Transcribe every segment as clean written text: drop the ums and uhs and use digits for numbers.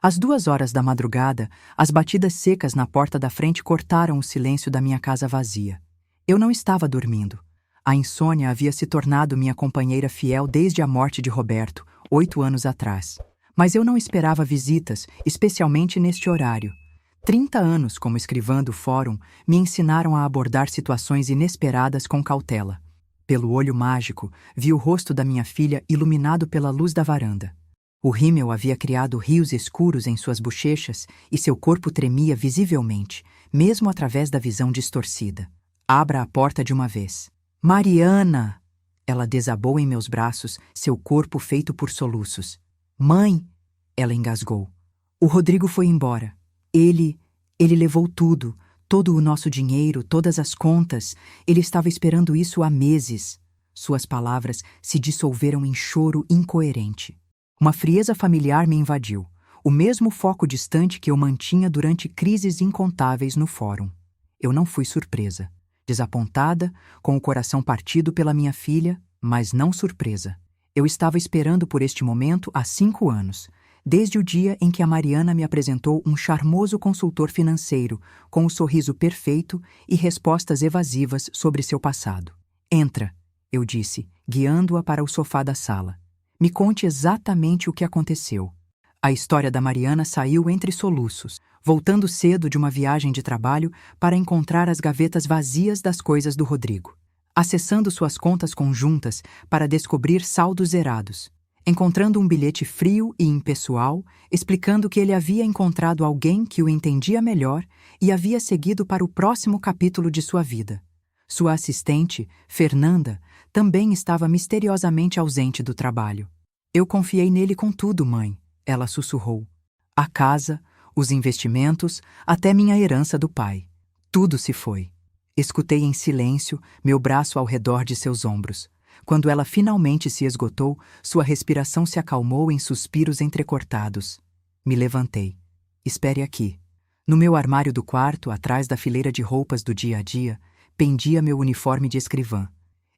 Às 2 horas da madrugada, as batidas secas na porta da frente cortaram o silêncio da minha casa vazia. Eu não estava dormindo. A insônia havia se tornado minha companheira fiel desde a morte de Roberto, 8 anos atrás. Mas eu não esperava visitas, especialmente neste horário. 30 anos como escrivã do fórum me ensinaram a abordar situações inesperadas com cautela. Pelo olho mágico, vi o rosto da minha filha iluminado pela luz da varanda. O rímel havia criado rios escuros em suas bochechas e seu corpo tremia visivelmente, mesmo através da visão distorcida. Abra a porta de uma vez. Mariana! Ela desabou em meus braços, seu corpo feito por soluços. Mãe! Ela engasgou. O Rodrigo foi embora. Ele levou tudo, todo o nosso dinheiro, todas as contas. Ele estava esperando isso há meses. Suas palavras se dissolveram em choro incoerente. Uma frieza familiar me invadiu, o mesmo foco distante que eu mantinha durante crises incontáveis no fórum. Eu não fui surpresa. Desapontada, com o coração partido pela minha filha, mas não surpresa. Eu estava esperando por este momento há 5 anos, desde o dia em que a Mariana me apresentou um charmoso consultor financeiro, com um sorriso perfeito e respostas evasivas sobre seu passado. Entra, eu disse, guiando-a para o sofá da sala. Me conte exatamente o que aconteceu. A história da Mariana saiu entre soluços, voltando cedo de uma viagem de trabalho para encontrar as gavetas vazias das coisas do Rodrigo. Acessando suas contas conjuntas para descobrir saldos zerados. Encontrando um bilhete frio e impessoal, explicando que ele havia encontrado alguém que o entendia melhor e havia seguido para o próximo capítulo de sua vida. Sua assistente, Fernanda, também estava misteriosamente ausente do trabalho. Eu confiei nele com tudo, mãe, ela sussurrou. A casa, os investimentos, até minha herança do pai. Tudo se foi. Escutei em silêncio, meu braço ao redor de seus ombros. Quando ela finalmente se esgotou, sua respiração se acalmou em suspiros entrecortados. Me levantei. Espere aqui. No meu armário do quarto, atrás da fileira de roupas do dia a dia, pendia meu uniforme de escrivã.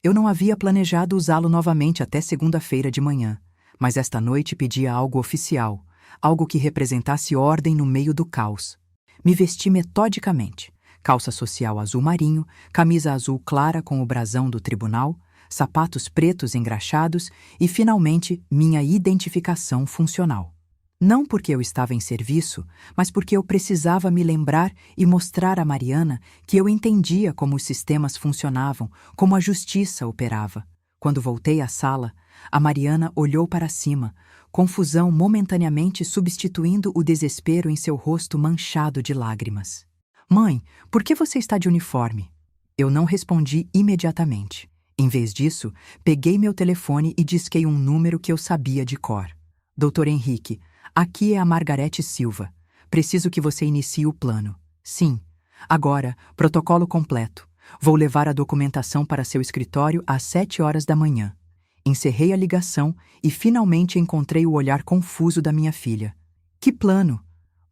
Eu não havia planejado usá-lo novamente até segunda-feira de manhã, mas esta noite pedia algo oficial, algo que representasse ordem no meio do caos. Me vesti metodicamente. Calça social azul marinho, camisa azul clara com o brasão do tribunal, sapatos pretos engraxados e, finalmente, minha identificação funcional. Não porque eu estava em serviço, mas porque eu precisava me lembrar e mostrar a Mariana que eu entendia como os sistemas funcionavam, como a justiça operava. Quando voltei à sala, a Mariana olhou para cima, confusão momentaneamente substituindo o desespero em seu rosto manchado de lágrimas. Mãe, por que você está de uniforme? Eu não respondi imediatamente. Em vez disso, peguei meu telefone e disquei um número que eu sabia de cor. Doutor Henrique, aqui é a Margarete Silva. Preciso que você inicie o plano. Sim. Agora, protocolo completo. Vou levar a documentação para seu escritório às 7 horas da manhã. Encerrei a ligação e finalmente encontrei o olhar confuso da minha filha. Que plano?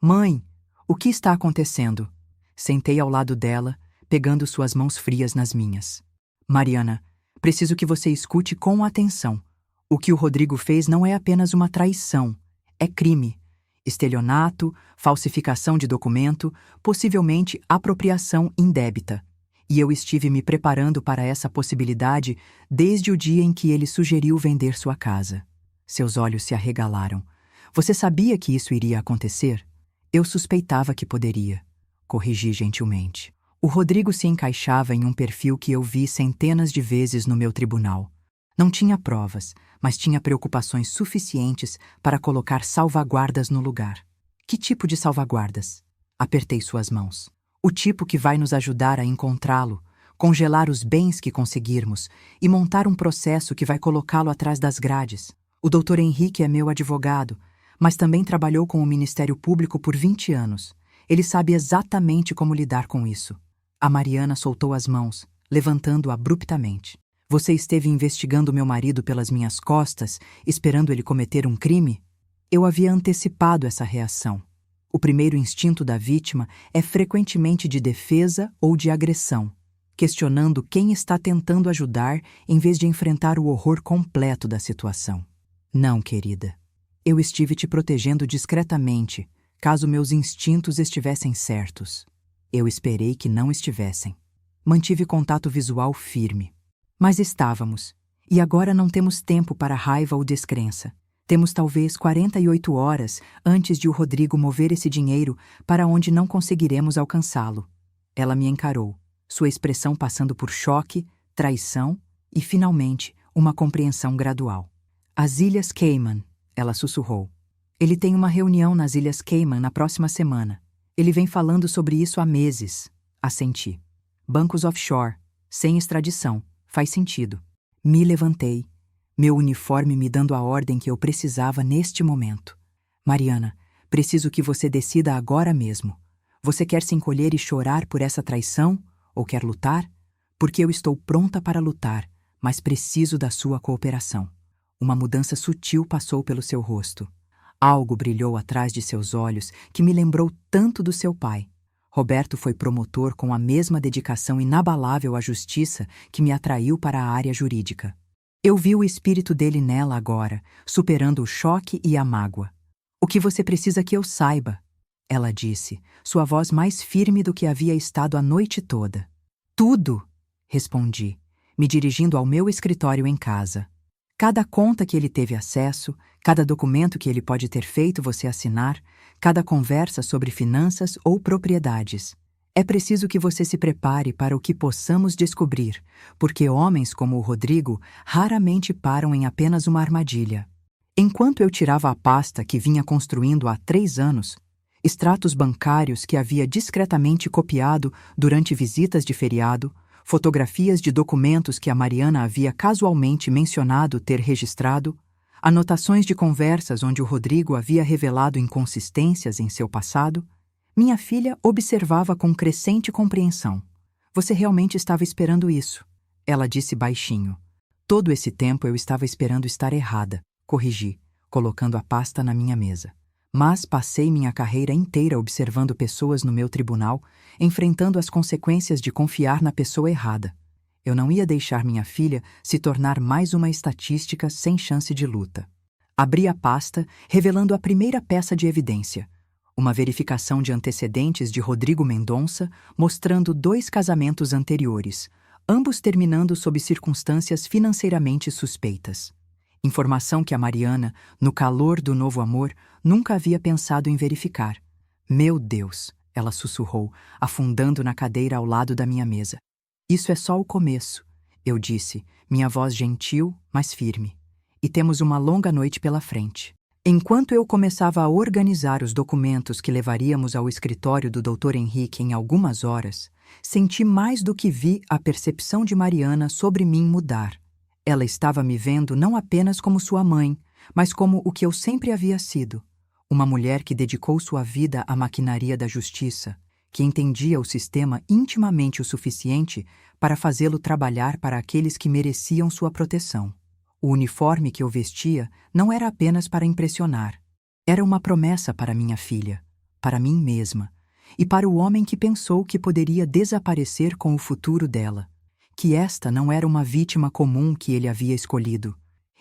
Mãe, o que está acontecendo? Sentei ao lado dela, pegando suas mãos frias nas minhas. Mariana, preciso que você escute com atenção. O que o Rodrigo fez não é apenas uma traição. É crime. Estelionato, falsificação de documento, possivelmente apropriação indébita. E eu estive me preparando para essa possibilidade desde o dia em que ele sugeriu vender sua casa. Seus olhos se arregalaram. Você sabia que isso iria acontecer? Eu suspeitava que poderia. Corrigi gentilmente. O Rodrigo se encaixava em um perfil que eu vi centenas de vezes no meu tribunal. Não tinha provas, mas tinha preocupações suficientes para colocar salvaguardas no lugar. Que tipo de salvaguardas? Apertei suas mãos. O tipo que vai nos ajudar a encontrá-lo, congelar os bens que conseguirmos e montar um processo que vai colocá-lo atrás das grades. O Dr. Henrique é meu advogado, mas também trabalhou com o Ministério Público por 20 anos. Ele sabe exatamente como lidar com isso. A Mariana soltou as mãos, levantando abruptamente. Você esteve investigando meu marido pelas minhas costas, esperando ele cometer um crime? Eu havia antecipado essa reação. O primeiro instinto da vítima é frequentemente de defesa ou de agressão, questionando quem está tentando ajudar em vez de enfrentar o horror completo da situação. Não, querida. Eu estive te protegendo discretamente, caso meus instintos estivessem certos. Eu esperei que não estivessem. Mantive contato visual firme. Mas estávamos. E agora não temos tempo para raiva ou descrença. Temos talvez 48 horas antes de o Rodrigo mover esse dinheiro para onde não conseguiremos alcançá-lo. Ela me encarou, sua expressão passando por choque, traição e, finalmente, uma compreensão gradual. As Ilhas Cayman, ela sussurrou. Ele tem uma reunião nas Ilhas Cayman na próxima semana. Ele vem falando sobre isso há meses. Assenti. Bancos offshore, sem extradição. Faz sentido. Me levantei, meu uniforme me dando a ordem que eu precisava neste momento. Mariana, preciso que você decida agora mesmo. Você quer se encolher e chorar por essa traição? Ou quer lutar? Porque eu estou pronta para lutar, mas preciso da sua cooperação. Uma mudança sutil passou pelo seu rosto. Algo brilhou atrás de seus olhos que me lembrou tanto do seu pai. Roberto foi promotor com a mesma dedicação inabalável à justiça que me atraiu para a área jurídica. Eu vi o espírito dele nela agora, superando o choque e a mágoa. O que você precisa que eu saiba? Ela disse, sua voz mais firme do que havia estado a noite toda. Tudo, respondi, me dirigindo ao meu escritório em casa. Cada conta que ele teve acesso, cada documento que ele pode ter feito você assinar, cada conversa sobre finanças ou propriedades. É preciso que você se prepare para o que possamos descobrir, porque homens como o Rodrigo raramente param em apenas uma armadilha. Enquanto eu tirava a pasta que vinha construindo há 3 anos, extratos bancários que havia discretamente copiado durante visitas de feriado, fotografias de documentos que a Mariana havia casualmente mencionado ter registrado, anotações de conversas onde o Rodrigo havia revelado inconsistências em seu passado, minha filha observava com crescente compreensão. Você realmente estava esperando isso, ela disse baixinho. Todo esse tempo eu estava esperando estar errada, corrigi, colocando a pasta na minha mesa. Mas passei minha carreira inteira observando pessoas no meu tribunal, enfrentando as consequências de confiar na pessoa errada. Eu não ia deixar minha filha se tornar mais uma estatística sem chance de luta. Abri a pasta, revelando a primeira peça de evidência. Uma verificação de antecedentes de Rodrigo Mendonça, mostrando 2 casamentos anteriores, ambos terminando sob circunstâncias financeiramente suspeitas. Informação que a Mariana, no calor do novo amor, nunca havia pensado em verificar. Meu Deus, ela sussurrou, afundando na cadeira ao lado da minha mesa. Isso é só o começo, eu disse, minha voz gentil, mas firme. E temos uma longa noite pela frente. Enquanto eu começava a organizar os documentos que levaríamos ao escritório do Dr. Henrique em algumas horas, senti mais do que vi a percepção de Mariana sobre mim mudar. Ela estava me vendo não apenas como sua mãe, mas como o que eu sempre havia sido. Uma mulher que dedicou sua vida à maquinaria da justiça, que entendia o sistema intimamente o suficiente para fazê-lo trabalhar para aqueles que mereciam sua proteção. O uniforme que eu vestia não era apenas para impressionar. Era uma promessa para minha filha, para mim mesma, e para o homem que pensou que poderia desaparecer com o futuro dela. Que esta não era uma vítima comum que ele havia escolhido.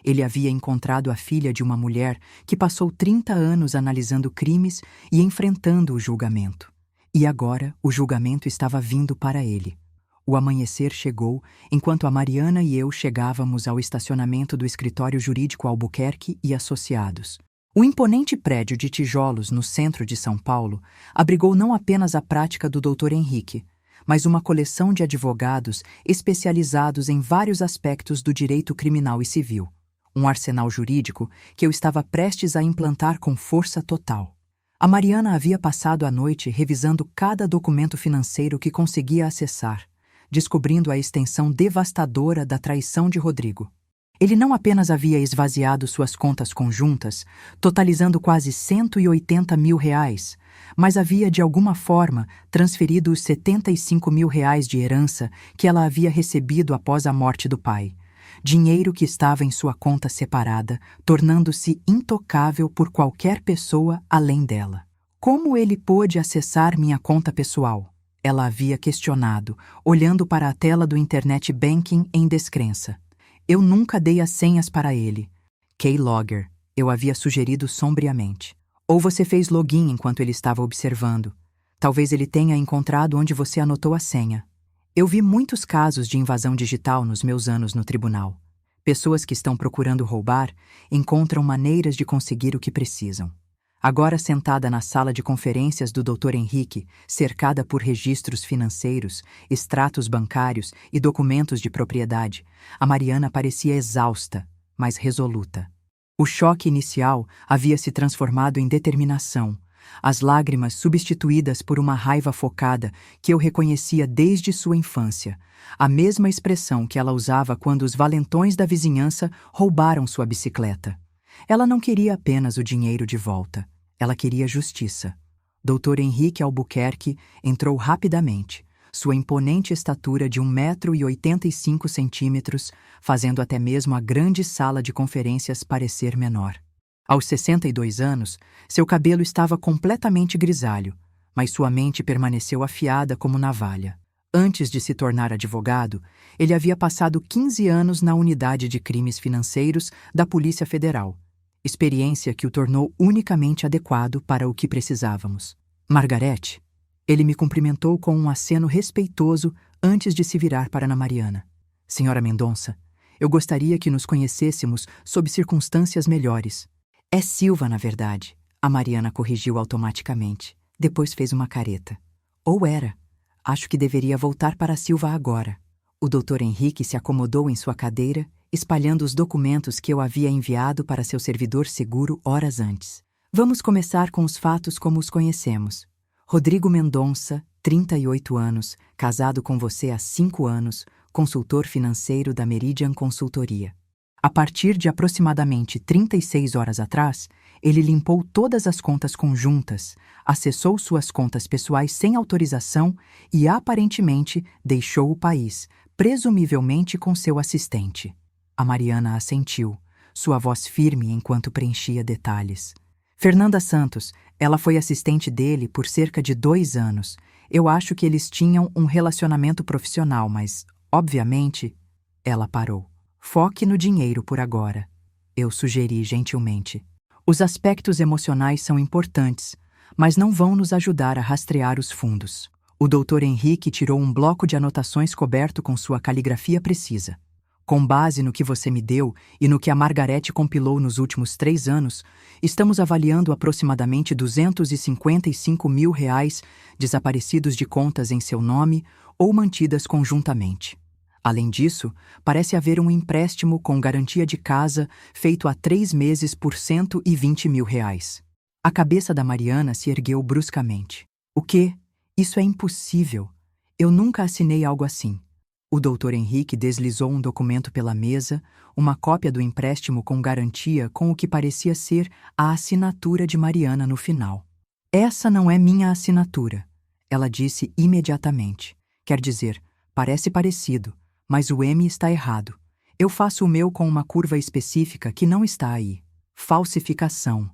Ele havia encontrado a filha de uma mulher que passou 30 anos analisando crimes e enfrentando o julgamento. E agora o julgamento estava vindo para ele. O amanhecer chegou enquanto a Mariana e eu chegávamos ao estacionamento do escritório jurídico Albuquerque e Associados. O imponente prédio de tijolos no centro de São Paulo abrigou não apenas a prática do Dr. Henrique, mas uma coleção de advogados especializados em vários aspectos do direito criminal e civil. Um arsenal jurídico que eu estava prestes a implantar com força total. A Mariana havia passado a noite revisando cada documento financeiro que conseguia acessar, descobrindo a extensão devastadora da traição de Rodrigo. Ele não apenas havia esvaziado suas contas conjuntas, totalizando quase R$180 mil, mas havia de alguma forma transferido os R$75 mil de herança que ela havia recebido após a morte do pai. Dinheiro que estava em sua conta separada, tornando-se intocável por qualquer pessoa além dela. Como ele pôde acessar minha conta pessoal? Ela havia questionado, olhando para a tela do internet banking em descrença. Eu nunca dei as senhas para ele. Keylogger, Eu havia sugerido sombriamente. Ou você fez login enquanto ele estava observando. Talvez ele tenha encontrado onde você anotou a senha. Eu vi muitos casos de invasão digital nos meus anos no tribunal. Pessoas que estão procurando roubar encontram maneiras de conseguir o que precisam. Agora sentada na sala de conferências do Dr. Henrique, cercada por registros financeiros, extratos bancários e documentos de propriedade, a Mariana parecia exausta, mas resoluta. O choque inicial havia se transformado em determinação, as lágrimas substituídas por uma raiva focada que eu reconhecia desde sua infância, a mesma expressão que ela usava quando os valentões da vizinhança roubaram sua bicicleta. Ela não queria apenas o dinheiro de volta, ela queria justiça. Dr. Henrique Albuquerque entrou rapidamente, sua imponente estatura de 1,85 m, fazendo até mesmo a grande sala de conferências parecer menor. Aos 62 anos, seu cabelo estava completamente grisalho, mas sua mente permaneceu afiada como navalha. Antes de se tornar advogado, ele havia passado 15 anos na Unidade de Crimes Financeiros da Polícia Federal, experiência que o tornou unicamente adequado para o que precisávamos. Margarete, ele me cumprimentou com um aceno respeitoso antes de se virar para Ana Mariana. Senhora Mendonça, eu gostaria que nos conhecêssemos sob circunstâncias melhores. É Silva, na verdade, a Mariana corrigiu automaticamente. Depois fez uma careta. Ou era. Acho que deveria voltar para Silva agora. O Dr. Henrique se acomodou em sua cadeira, espalhando os documentos que eu havia enviado para seu servidor seguro horas antes. Vamos começar com os fatos como os conhecemos. Rodrigo Mendonça, 38 anos, casado com você há 5 anos, consultor financeiro da Meridian Consultoria. A partir de aproximadamente 36 horas atrás, ele limpou todas as contas conjuntas, acessou suas contas pessoais sem autorização e, aparentemente, deixou o país, presumivelmente com seu assistente. A Mariana assentiu, sua voz firme enquanto preenchia detalhes. Fernanda Santos, ela foi assistente dele por cerca de 2 anos. Eu acho que eles tinham um relacionamento profissional, mas, obviamente, ela parou. Foque no dinheiro por agora, eu sugeri gentilmente. Os aspectos emocionais são importantes, mas não vão nos ajudar a rastrear os fundos. O Dr. Henrique tirou um bloco de anotações coberto com sua caligrafia precisa. Com base no que você me deu e no que a Margarete compilou nos últimos 3 anos, estamos avaliando aproximadamente R$ 255 mil desaparecidos de contas em seu nome ou mantidas conjuntamente. Além disso, parece haver um empréstimo com garantia de casa feito há 3 meses por R$ 120 mil. A cabeça da Mariana se ergueu bruscamente. O quê? Isso é impossível. Eu nunca assinei algo assim. O Dr. Henrique deslizou um documento pela mesa, uma cópia do empréstimo com garantia com o que parecia ser a assinatura de Mariana no final. Essa não é minha assinatura, ela disse imediatamente. Quer dizer, parece parecido, mas o M está errado. Eu faço o meu com uma curva específica que não está aí. Falsificação.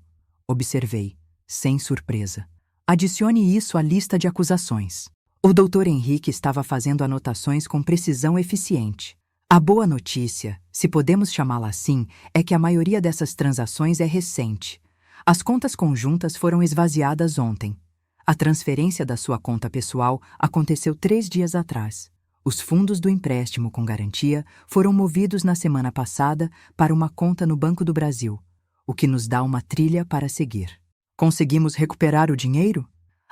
Observei, sem surpresa. Adicione isso à lista de acusações. O Dr. Henrique estava fazendo anotações com precisão eficiente. A boa notícia, se podemos chamá-la assim, é que a maioria dessas transações é recente. As contas conjuntas foram esvaziadas ontem. A transferência da sua conta pessoal aconteceu 3 dias atrás. Os fundos do empréstimo com garantia foram movidos na semana passada para uma conta no Banco do Brasil, o que nos dá uma trilha para seguir. Conseguimos recuperar o dinheiro?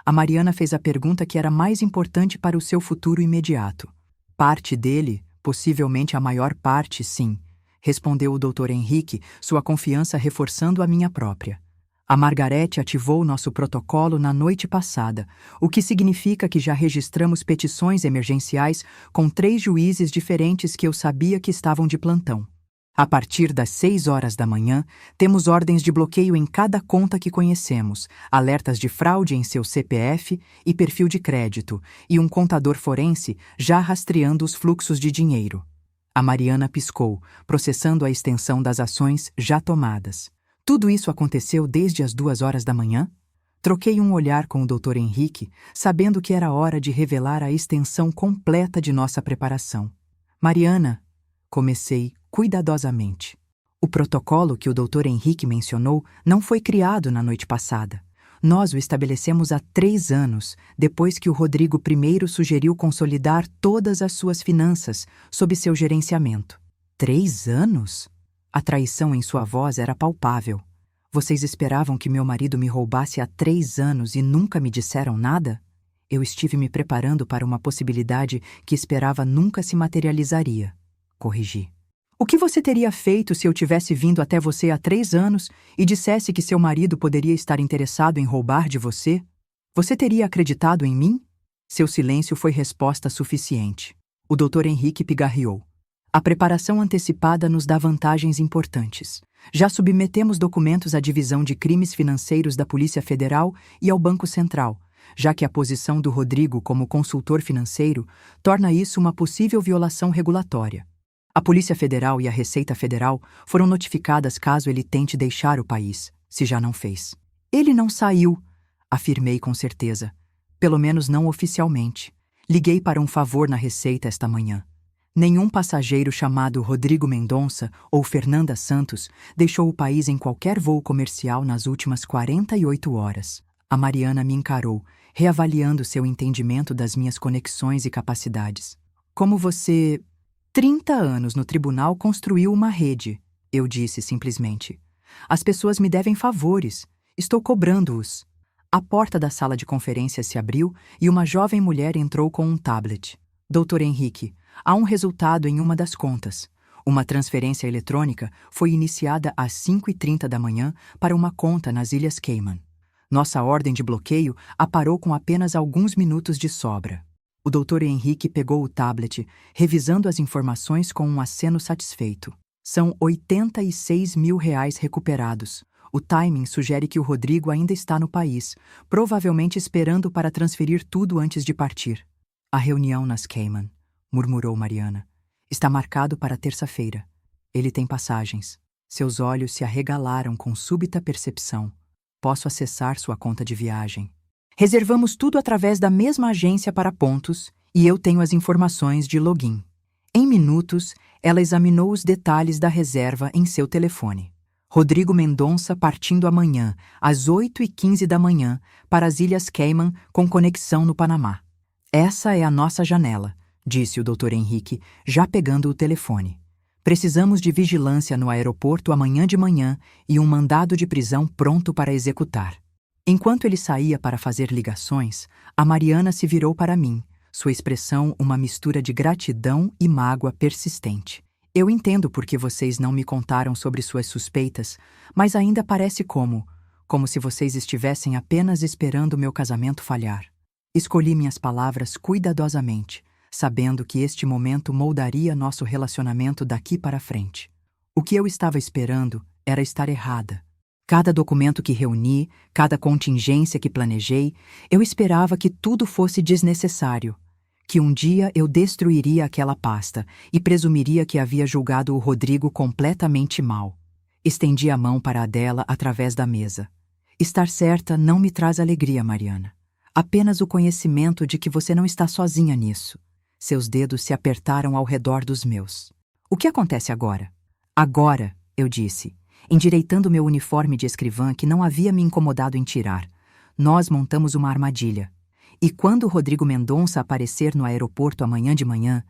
A Mariana fez a pergunta que era mais importante para o seu futuro imediato. Parte dele, possivelmente a maior parte, sim, respondeu o Dr. Henrique, sua confiança reforçando a minha própria. A Margarete ativou nosso protocolo na noite passada, o que significa que já registramos petições emergenciais com 3 juízes diferentes que eu sabia que estavam de plantão. A partir das 6 horas da manhã, temos ordens de bloqueio em cada conta que conhecemos, alertas de fraude em seu CPF e perfil de crédito, e um contador forense já rastreando os fluxos de dinheiro. A Mariana piscou, processando a extensão das ações já tomadas. Tudo isso aconteceu desde as 2 horas da manhã? Troquei um olhar com o Dr. Henrique, sabendo que era hora de revelar a extensão completa de nossa preparação. Mariana, comecei cuidadosamente. O protocolo que o Dr. Henrique mencionou não foi criado na noite passada. Nós o estabelecemos há 3 anos, depois que o Rodrigo I sugeriu consolidar todas as suas finanças sob seu gerenciamento. 3 anos? A traição em sua voz era palpável. Vocês esperavam que meu marido me roubasse há 3 anos e nunca me disseram nada? Eu estive me preparando para uma possibilidade que esperava nunca se materializaria. Corrigi. O que você teria feito se eu tivesse vindo até você há 3 anos e dissesse que seu marido poderia estar interessado em roubar de você? Você teria acreditado em mim? Seu silêncio foi resposta suficiente. O Dr. Henrique pigarreou. A preparação antecipada nos dá vantagens importantes. Já submetemos documentos à Divisão de Crimes Financeiros da Polícia Federal e ao Banco Central, já que a posição do Rodrigo como consultor financeiro torna isso uma possível violação regulatória. A Polícia Federal e a Receita Federal foram notificadas caso ele tente deixar o país, se já não fez. Ele não saiu, afirmei com certeza. Pelo menos não oficialmente. Liguei para um favor na Receita esta manhã. Nenhum passageiro chamado Rodrigo Mendonça ou Fernanda Santos deixou o país em qualquer voo comercial nas últimas 48 horas. A Mariana me encarou, reavaliando seu entendimento das minhas conexões e capacidades. Como você... 30 anos no tribunal construiu uma rede, eu disse simplesmente. As pessoas me devem favores. Estou cobrando-os. A porta da sala de conferências se abriu e uma jovem mulher entrou com um tablet. Dr. Henrique, há um resultado em uma das contas. Uma transferência eletrônica foi iniciada às 5h30 da manhã para uma conta nas Ilhas Cayman. Nossa ordem de bloqueio aparou com apenas alguns minutos de sobra. O Dr. Henrique pegou o tablet, revisando as informações com um aceno satisfeito. São R$ 86 mil recuperados. O timing sugere que o Rodrigo ainda está no país, provavelmente esperando para transferir tudo antes de partir. A reunião nas Cayman, murmurou Mariana. Está marcado para terça-feira. Ele tem passagens. Seus olhos se arregalaram com súbita percepção. Posso acessar sua conta de viagem. Reservamos tudo através da mesma agência para pontos e eu tenho as informações de login. Em minutos, ela examinou os detalhes da reserva em seu telefone. Rodrigo Mendonça partindo amanhã, às 8h15 da manhã, para as Ilhas Cayman com conexão no Panamá. Essa é a nossa janela, disse o Dr. Henrique, já pegando o telefone. Precisamos de vigilância no aeroporto amanhã de manhã e um mandado de prisão pronto para executar. Enquanto ele saía para fazer ligações, a Mariana se virou para mim, sua expressão uma mistura de gratidão e mágoa persistente. Eu entendo por que vocês não me contaram sobre suas suspeitas, mas ainda parece como se vocês estivessem apenas esperando meu casamento falhar. Escolhi minhas palavras cuidadosamente, sabendo que este momento moldaria nosso relacionamento daqui para frente. O que eu estava esperando era estar errada. Cada documento que reuni, cada contingência que planejei, eu esperava que tudo fosse desnecessário, que um dia eu destruiria aquela pasta e presumiria que havia julgado o Rodrigo completamente mal. Estendi a mão para a dela através da mesa. Estar certa não me traz alegria, Mariana. Apenas o conhecimento de que você não está sozinha nisso. Seus dedos se apertaram ao redor dos meus. O que acontece agora? Agora, eu disse, endireitando meu uniforme de escrivã que não havia me incomodado em tirar. Nós montamos uma armadilha. E quando o Rodrigo Mendonça aparecer no aeroporto amanhã de manhã,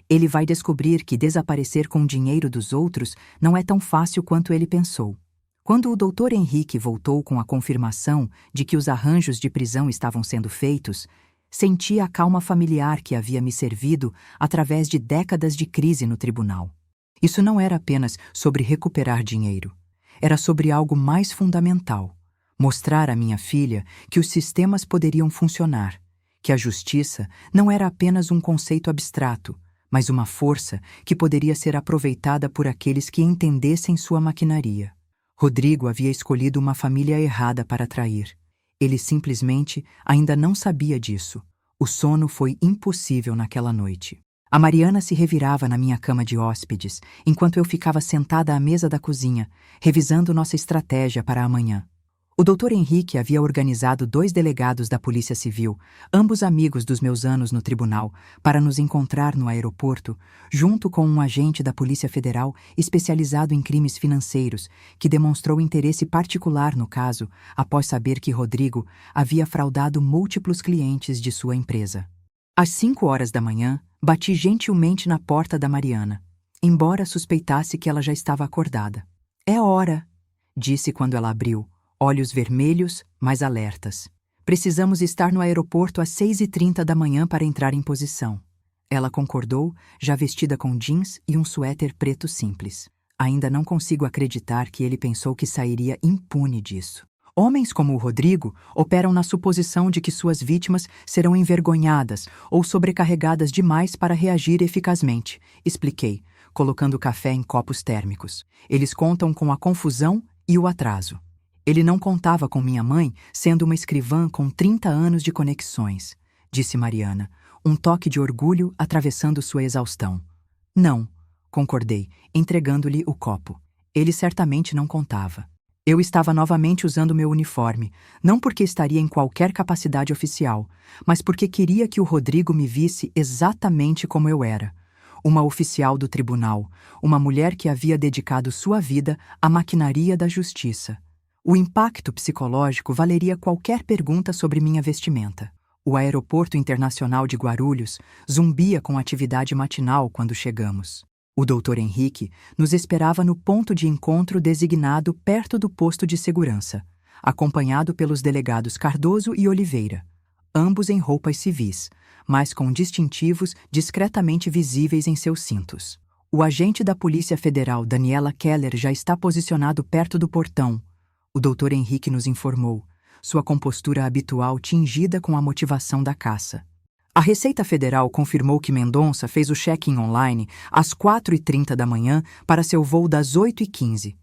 ele vai descobrir que desaparecer com o dinheiro dos outros não é tão fácil quanto ele pensou. Quando o Dr. Henrique voltou com a confirmação de que os arranjos de prisão estavam sendo feitos, senti a calma familiar que havia me servido através de décadas de crise no tribunal. Isso não era apenas sobre recuperar dinheiro. Era sobre algo mais fundamental. Mostrar à minha filha que os sistemas poderiam funcionar, que a justiça não era apenas um conceito abstrato, mas uma força que poderia ser aproveitada por aqueles que entendessem sua maquinaria. Rodrigo havia escolhido uma família errada para trair. Ele simplesmente ainda não sabia disso. O sono foi impossível naquela noite. A Mariana se revirava na minha cama de hóspedes, enquanto eu ficava sentada à mesa da cozinha, revisando nossa estratégia para amanhã. O Dr. Henrique havia organizado 2 delegados da Polícia Civil, ambos amigos dos meus anos no tribunal, para nos encontrar no aeroporto, junto com um agente da Polícia Federal especializado em crimes financeiros, que demonstrou interesse particular no caso após saber que Rodrigo havia fraudado múltiplos clientes de sua empresa. Às 5 horas da manhã, bati gentilmente na porta da Mariana, embora suspeitasse que ela já estava acordada. "É hora", disse quando ela abriu, olhos vermelhos, mas alertas. "Precisamos estar no aeroporto às 6h30 da manhã para entrar em posição." Ela concordou, já vestida com jeans e um suéter preto simples. Ainda não consigo acreditar que ele pensou que sairia impune disso. Homens como o Rodrigo operam na suposição de que suas vítimas serão envergonhadas ou sobrecarregadas demais para reagir eficazmente, expliquei, colocando café em copos térmicos. Eles contam com a confusão e o atraso. Ele não contava com minha mãe, sendo uma escrivã com 30 anos de conexões, disse Mariana, um toque de orgulho atravessando sua exaustão. "Não", concordei, entregando-lhe o copo. Ele certamente não contava. Eu estava novamente usando meu uniforme, não porque estaria em qualquer capacidade oficial, mas porque queria que o Rodrigo me visse exatamente como eu era. Uma oficial do tribunal, uma mulher que havia dedicado sua vida à maquinaria da justiça. O impacto psicológico valeria qualquer pergunta sobre minha vestimenta. O aeroporto internacional de Guarulhos zumbia com atividade matinal quando chegamos. O Dr. Henrique nos esperava no ponto de encontro designado perto do posto de segurança, acompanhado pelos delegados Cardoso e Oliveira, ambos em roupas civis, mas com distintivos discretamente visíveis em seus cintos. O agente da Polícia Federal, Daniela Keller, já está posicionado perto do portão, o Dr. Henrique nos informou, sua compostura habitual tingida com a motivação da caça. A Receita Federal confirmou que Mendonça fez o check-in online às 4h30 da manhã para seu voo das 8h15.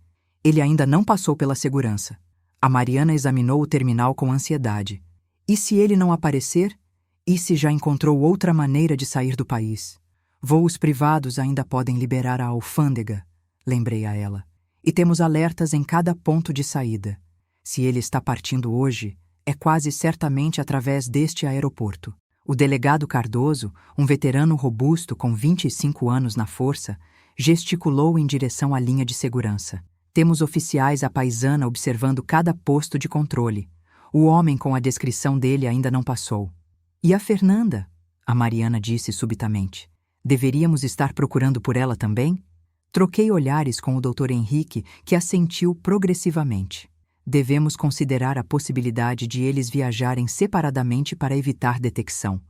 Ele ainda não passou pela segurança. A Mariana examinou o terminal com ansiedade. E se ele não aparecer? E se já encontrou outra maneira de sair do país? Voos privados ainda podem liberar a alfândega, lembrei a ela. E temos alertas em cada ponto de saída. Se ele está partindo hoje, é quase certamente através deste aeroporto. O delegado Cardoso, um veterano robusto com 25 anos na força, gesticulou em direção à linha de segurança. Temos oficiais à paisana observando cada posto de controle. O homem com a descrição dele ainda não passou. "E a Fernanda?", a Mariana disse subitamente. "Deveríamos estar procurando por ela também?" Troquei olhares com o Dr. Henrique, que assentiu progressivamente. "Devemos considerar a possibilidade de eles viajarem separadamente para evitar detecção."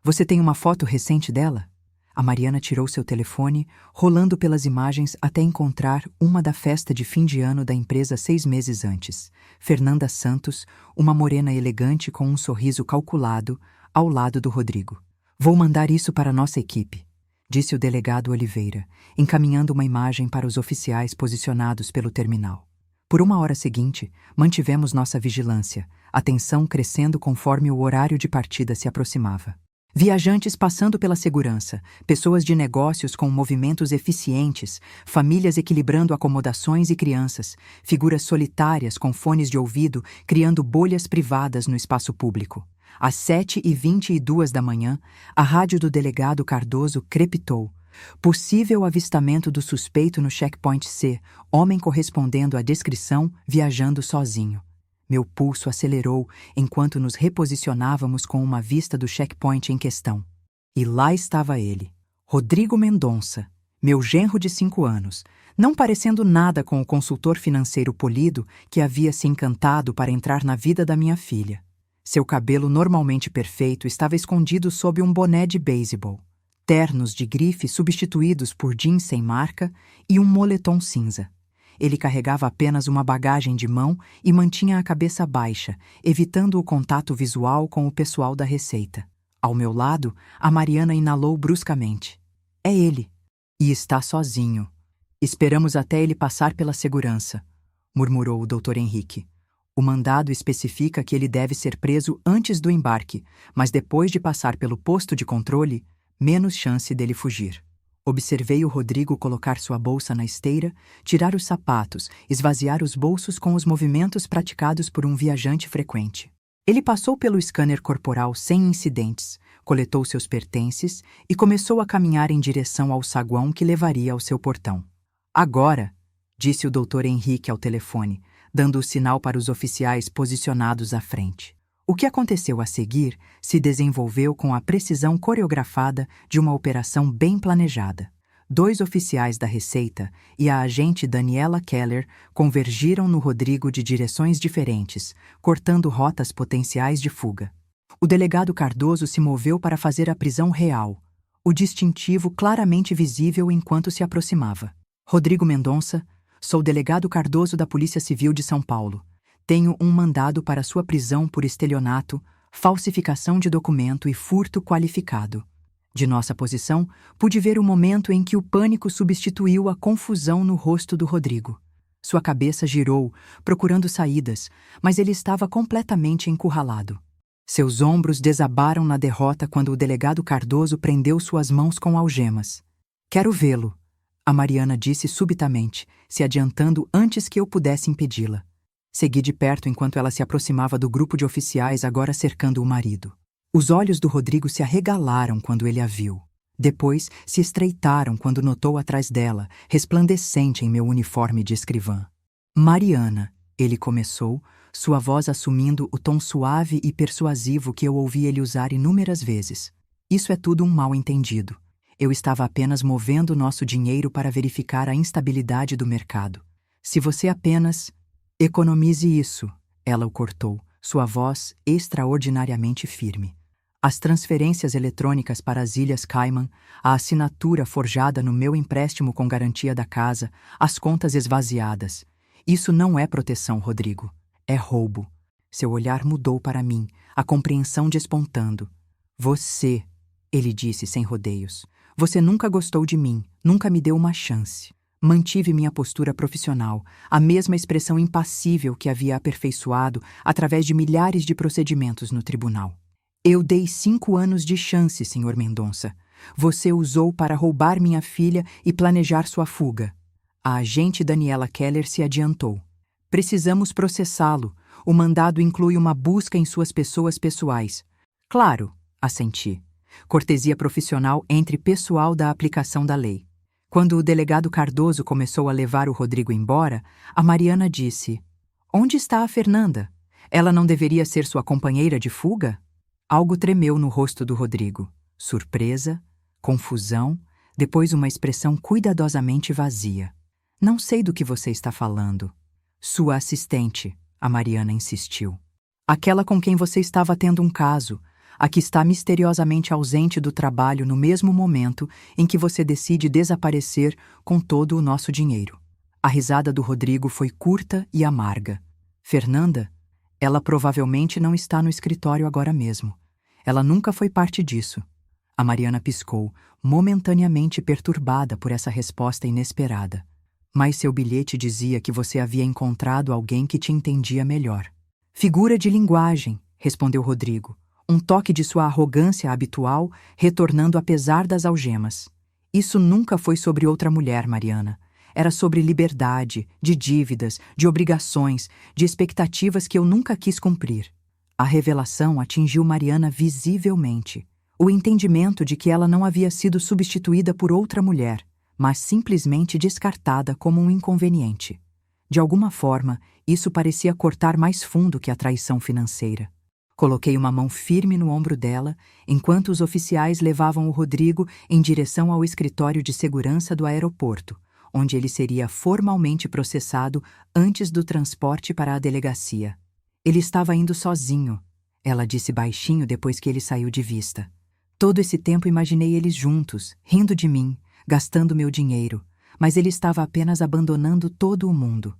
"Você tem uma foto recente dela?" A Mariana tirou seu telefone, rolando pelas imagens até encontrar uma da festa de fim de ano da empresa 6 meses antes. Fernanda Santos, uma morena elegante com um sorriso calculado, ao lado do Rodrigo. "Vou mandar isso para a nossa equipe", disse o delegado Oliveira, encaminhando uma imagem para os oficiais posicionados pelo terminal. Por uma hora seguinte, mantivemos nossa vigilância, a tensão crescendo conforme o horário de partida se aproximava. Viajantes passando pela segurança, pessoas de negócios com movimentos eficientes, famílias equilibrando acomodações e crianças, figuras solitárias com fones de ouvido criando bolhas privadas no espaço público. Às 7h22 da manhã, a rádio do delegado Cardoso crepitou. Possível avistamento do suspeito no checkpoint C, homem correspondendo à descrição, viajando sozinho. Meu pulso acelerou enquanto nos reposicionávamos com uma vista do checkpoint em questão. E lá estava ele, Rodrigo Mendonça, meu genro de 5 anos, não parecendo nada com o consultor financeiro polido que havia se encantado para entrar na vida da minha filha. Seu cabelo normalmente perfeito estava escondido sob um boné de beisebol, ternos de grife substituídos por jeans sem marca e um moletom cinza. Ele carregava apenas uma bagagem de mão e mantinha a cabeça baixa, evitando o contato visual com o pessoal da Receita. Ao meu lado, a Mariana inalou bruscamente. "É ele. E está sozinho. Esperamos até ele passar pela segurança", murmurou o Dr. Henrique. "O mandado especifica que ele deve ser preso antes do embarque, mas depois de passar pelo posto de controle, menos chance dele fugir." Observei o Rodrigo colocar sua bolsa na esteira, tirar os sapatos, esvaziar os bolsos com os movimentos praticados por um viajante frequente. Ele passou pelo scanner corporal sem incidentes, coletou seus pertences e começou a caminhar em direção ao saguão que levaria ao seu portão. Agora, disse o Dr. Henrique ao telefone, dando o sinal para os oficiais posicionados à frente. O que aconteceu a seguir se desenvolveu com a precisão coreografada de uma operação bem planejada. 2 oficiais da Receita e a agente Daniela Keller convergiram no Rodrigo de direções diferentes, cortando rotas potenciais de fuga. O delegado Cardoso se moveu para fazer a prisão real, o distintivo claramente visível enquanto se aproximava. Rodrigo Mendonça, sou delegado Cardoso da Polícia Civil de São Paulo. Tenho um mandado para sua prisão por estelionato, falsificação de documento e furto qualificado. De nossa posição, pude ver o momento em que o pânico substituiu a confusão no rosto do Rodrigo. Sua cabeça girou, procurando saídas, mas ele estava completamente encurralado. Seus ombros desabaram na derrota quando o delegado Cardoso prendeu suas mãos com algemas. Quero vê-lo, a Mariana disse subitamente, se adiantando antes que eu pudesse impedi-la. Segui de perto enquanto ela se aproximava do grupo de oficiais agora cercando o marido. Os olhos do Rodrigo se arregalaram quando ele a viu. Depois se estreitaram quando notou atrás dela, resplandecente em meu uniforme de escrivã. Mariana, ele começou, sua voz assumindo o tom suave e persuasivo que eu ouvi ele usar inúmeras vezes. Isso é tudo um mal-entendido. Eu estava apenas movendo nosso dinheiro para verificar a instabilidade do mercado. Se você apenas... Economize isso, ela o cortou, sua voz extraordinariamente firme. As transferências eletrônicas para as Ilhas Cayman, a assinatura forjada no meu empréstimo com garantia da casa, as contas esvaziadas. Isso não é proteção, Rodrigo. É roubo. Seu olhar mudou para mim, a compreensão despontando. Você, ele disse sem rodeios. Você nunca gostou de mim, nunca me deu uma chance. Mantive minha postura profissional, a mesma expressão impassível que havia aperfeiçoado através de milhares de procedimentos no tribunal. Eu dei 5 anos de chance, Sr. Mendonça. Você usou para roubar minha filha e planejar sua fuga. A agente Daniela Keller se adiantou. Precisamos processá-lo. O mandado inclui uma busca em suas pessoas pessoais. Claro, assenti. Cortesia profissional entre pessoal da aplicação da lei. Quando o delegado Cardoso começou a levar o Rodrigo embora, a Mariana disse: Onde está a Fernanda? Ela não deveria ser sua companheira de fuga? Algo tremeu no rosto do Rodrigo. Surpresa, confusão, depois uma expressão cuidadosamente vazia. Não sei do que você está falando. Sua assistente, a Mariana insistiu. Aquela com quem você estava tendo um caso, a que está misteriosamente ausente do trabalho no mesmo momento em que você decide desaparecer com todo o nosso dinheiro. A risada do Rodrigo foi curta e amarga. Fernanda? Ela provavelmente não está no escritório agora mesmo. Ela nunca foi parte disso. A Mariana piscou, momentaneamente perturbada por essa resposta inesperada. Mas seu bilhete dizia que você havia encontrado alguém que te entendia melhor. Figura de linguagem, respondeu Rodrigo. Um toque de sua arrogância habitual, retornando apesar das algemas. Isso nunca foi sobre outra mulher, Mariana. Era sobre liberdade, de dívidas, de obrigações, de expectativas que eu nunca quis cumprir. A revelação atingiu Mariana visivelmente. O entendimento de que ela não havia sido substituída por outra mulher, mas simplesmente descartada como um inconveniente. De alguma forma, isso parecia cortar mais fundo que a traição financeira. Coloquei uma mão firme no ombro dela, enquanto os oficiais levavam o Rodrigo em direção ao escritório de segurança do aeroporto, onde ele seria formalmente processado antes do transporte para a delegacia. Ele estava indo sozinho, ela disse baixinho depois que ele saiu de vista. Todo esse tempo imaginei eles juntos, rindo de mim, gastando meu dinheiro, mas ele estava apenas abandonando todo o mundo.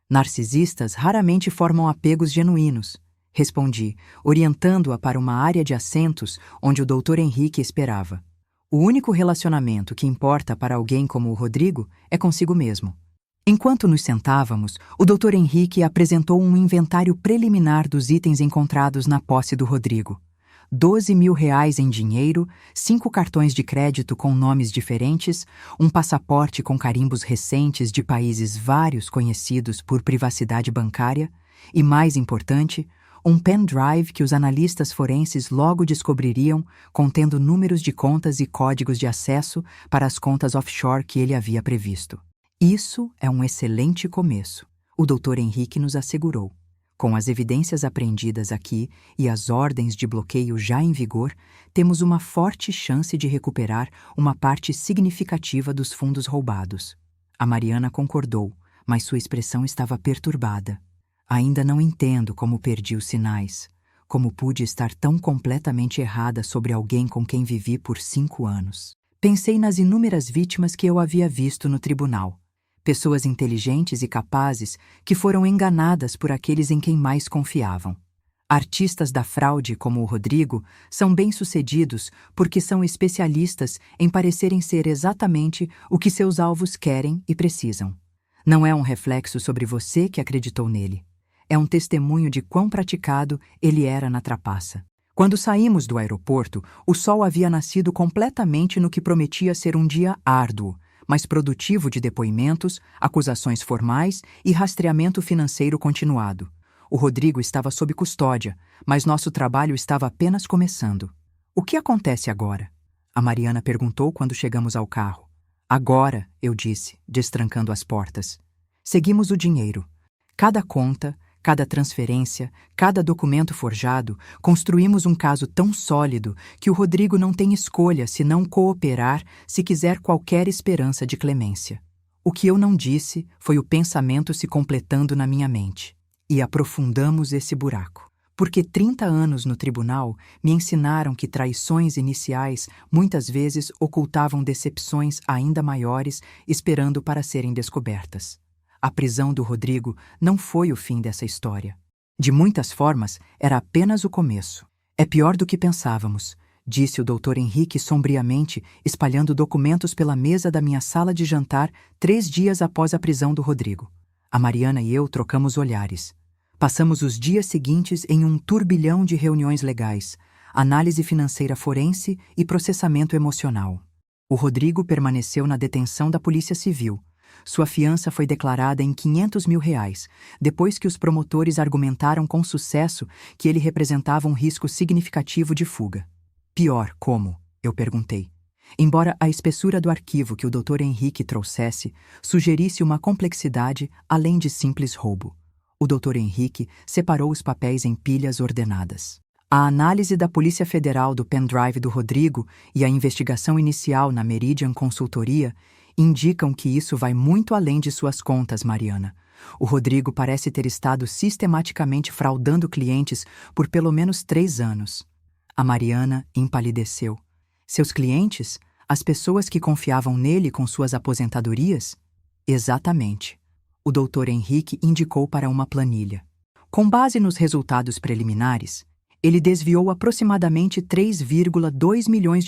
Narcisistas raramente formam apegos genuínos, respondi, orientando-a para uma área de assentos onde o Dr. Henrique esperava. O único relacionamento que importa para alguém como o Rodrigo é consigo mesmo. Enquanto nos sentávamos, o Dr. Henrique apresentou um inventário preliminar dos itens encontrados na posse do Rodrigo. R$ 12.000 em dinheiro, 5 cartões de crédito com nomes diferentes, um passaporte com carimbos recentes de países vários conhecidos por privacidade bancária e, mais importante, um pendrive que os analistas forenses logo descobririam contendo números de contas e códigos de acesso para as contas offshore que ele havia previsto. Isso é um excelente começo, o Dr. Henrique nos assegurou. Com as evidências apreendidas aqui e as ordens de bloqueio já em vigor, temos uma forte chance de recuperar uma parte significativa dos fundos roubados. A Mariana concordou, mas sua expressão estava perturbada. Ainda não entendo como perdi os sinais, como pude estar tão completamente errada sobre alguém com quem vivi por 5 anos. Pensei nas inúmeras vítimas que eu havia visto no tribunal. Pessoas inteligentes e capazes que foram enganadas por aqueles em quem mais confiavam. Artistas da fraude como o Rodrigo são bem-sucedidos porque são especialistas em parecerem ser exatamente o que seus alvos querem e precisam. Não é um reflexo sobre você que acreditou nele. É um testemunho de quão praticado ele era na trapaça. Quando saímos do aeroporto, o sol havia nascido completamente no que prometia ser um dia árduo, mas produtivo de depoimentos, acusações formais e rastreamento financeiro continuado. O Rodrigo estava sob custódia, mas nosso trabalho estava apenas começando. O que acontece agora? A Mariana perguntou quando chegamos ao carro. Agora, eu disse, destrancando as portas. Seguimos o dinheiro. Cada conta, cada transferência, cada documento forjado, construímos um caso tão sólido que o Rodrigo não tem escolha senão cooperar se quiser qualquer esperança de clemência. O que eu não disse foi o pensamento se completando na minha mente. E aprofundamos esse buraco. Porque 30 anos no tribunal me ensinaram que traições iniciais muitas vezes ocultavam decepções ainda maiores esperando para serem descobertas. A prisão do Rodrigo não foi o fim dessa história. De muitas formas, era apenas o começo. É pior do que pensávamos, disse o Dr. Henrique sombriamente, espalhando documentos pela mesa da minha sala de jantar 3 dias após a prisão do Rodrigo. A Mariana e eu trocamos olhares. Passamos os dias seguintes em um turbilhão de reuniões legais, análise financeira forense e processamento emocional. O Rodrigo permaneceu na detenção da Polícia Civil. Sua fiança foi declarada em R$ 500.000, depois que os promotores argumentaram com sucesso que ele representava um risco significativo de fuga. Pior, como? Eu perguntei. Embora a espessura do arquivo que o Dr. Henrique trouxesse sugerisse uma complexidade além de simples roubo. O Dr. Henrique separou os papéis em pilhas ordenadas. A análise da Polícia Federal do pendrive do Rodrigo e a investigação inicial na Meridian Consultoria indicam que isso vai muito além de suas contas, Mariana. O Rodrigo parece ter estado sistematicamente fraudando clientes por pelo menos 3 anos. A Mariana empalideceu. Seus clientes? As pessoas que confiavam nele com suas aposentadorias? Exatamente. O Dr. Henrique indicou para uma planilha. Com base nos resultados preliminares, ele desviou aproximadamente R$ 3,2 milhões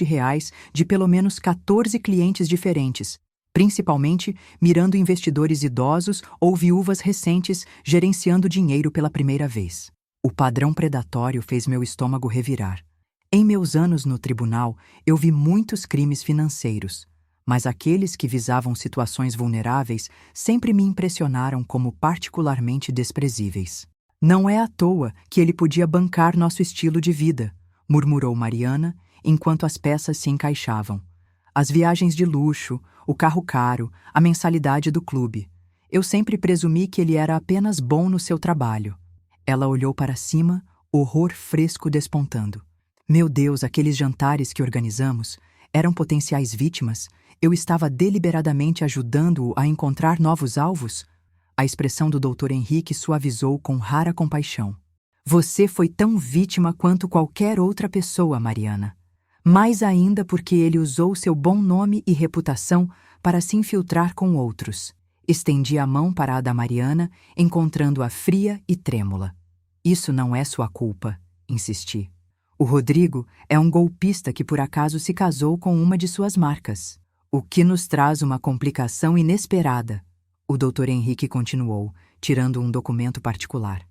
de pelo menos 14 clientes diferentes, principalmente mirando investidores idosos ou viúvas recentes gerenciando dinheiro pela primeira vez. O padrão predatório fez meu estômago revirar. Em meus anos no tribunal, eu vi muitos crimes financeiros, mas aqueles que visavam situações vulneráveis sempre me impressionaram como particularmente desprezíveis. Não é à toa que ele podia bancar nosso estilo de vida, murmurou Mariana, enquanto as peças se encaixavam. As viagens de luxo, o carro caro, a mensalidade do clube. Eu sempre presumi que ele era apenas bom no seu trabalho. Ela olhou para cima, horror fresco despontando. Meu Deus, aqueles jantares que organizamos eram potenciais vítimas? Eu estava deliberadamente ajudando-o a encontrar novos alvos? A expressão do Dr. Henrique suavizou com rara compaixão. Você foi tão vítima quanto qualquer outra pessoa, Mariana. Mais ainda porque ele usou seu bom nome e reputação para se infiltrar com outros. Estendi a mão para a da Mariana, encontrando-a fria e trêmula. Isso não é sua culpa, insisti. O Rodrigo é um golpista que por acaso se casou com uma de suas marcas. O que nos traz uma complicação inesperada. O Dr. Henrique continuou, tirando um documento particular.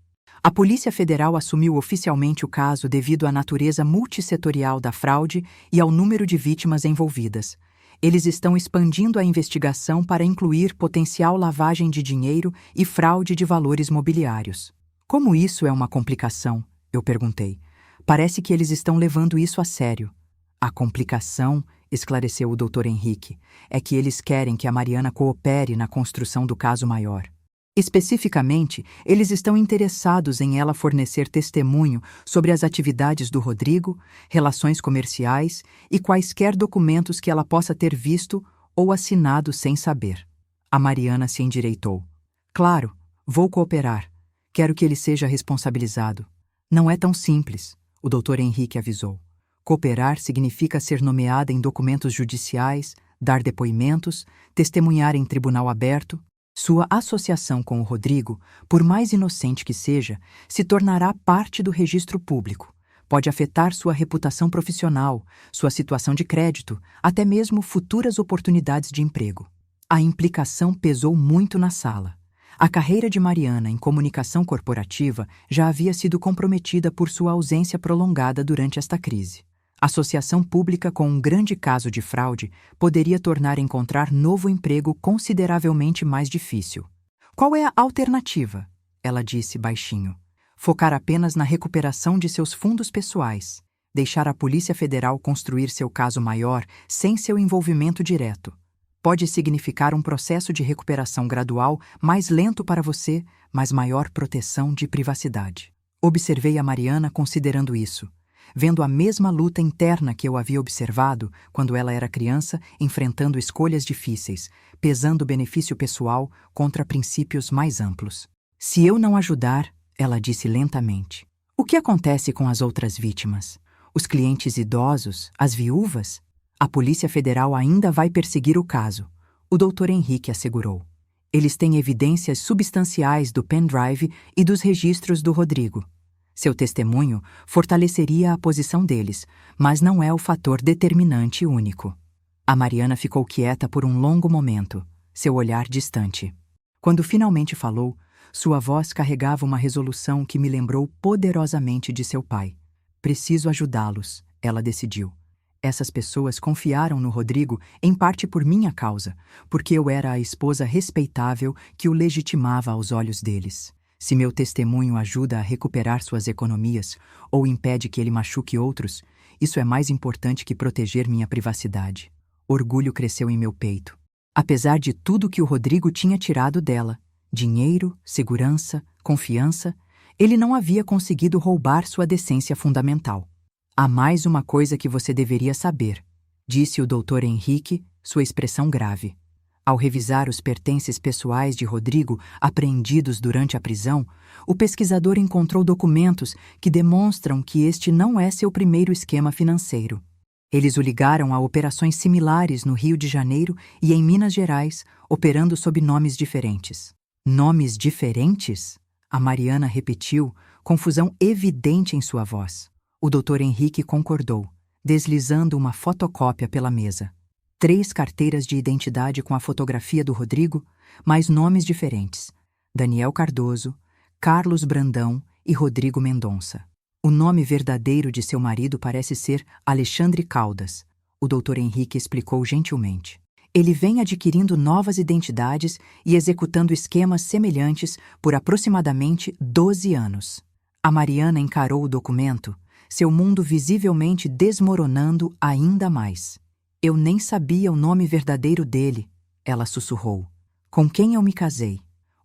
A Polícia Federal assumiu oficialmente o caso devido à natureza multissetorial da fraude e ao número de vítimas envolvidas. Eles estão expandindo a investigação para incluir potencial lavagem de dinheiro e fraude de valores mobiliários. Como isso é uma complicação? Eu perguntei. Parece que eles estão levando isso a sério. A complicação, esclareceu o Dr. Henrique, é que eles querem que a Mariana coopere na construção do caso maior. Especificamente, eles estão interessados em ela fornecer testemunho sobre as atividades do Rodrigo, relações comerciais e quaisquer documentos que ela possa ter visto ou assinado sem saber. A Mariana se endireitou. Claro, vou cooperar. Quero que ele seja responsabilizado. Não é tão simples, o Dr. Henrique avisou. Cooperar significa ser nomeada em documentos judiciais, dar depoimentos, testemunhar em tribunal aberto. Sua associação com o Rodrigo, por mais inocente que seja, se tornará parte do registro público. Pode afetar sua reputação profissional, sua situação de crédito, até mesmo futuras oportunidades de emprego. A implicação pesou muito na sala. A carreira de Mariana em comunicação corporativa já havia sido comprometida por sua ausência prolongada durante esta crise. Associação pública com um grande caso de fraude poderia tornar encontrar novo emprego consideravelmente mais difícil. Qual é a alternativa? Ela disse baixinho. Focar apenas na recuperação de seus fundos pessoais. Deixar a Polícia Federal construir seu caso maior sem seu envolvimento direto. Pode significar um processo de recuperação gradual mais lento para você, mas maior proteção de privacidade. Observei a Mariana considerando isso, vendo a mesma luta interna que eu havia observado quando ela era criança, enfrentando escolhas difíceis, pesando o benefício pessoal contra princípios mais amplos. Se eu não ajudar, ela disse lentamente, o que acontece com as outras vítimas? Os clientes idosos, as viúvas? A Polícia Federal ainda vai perseguir o caso, o Dr. Henrique assegurou. Eles têm evidências substanciais do pendrive e dos registros do Rodrigo. Seu testemunho fortaleceria a posição deles, mas não é o fator determinante único. A Mariana ficou quieta por um longo momento, seu olhar distante. Quando finalmente falou, sua voz carregava uma resolução que me lembrou poderosamente de seu pai. Preciso ajudá-los, ela decidiu. Essas pessoas confiaram no Rodrigo em parte por minha causa, porque eu era a esposa respeitável que o legitimava aos olhos deles. Se meu testemunho ajuda a recuperar suas economias ou impede que ele machuque outros, isso é mais importante que proteger minha privacidade. Orgulho cresceu em meu peito. Apesar de tudo que o Rodrigo tinha tirado dela, dinheiro, segurança, confiança, ele não havia conseguido roubar sua decência fundamental. Há mais uma coisa que você deveria saber, disse o Dr. Henrique, sua expressão grave. Ao revisar os pertences pessoais de Rodrigo apreendidos durante a prisão, o pesquisador encontrou documentos que demonstram que este não é seu primeiro esquema financeiro. Eles o ligaram a operações similares no Rio de Janeiro e em Minas Gerais, operando sob nomes diferentes. Nomes diferentes? A Mariana repetiu, confusão evidente em sua voz. O Dr. Henrique concordou, deslizando uma fotocópia pela mesa. 3 carteiras de identidade com a fotografia do Rodrigo, mais nomes diferentes. Daniel Cardoso, Carlos Brandão e Rodrigo Mendonça. O nome verdadeiro de seu marido parece ser Alexandre Caldas, o Dr. Henrique explicou gentilmente. Ele vem adquirindo novas identidades e executando esquemas semelhantes por aproximadamente 12 anos. A Mariana encarou o documento, seu mundo visivelmente desmoronando ainda mais. Eu nem sabia o nome verdadeiro dele, ela sussurrou. Com quem eu me casei?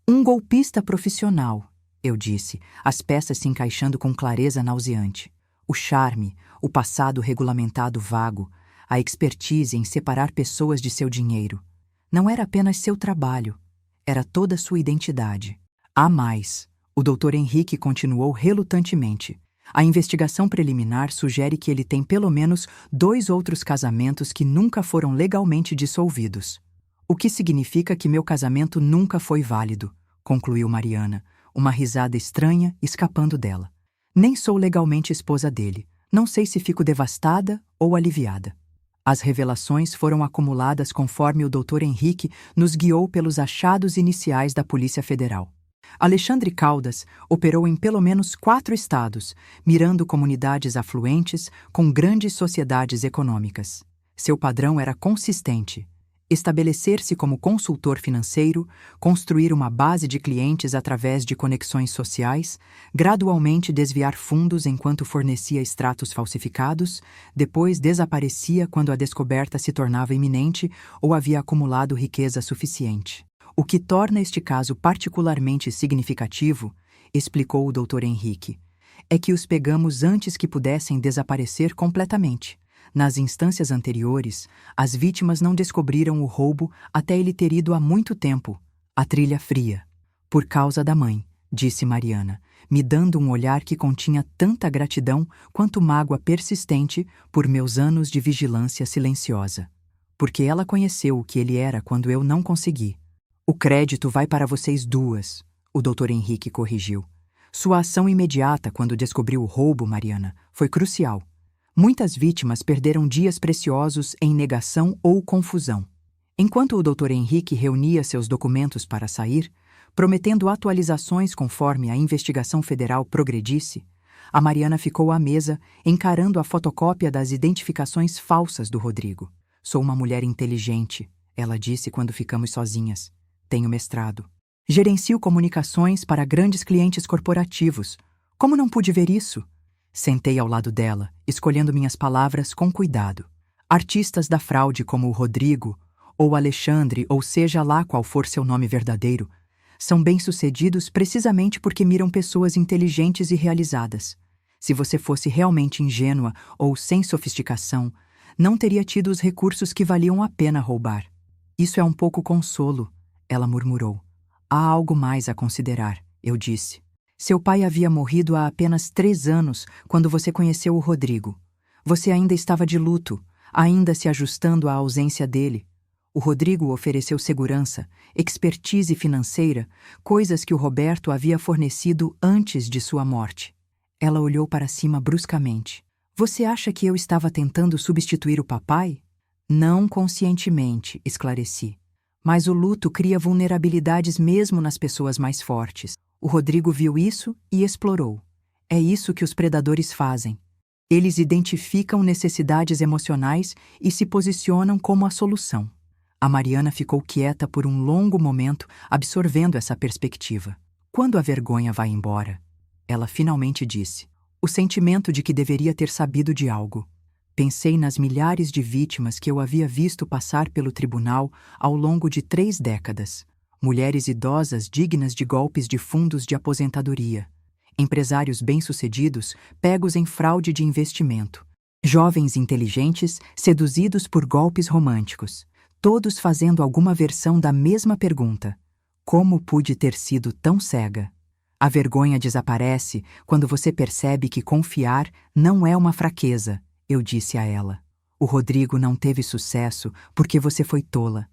Um golpista profissional, eu disse, as peças se encaixando com clareza nauseante. O charme, o passado regulamentado vago, a expertise em separar pessoas de seu dinheiro. Não era apenas seu trabalho, era toda sua identidade. Há mais, o Dr. Henrique continuou relutantemente. A investigação preliminar sugere que ele tem pelo menos 2 outros casamentos que nunca foram legalmente dissolvidos. O que significa que meu casamento nunca foi válido, concluiu Mariana, uma risada estranha escapando dela. Nem sou legalmente esposa dele. Não sei se fico devastada ou aliviada. As revelações foram acumuladas conforme o Dr. Henrique nos guiou pelos achados iniciais da Polícia Federal. Alexandre Caldas operou em pelo menos 4 estados, mirando comunidades afluentes com grandes sociedades econômicas. Seu padrão era consistente: estabelecer-se como consultor financeiro, construir uma base de clientes através de conexões sociais, gradualmente desviar fundos enquanto fornecia extratos falsificados, depois desaparecia quando a descoberta se tornava iminente ou havia acumulado riqueza suficiente. O que torna este caso particularmente significativo, explicou o Dr. Henrique, é que os pegamos antes que pudessem desaparecer completamente. Nas instâncias anteriores, as vítimas não descobriram o roubo até ele ter ido há muito tempo. A trilha fria. Por causa da mãe, disse Mariana, me dando um olhar que continha tanta gratidão quanto mágoa persistente por meus anos de vigilância silenciosa. Porque ela conheceu o que ele era quando eu não consegui. O crédito vai para vocês duas, o Dr. Henrique corrigiu. Sua ação imediata quando descobriu o roubo, Mariana, foi crucial. Muitas vítimas perderam dias preciosos em negação ou confusão. Enquanto o Dr. Henrique reunia seus documentos para sair, prometendo atualizações conforme a investigação federal progredisse, a Mariana ficou à mesa encarando a fotocópia das identificações falsas do Rodrigo. Sou uma mulher inteligente, ela disse quando ficamos sozinhas. Tenho mestrado. Gerencio comunicações para grandes clientes corporativos. Como não pude ver isso? Sentei ao lado dela, escolhendo minhas palavras com cuidado. Artistas da fraude como o Rodrigo, ou Alexandre, ou seja lá qual for seu nome verdadeiro, são bem-sucedidos precisamente porque miram pessoas inteligentes e realizadas. Se você fosse realmente ingênua ou sem sofisticação, não teria tido os recursos que valiam a pena roubar. Isso é um pouco consolo, ela murmurou. Há algo mais a considerar, eu disse. Seu pai havia morrido há apenas 3 anos quando você conheceu o Rodrigo. Você ainda estava de luto, ainda se ajustando à ausência dele. O Rodrigo ofereceu segurança, expertise financeira, coisas que o Roberto havia fornecido antes de sua morte. Ela olhou para cima bruscamente. Você acha que eu estava tentando substituir o papai? Não conscientemente, esclareci. Mas o luto cria vulnerabilidades mesmo nas pessoas mais fortes. O Rodrigo viu isso e explorou. É isso que os predadores fazem. Eles identificam necessidades emocionais e se posicionam como a solução. A Mariana ficou quieta por um longo momento, absorvendo essa perspectiva. Quando a vergonha vai embora, ela finalmente disse, o sentimento de que deveria ter sabido de algo. Pensei nas milhares de vítimas que eu havia visto passar pelo tribunal ao longo de 3 décadas. Mulheres idosas dignas de golpes de fundos de aposentadoria, empresários bem-sucedidos pegos em fraude de investimento, jovens inteligentes seduzidos por golpes românticos, todos fazendo alguma versão da mesma pergunta: como pude ter sido tão cega? A vergonha desaparece quando você percebe que confiar não é uma fraqueza, eu disse a ela. O Rodrigo não teve sucesso porque você foi tola.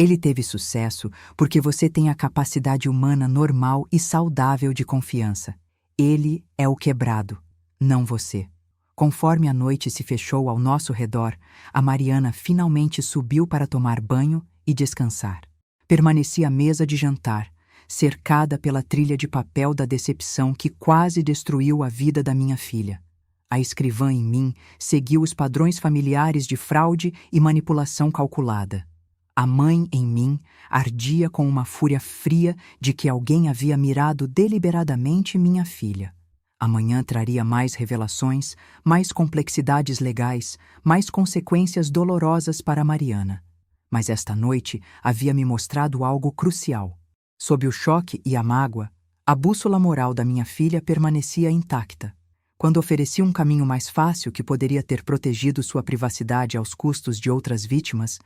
Ele teve sucesso porque você tem a capacidade humana normal e saudável de confiança. Ele é o quebrado, não você. Conforme a noite se fechou ao nosso redor, a Mariana finalmente subiu para tomar banho e descansar. Permaneci à mesa de jantar, cercada pela trilha de papel da decepção que quase destruiu a vida da minha filha. A escrivã em mim seguiu os padrões familiares de fraude e manipulação calculada. A mãe em mim ardia com uma fúria fria de que alguém havia mirado deliberadamente minha filha. Amanhã traria mais revelações, mais complexidades legais, mais consequências dolorosas para Mariana. Mas esta noite havia me mostrado algo crucial. Sob o choque e a mágoa, a bússola moral da minha filha permanecia intacta. Quando ofereci um caminho mais fácil que poderia ter protegido sua privacidade aos custos de outras vítimas,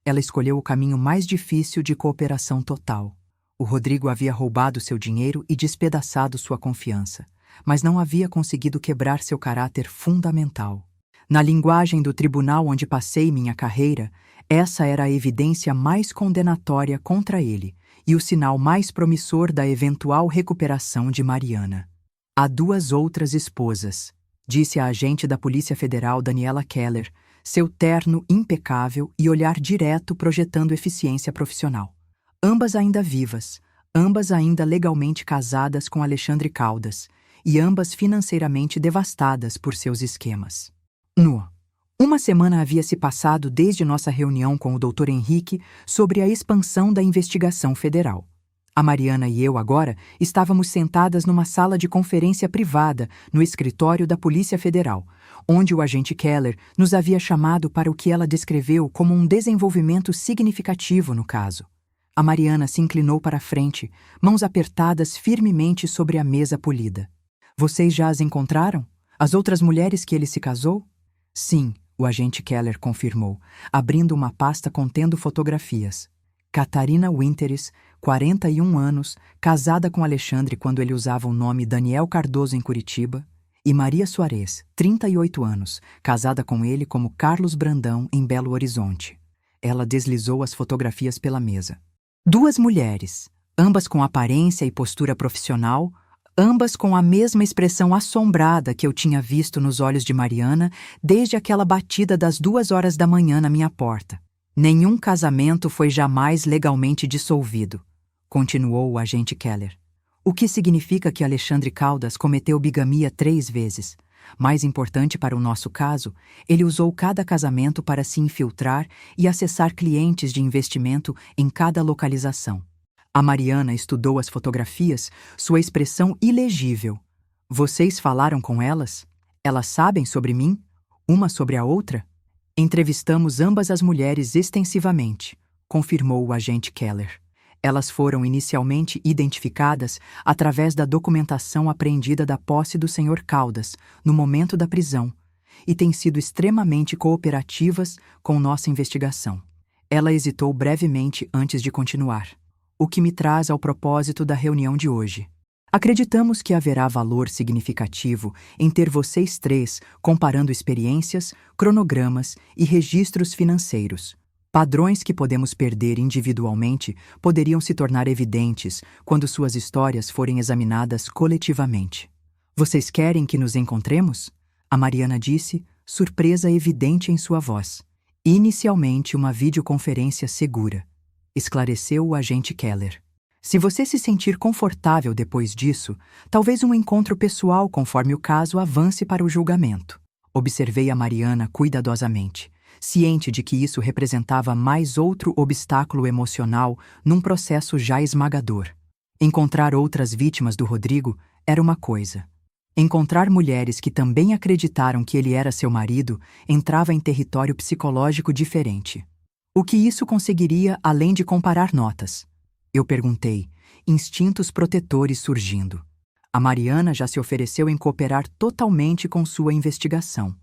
ela escolheu o caminho mais difícil de cooperação total. O Rodrigo havia roubado seu dinheiro e despedaçado sua confiança, mas não havia conseguido quebrar seu caráter fundamental. Na linguagem do tribunal onde passei minha carreira, essa era a evidência mais condenatória contra ele e o sinal mais promissor da eventual recuperação de Mariana. Há 2 outras esposas, disse a agente da Polícia Federal Daniela Keller, seu terno impecável e olhar direto projetando eficiência profissional. Ambas ainda vivas, ambas ainda legalmente casadas com Alexandre Caldas, e ambas financeiramente devastadas por seus esquemas. Uma semana havia se passado desde nossa reunião com o Dr. Henrique sobre a expansão da investigação federal. A Mariana e eu agora estávamos sentadas numa sala de conferência privada no escritório da Polícia Federal, onde o agente Keller nos havia chamado para o que ela descreveu como um desenvolvimento significativo no caso. A Mariana se inclinou para a frente, mãos apertadas firmemente sobre a mesa polida. Vocês já as encontraram? As outras mulheres que ele se casou? Sim, o agente Keller confirmou, abrindo uma pasta contendo fotografias. Catarina Winteres, 41 anos, casada com Alexandre quando ele usava o nome Daniel Cardoso em Curitiba, e Maria Soares, 38 anos, casada com ele como Carlos Brandão em Belo Horizonte. Ela deslizou as fotografias pela mesa. 2 mulheres, ambas com aparência e postura profissional, ambas com a mesma expressão assombrada que eu tinha visto nos olhos de Mariana desde aquela batida das 2 horas da manhã na minha porta. Nenhum casamento foi jamais legalmente dissolvido, continuou o agente Keller. O que significa que Alexandre Caldas cometeu bigamia 3 vezes. Mais importante para o nosso caso, ele usou cada casamento para se infiltrar e acessar clientes de investimento em cada localização. A Mariana estudou as fotografias, sua expressão ilegível. Vocês falaram com elas? Elas sabem sobre mim? Uma sobre a outra? Entrevistamos ambas as mulheres extensivamente, confirmou o agente Keller. Elas foram inicialmente identificadas através da documentação apreendida da posse do Sr. Caldas, no momento da prisão, e têm sido extremamente cooperativas com nossa investigação. Ela hesitou brevemente antes de continuar, o que me traz ao propósito da reunião de hoje. Acreditamos que haverá valor significativo em ter vocês 3 comparando experiências, cronogramas e registros financeiros. Padrões que podemos perder individualmente poderiam se tornar evidentes quando suas histórias forem examinadas coletivamente. Vocês querem que nos encontremos? A Mariana disse, surpresa evidente em sua voz. Inicialmente uma videoconferência segura, esclareceu o agente Keller. Se você se sentir confortável depois disso, talvez um encontro pessoal conforme o caso avance para o julgamento. Observei a Mariana cuidadosamente, ciente de que isso representava mais outro obstáculo emocional num processo já esmagador. Encontrar outras vítimas do Rodrigo era uma coisa. Encontrar mulheres que também acreditaram que ele era seu marido entrava em território psicológico diferente. O que isso conseguiria além de comparar notas? Eu perguntei, instintos protetores surgindo. A Mariana já se ofereceu em cooperar totalmente com sua investigação.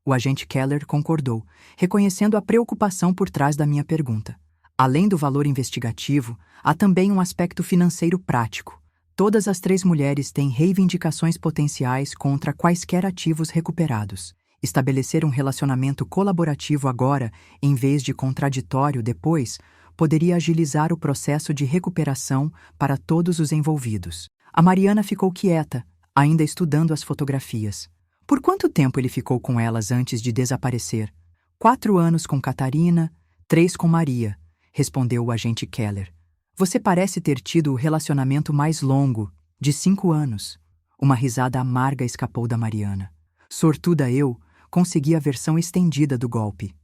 O agente Keller concordou, reconhecendo a preocupação por trás da minha pergunta. Além do valor investigativo, há também um aspecto financeiro prático. Todas as 3 mulheres têm reivindicações potenciais contra quaisquer ativos recuperados. Estabelecer um relacionamento colaborativo agora, em vez de contraditório depois, poderia agilizar o processo de recuperação para todos os envolvidos. A Mariana ficou quieta, ainda estudando as fotografias. Por quanto tempo ele ficou com elas antes de desaparecer? 4 anos com Catarina, 3 com Maria, respondeu o agente Keller. Você parece ter tido o relacionamento mais longo, de 5 anos. Uma risada amarga escapou da Mariana. Sortuda eu, consegui a versão estendida do golpe.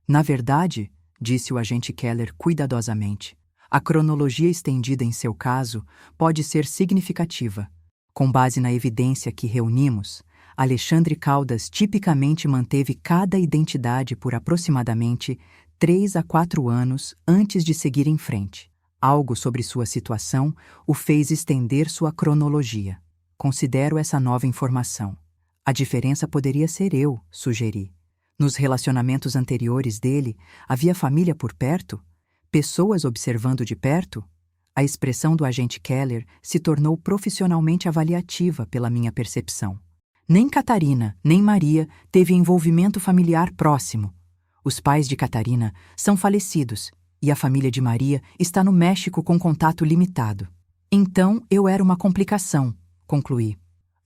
Na verdade, disse o agente Keller cuidadosamente, a cronologia estendida em seu caso pode ser significativa. Com base na evidência que reunimos, Alexandre Caldas tipicamente manteve cada identidade por aproximadamente 3 a 4 anos antes de seguir em frente. Algo sobre sua situação o fez estender sua cronologia. Considero essa nova informação. A diferença poderia ser eu, sugeri. Nos relacionamentos anteriores dele, havia família por perto? Pessoas observando de perto? A expressão do agente Keller se tornou profissionalmente avaliativa pela minha percepção. Nem Catarina, nem Maria teve envolvimento familiar próximo. Os pais de Catarina são falecidos e a família de Maria está no México com contato limitado. Então eu era uma complicação, concluí.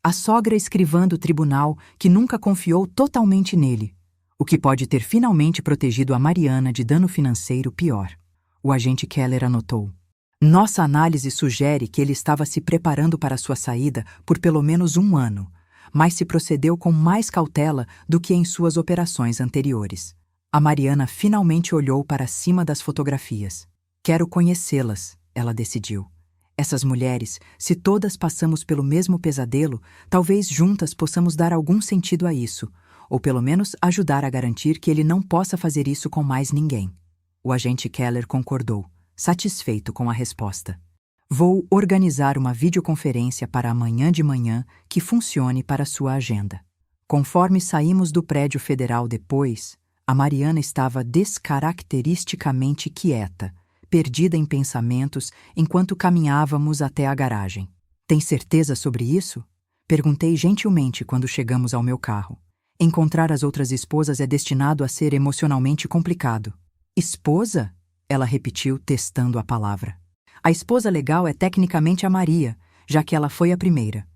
A sogra escrivã do tribunal que nunca confiou totalmente nele, o que pode ter finalmente protegido a Mariana de dano financeiro pior. O agente Keller anotou. Nossa análise sugere que ele estava se preparando para sua saída por pelo menos 1 ano, mas se procedeu com mais cautela do que em suas operações anteriores. A Mariana finalmente olhou para cima das fotografias. Quero conhecê-las, ela decidiu. Essas mulheres, se todas passamos pelo mesmo pesadelo, talvez juntas possamos dar algum sentido a isso, ou pelo menos ajudar a garantir que ele não possa fazer isso com mais ninguém. O agente Keller concordou, satisfeito com a resposta. Vou organizar uma videoconferência para amanhã de manhã que funcione para sua agenda. Conforme saímos do prédio federal depois, a Mariana estava descaracteristicamente quieta, perdida em pensamentos enquanto caminhávamos até a garagem. Tem certeza sobre isso? Perguntei gentilmente quando chegamos ao meu carro. Encontrar as outras esposas é destinado a ser emocionalmente complicado. Esposa? Ela repetiu, testando a palavra. A esposa legal é tecnicamente a Maria, já que ela foi a primeira.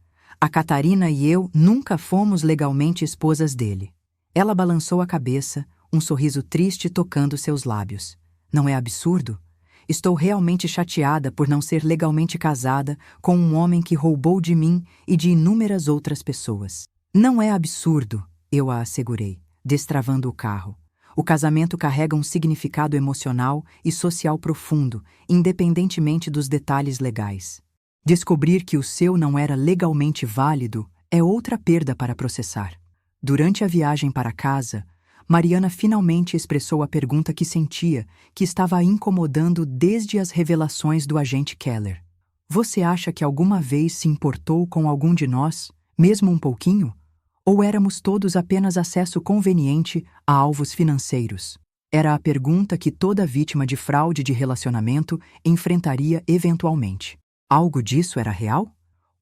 A Catarina e eu nunca fomos legalmente esposas dele. Ela balançou a cabeça, um sorriso triste tocando seus lábios. Não é absurdo? Estou realmente chateada por não ser legalmente casada com um homem que roubou de mim e de inúmeras outras pessoas. Não é absurdo, eu a assegurei, destravando o carro. O casamento carrega um significado emocional e social profundo, independentemente dos detalhes legais. Descobrir que o seu não era legalmente válido é outra perda para processar. Durante a viagem para casa, Mariana finalmente expressou a pergunta que sentia, que estava a incomodando desde as revelações do agente Keller. Você acha que alguma vez se importou com algum de nós, mesmo um pouquinho? Ou éramos todos apenas acesso conveniente a alvos financeiros? Era a pergunta que toda vítima de fraude de relacionamento enfrentaria eventualmente. Algo disso era real?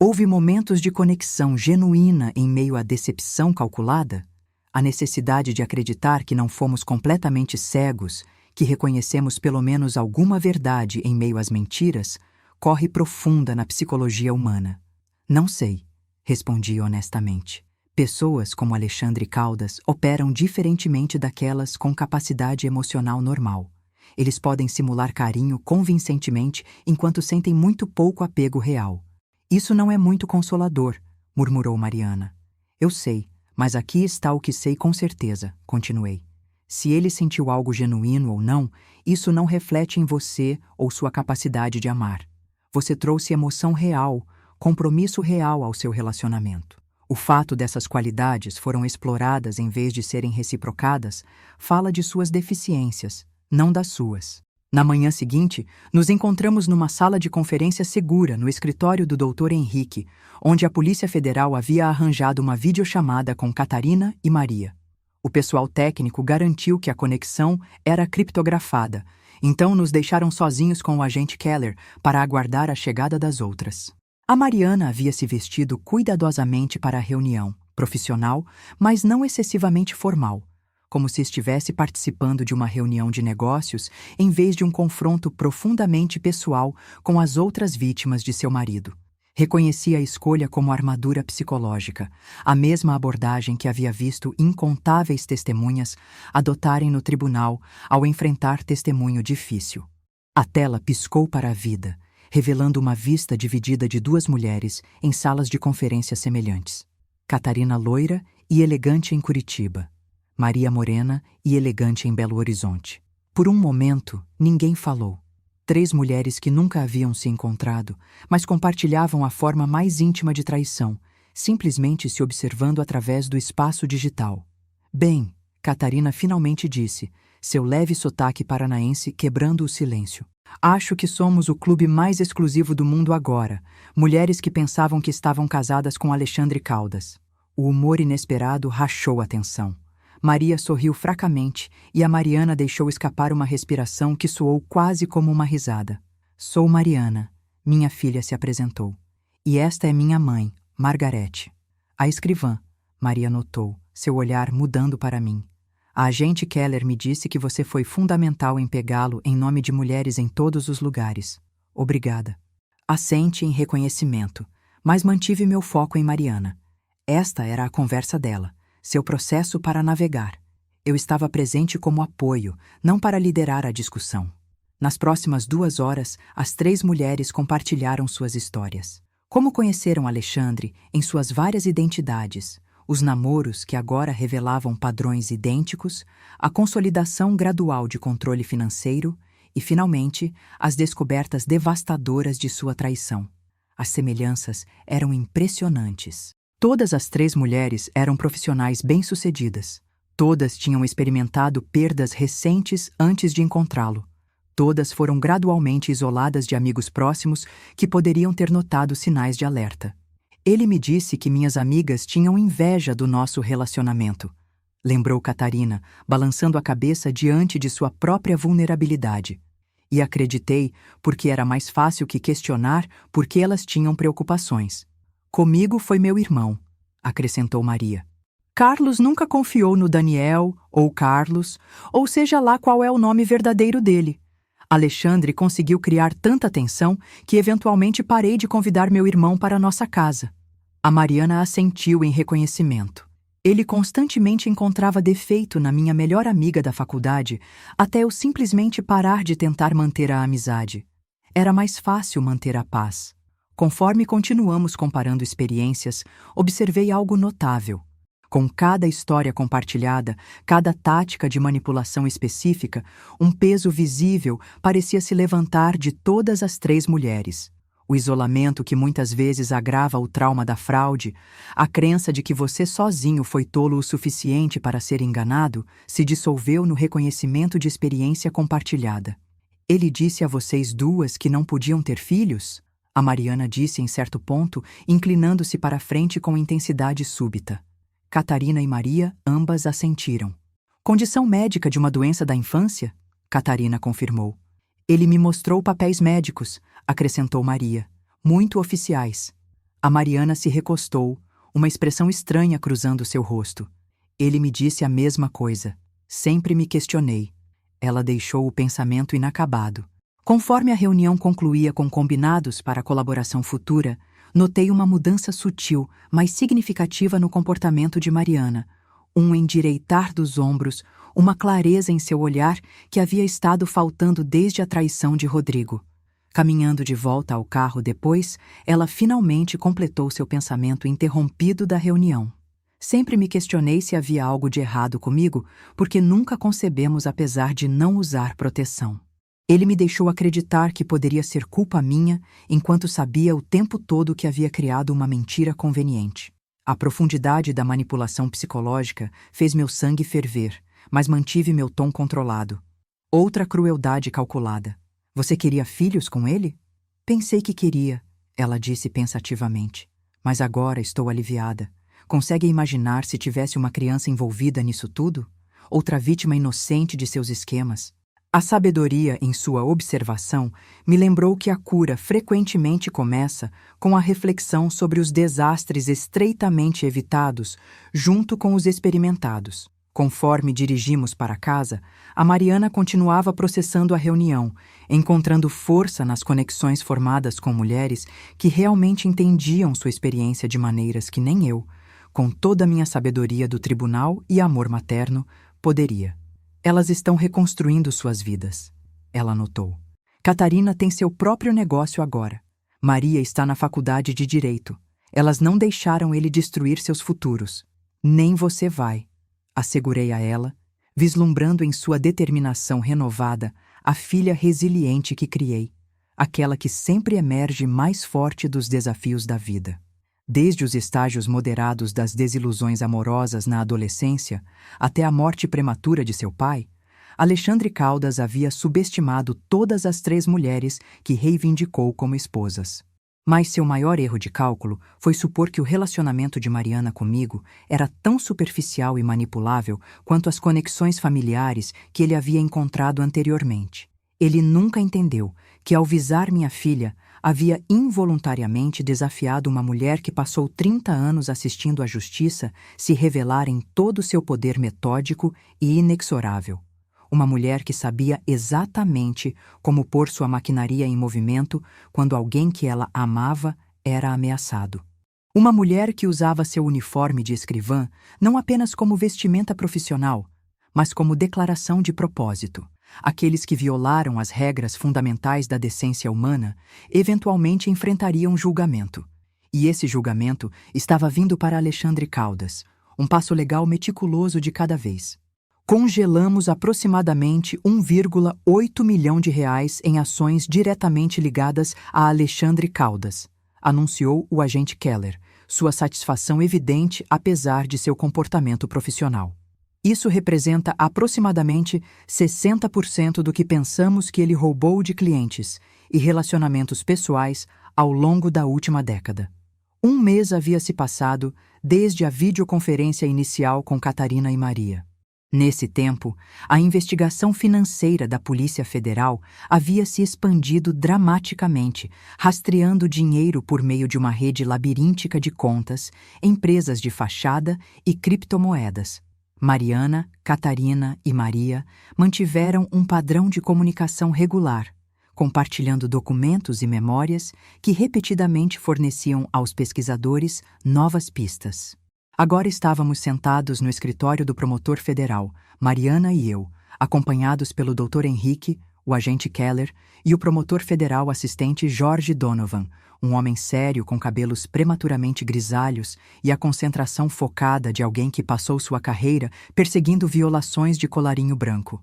Houve momentos de conexão genuína em meio à decepção calculada? A necessidade de acreditar que não fomos completamente cegos, que reconhecemos pelo menos alguma verdade em meio às mentiras, corre profunda na psicologia humana. Não sei, respondi honestamente. Pessoas como Alexandre Caldas operam diferentemente daquelas com capacidade emocional normal. Eles podem simular carinho convincentemente enquanto sentem muito pouco apego real. Isso não é muito consolador, murmurou Mariana. Eu sei, mas aqui está o que sei com certeza, continuei. Se ele sentiu algo genuíno ou não, isso não reflete em você ou sua capacidade de amar. Você trouxe emoção real, compromisso real ao seu relacionamento. O fato dessas qualidades foram exploradas em vez de serem reciprocadas fala de suas deficiências, não das suas. Na manhã seguinte, nos encontramos numa sala de conferência segura no escritório do Dr. Henrique, onde a Polícia Federal havia arranjado uma videochamada com Catarina e Maria. O pessoal técnico garantiu que a conexão era criptografada, então nos deixaram sozinhos com o agente Keller para aguardar a chegada das outras. A Mariana havia se vestido cuidadosamente para a reunião, profissional, mas não excessivamente formal, como se estivesse participando de uma reunião de negócios em vez de um confronto profundamente pessoal com as outras vítimas de seu marido. Reconhecia a escolha como armadura psicológica, a mesma abordagem que havia visto incontáveis testemunhas adotarem no tribunal ao enfrentar testemunho difícil. A tela piscou para a vida, revelando uma vista dividida de 2 mulheres em salas de conferência semelhantes. Catarina loira e elegante em Curitiba. Maria morena e elegante em Belo Horizonte. Por um momento, ninguém falou. 3 mulheres que nunca haviam se encontrado, mas compartilhavam a forma mais íntima de traição, simplesmente se observando através do espaço digital. Bem, Catarina finalmente disse, seu leve sotaque paranaense quebrando o silêncio. Acho que somos o clube mais exclusivo do mundo agora, mulheres que pensavam que estavam casadas com Alexandre Caldas. O humor inesperado rachou a tensão. Maria sorriu fracamente e a Mariana deixou escapar uma respiração que soou quase como uma risada. Sou Mariana, minha filha se apresentou. E esta é minha mãe, Margarete. A escrivã, Maria notou, seu olhar mudando para mim. A agente Keller me disse que você foi fundamental em pegá-lo em nome de mulheres em todos os lugares. Obrigada. Assente em reconhecimento, mas mantive meu foco em Mariana. Esta era a conversa dela, seu processo para navegar. Eu estava presente como apoio, não para liderar a discussão. Nas próximas 2 horas, as 3 mulheres compartilharam suas histórias. Como conheceram Alexandre em suas várias identidades, os namoros que agora revelavam padrões idênticos, a consolidação gradual de controle financeiro e, finalmente, as descobertas devastadoras de sua traição. As semelhanças eram impressionantes. Todas as 3 mulheres eram profissionais bem-sucedidas. Todas tinham experimentado perdas recentes antes de encontrá-lo. Todas foram gradualmente isoladas de amigos próximos que poderiam ter notado sinais de alerta. Ele me disse que minhas amigas tinham inveja do nosso relacionamento. Lembrou Catarina, balançando a cabeça diante de sua própria vulnerabilidade. E acreditei, porque era mais fácil que questionar por que elas tinham preocupações. Comigo foi meu irmão, acrescentou Maria. Carlos nunca confiou no Daniel, ou Carlos, ou seja lá qual é o nome verdadeiro dele. Alexandre conseguiu criar tanta tensão que eventualmente parei de convidar meu irmão para nossa casa. A Mariana assentiu em reconhecimento. Ele constantemente encontrava defeito na minha melhor amiga da faculdade, até eu simplesmente parar de tentar manter a amizade. Era mais fácil manter a paz. Conforme continuamos comparando experiências, observei algo notável. Com cada história compartilhada, cada tática de manipulação específica, um peso visível parecia se levantar de todas as 3 mulheres. O isolamento que muitas vezes agrava o trauma da fraude, a crença de que você sozinho foi tolo o suficiente para ser enganado, se dissolveu no reconhecimento de experiência compartilhada. Ele disse a vocês 2 que não podiam ter filhos? A Mariana disse em certo ponto, inclinando-se para a frente com intensidade súbita. Catarina e Maria ambas assentiram. Condição médica de uma doença da infância? Catarina confirmou. Ele me mostrou papéis médicos, acrescentou Maria. Muito oficiais. A Mariana se recostou, uma expressão estranha cruzando seu rosto. Ele me disse a mesma coisa. Sempre me questionei. Ela deixou o pensamento inacabado. Conforme a reunião concluía com combinados para a colaboração futura, notei uma mudança sutil, mas significativa no comportamento de Mariana. Um endireitar dos ombros, uma clareza em seu olhar que havia estado faltando desde a traição de Rodrigo. Caminhando de volta ao carro depois, ela finalmente completou seu pensamento interrompido da reunião. Sempre me questionei se havia algo de errado comigo, porque nunca concebemos apesar de não usar proteção. Ele me deixou acreditar que poderia ser culpa minha, enquanto sabia o tempo todo que havia criado uma mentira conveniente. A profundidade da manipulação psicológica fez meu sangue ferver, mas mantive meu tom controlado. Outra crueldade calculada. Você queria filhos com ele? Pensei que queria, ela disse pensativamente. Mas agora estou aliviada. Consegue imaginar se tivesse uma criança envolvida nisso tudo? Outra vítima inocente de seus esquemas? A sabedoria em sua observação me lembrou que a cura frequentemente começa com a reflexão sobre os desastres estreitamente evitados junto com os experimentados. Conforme dirigimos para casa, a Mariana continuava processando a reunião, encontrando força nas conexões formadas com mulheres que realmente entendiam sua experiência de maneiras que nem eu, com toda a minha sabedoria do tribunal e amor materno, poderia. Elas estão reconstruindo suas vidas, ela notou. Catarina tem seu próprio negócio agora. Maria está na faculdade de Direito. Elas não deixaram ele destruir seus futuros. Nem você vai, assegurei a ela, vislumbrando em sua determinação renovada a filha resiliente que criei, aquela que sempre emerge mais forte dos desafios da vida. Desde os estágios moderados das desilusões amorosas na adolescência até a morte prematura de seu pai, Alexandre Caldas havia subestimado todas as 3 mulheres que reivindicou como esposas. Mas seu maior erro de cálculo foi supor que o relacionamento de Mariana comigo era tão superficial e manipulável quanto as conexões familiares que ele havia encontrado anteriormente. Ele nunca entendeu que, ao visar minha filha, havia involuntariamente desafiado uma mulher que passou 30 anos assistindo à justiça se revelar em todo o seu poder metódico e inexorável. Uma mulher que sabia exatamente como pôr sua maquinaria em movimento quando alguém que ela amava era ameaçado. Uma mulher que usava seu uniforme de escrivã não apenas como vestimenta profissional, mas como declaração de propósito. Aqueles que violaram as regras fundamentais da decência humana eventualmente enfrentariam julgamento. E esse julgamento estava vindo para Alexandre Caldas, um passo legal meticuloso de cada vez. Congelamos aproximadamente 1,8 milhão de reais em ações diretamente ligadas a Alexandre Caldas, anunciou o agente Keller, sua satisfação evidente apesar de seu comportamento profissional. Isso representa aproximadamente 60% do que pensamos que ele roubou de clientes e relacionamentos pessoais ao longo da última década. Um mês havia se passado desde a videoconferência inicial com Catarina e Maria. Nesse tempo, a investigação financeira da Polícia Federal havia se expandido dramaticamente, rastreando dinheiro por meio de uma rede labiríntica de contas, empresas de fachada e criptomoedas. Mariana, Catarina e Maria mantiveram um padrão de comunicação regular, compartilhando documentos e memórias que repetidamente forneciam aos pesquisadores novas pistas. Agora estávamos sentados no escritório do promotor federal, Mariana e eu, acompanhados pelo Dr. Henrique, o agente Keller, e o promotor federal assistente Jorge Donovan, um homem sério com cabelos prematuramente grisalhos e a concentração focada de alguém que passou sua carreira perseguindo violações de colarinho branco.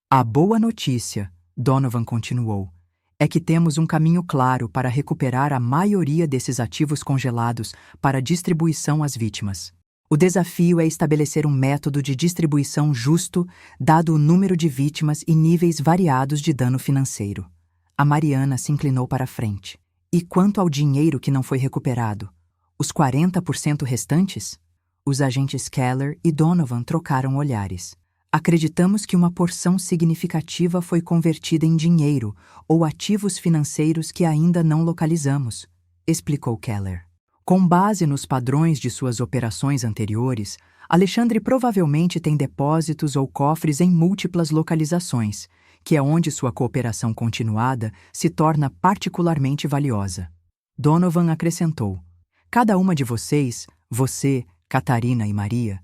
A boa notícia, Donovan continuou, é que temos um caminho claro para recuperar a maioria desses ativos congelados para distribuição às vítimas. O desafio é estabelecer um método de distribuição justo, dado o número de vítimas e níveis variados de dano financeiro. A Mariana se inclinou para a frente. E quanto ao dinheiro que não foi recuperado? Os 40% restantes? Os agentes Keller e Donovan trocaram olhares. Acreditamos que uma porção significativa foi convertida em dinheiro ou ativos financeiros que ainda não localizamos, explicou Keller. Com base nos padrões de suas operações anteriores, Alexandre provavelmente tem depósitos ou cofres em múltiplas localizações, que é onde sua cooperação continuada se torna particularmente valiosa. Donovan acrescentou: cada uma de vocês, você, Catarina e Maria,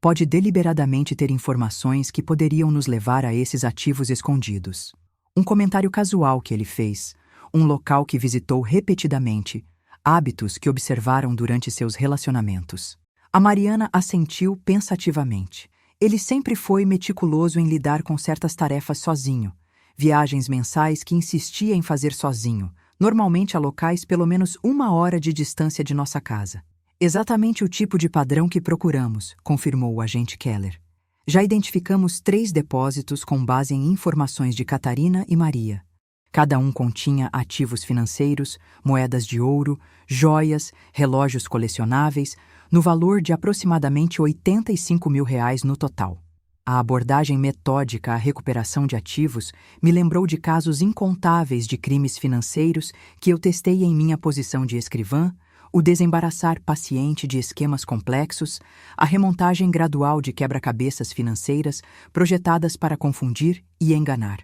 pode deliberadamente ter informações que poderiam nos levar a esses ativos escondidos. Um comentário casual que ele fez, um local que visitou repetidamente, hábitos que observaram durante seus relacionamentos. A Mariana assentiu pensativamente. Ele sempre foi meticuloso em lidar com certas tarefas sozinho. Viagens mensais que insistia em fazer sozinho, normalmente a locais pelo menos 1 hora de distância de nossa casa. Exatamente o tipo de padrão que procuramos, confirmou o agente Keller. Já identificamos 3 depósitos com base em informações de Catarina e Maria. Cada um continha ativos financeiros, moedas de ouro, joias, relógios colecionáveis, no valor de aproximadamente R$85 mil no total. A abordagem metódica à recuperação de ativos me lembrou de casos incontáveis de crimes financeiros que eu testei em minha posição de escrivã, o desembaraçar paciente de esquemas complexos, a remontagem gradual de quebra-cabeças financeiras projetadas para confundir e enganar.